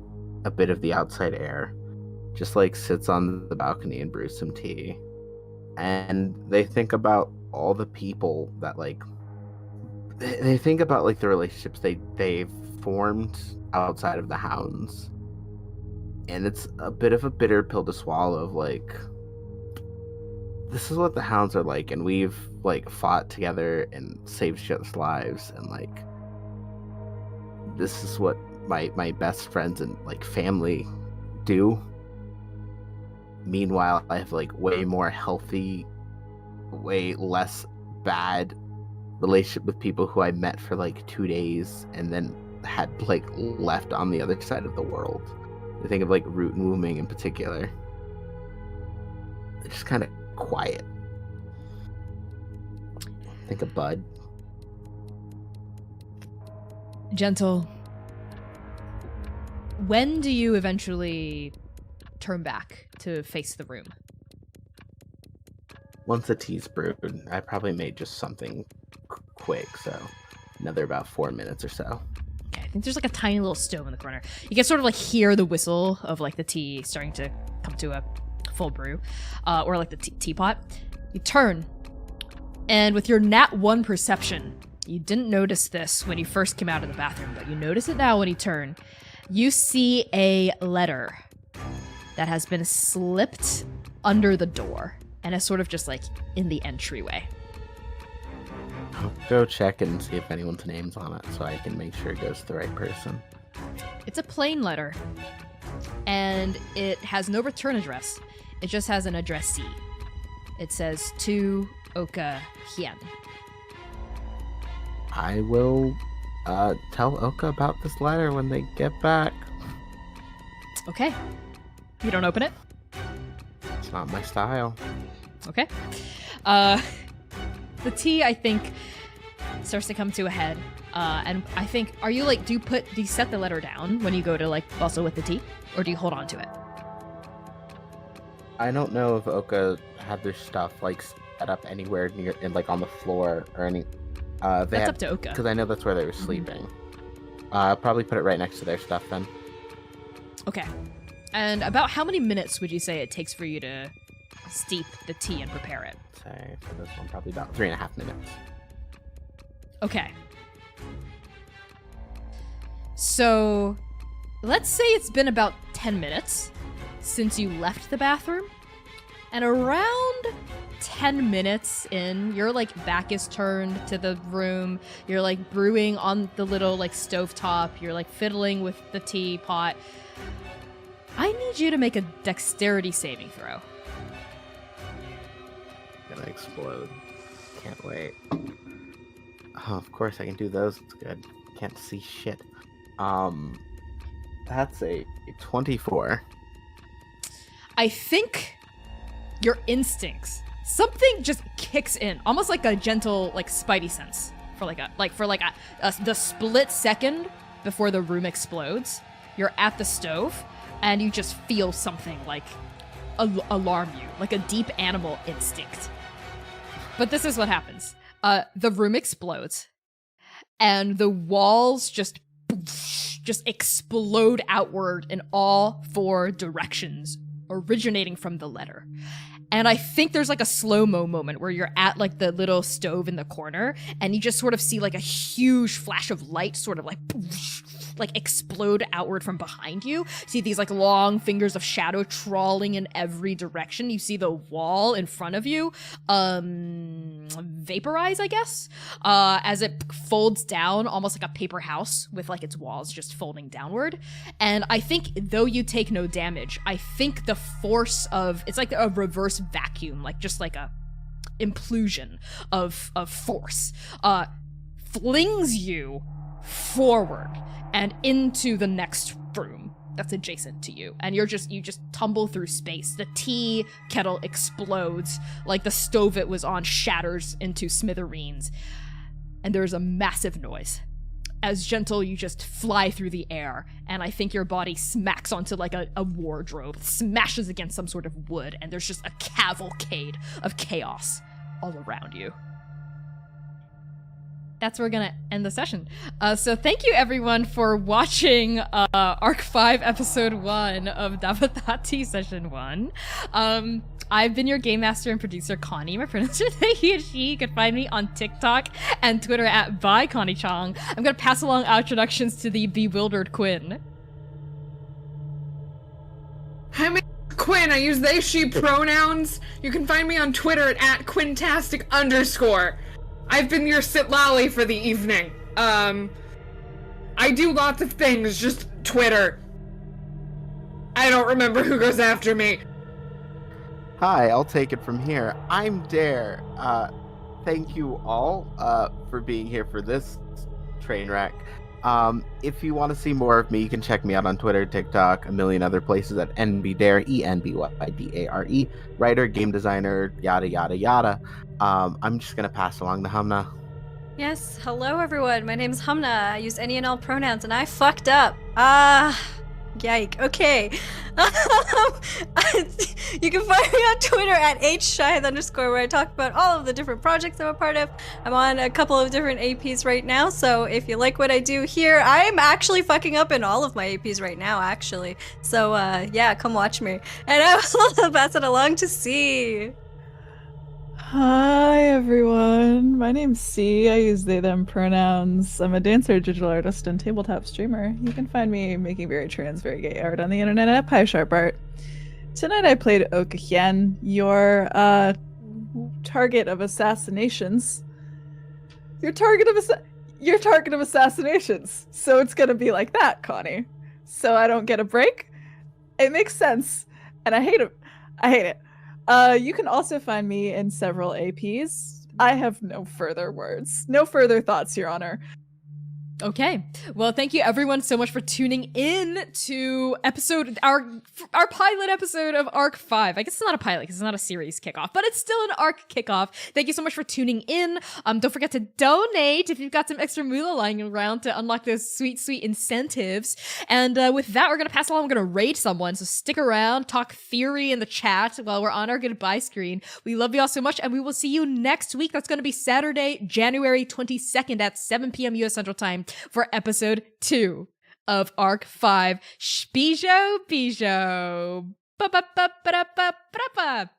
a bit of the outside air. Just like sits on the balcony and brews some tea, and they think about all the people that like they think about like the relationships they've formed outside of the hounds. And it's a bit of a bitter pill to swallow of like, this is what the hounds are like, and we've like fought together and saved shit's lives, and like this is what my best friends and like family do. Meanwhile, I have like way more healthy, way less bad relationship with people who I met for like 2 days and then had like left on the other side of the world. I think of like Root and Wooming in particular. They're just kind of quiet. Think of Bud. Gentle, when do you eventually turn back to face the room? Once the tea's brewed, I probably made just something quick, so another about 4 minutes or so. Okay, I think there's like a tiny little stove in the corner. You can sort of like hear the whistle of like the tea starting to come to a full brew, or like the teapot. You turn, and with your nat 1 perception, you didn't notice this when you first came out of the bathroom, but you notice it now when you turn. You see a letter that has been slipped under the door and is sort of just like in the entryway. I'll go check and see if anyone's name's on it so I can make sure it goes to the right person. It's a plain letter, and it has no return address. It just has an addressee. It says, to Oka Hien. I will tell Oka about this letter when they get back. Okay. You don't open it? It's not my style. Okay. The tea, I think, starts to come to a head. And I think, are you like, do you set the letter down when you go to like bustle with the tea? Or do you hold on to it? I don't know if Oka had their stuff like set up anywhere near and like on the floor or any. That's up to Oka. Because I know that's where they were sleeping. I'll probably put it right next to their stuff then. Okay. And about how many minutes would you say it takes for you to steep the tea and prepare it? Say for this one, probably about 3.5 minutes. Okay. So, let's say it's been about 10 minutes since you left the bathroom. And around 10 minutes in, your like back is turned to the room. You're like brewing on the little like stovetop. You're like fiddling with the teapot. I need you to make a dexterity saving throw. Gonna explode. Can't wait. Oh, of course I can do those. It's good. Can't see shit. That's a 24. I think your instincts, something just kicks in, almost like a gentle like spidey sense for the split second before the room explodes. You're at the stove and you just feel something like alarm you, like a deep animal instinct. But this is what happens. The room explodes and the walls just explode outward in all 4 directions, originating from the letter. And I think there's like a slow-mo moment where you're at like the little stove in the corner and you just sort of see like a huge flash of light sort of like explode outward from behind you. See these like long fingers of shadow trawling in every direction. You see the wall in front of you vaporize, I guess, as it folds down almost like a paper house with like its walls just folding downward. And I think though you take no damage, I think the force of, it's like a reverse vacuum, like just like a implosion of force, flings you forward and into the next room that's adjacent to you, and you just tumble through space. The tea kettle explodes, like the stove it was on shatters into smithereens, and there's a massive noise. as gentle, you just fly through the air, and I think your body smacks onto like a wardrobe, smashes against some sort of wood, and there's just a cavalcade of chaos all around you. That's where we're gonna end the session. So thank you everyone for watching Arc 5 Episode 1 of Dabathati Session 1. I've been your game master and producer, Connie. My pronouns are they, he, and she. You can find me on TikTok and Twitter at @byConnieChong. I'm gonna pass along introductions to the bewildered Quinn. I'm Quinn. I use they, she pronouns. You can find me on Twitter at @Quintastic_. I've been your Citlalli for the evening. I do lots of things, just Twitter. I don't remember who goes after me. Hi, I'll take it from here. I'm Dare. Thank you all for being here for this train wreck. If you want to see more of me, you can check me out on Twitter, TikTok, a million other places at NBDare, ENBYDARE, writer, game designer, yada yada yada. I'm just gonna pass along to Humna. Yes, hello everyone. My name's Humna. I use any and all pronouns, and I fucked up. Yike. Okay. You can find me on Twitter at @HShyhead_, where I talk about all of the different projects I'm a part of. I'm on a couple of different APs right now, so if you like what I do here, I'm actually fucking up in all of my APs right now, actually. So, yeah, come watch me. And I will pass it along to C. Hi everyone, my name's C. I use they them pronouns. I'm a dancer, digital artist, and tabletop streamer. You can find me making very trans, very gay art on the internet at PieSharpArt. Tonight I played Okahyen, your target of assassinations. Your target of assassinations. So it's gonna be like that, Connie. So I don't get a break. It makes sense, and I hate it. I hate it. You can also find me in several APs. I have no further words. No further thoughts, Your Honor. Okay. Well, thank you everyone so much for tuning in to our pilot episode of Arc 5. I guess it's not a pilot because it's not a series kickoff, but it's still an arc kickoff. Thank you so much for tuning in. Don't forget to donate if you've got some extra moolah lying around to unlock those sweet, sweet incentives. And with that, we're going to pass along. We're going to raid someone. So stick around, talk theory in the chat while we're on our goodbye screen. We love you all so much, and we will see you next week. That's going to be Saturday, January 22nd at 7 p.m. U.S. Central Time for episode 2 of Arc 5. Spijo Bijo. Ba ba ba ba ba ba ba.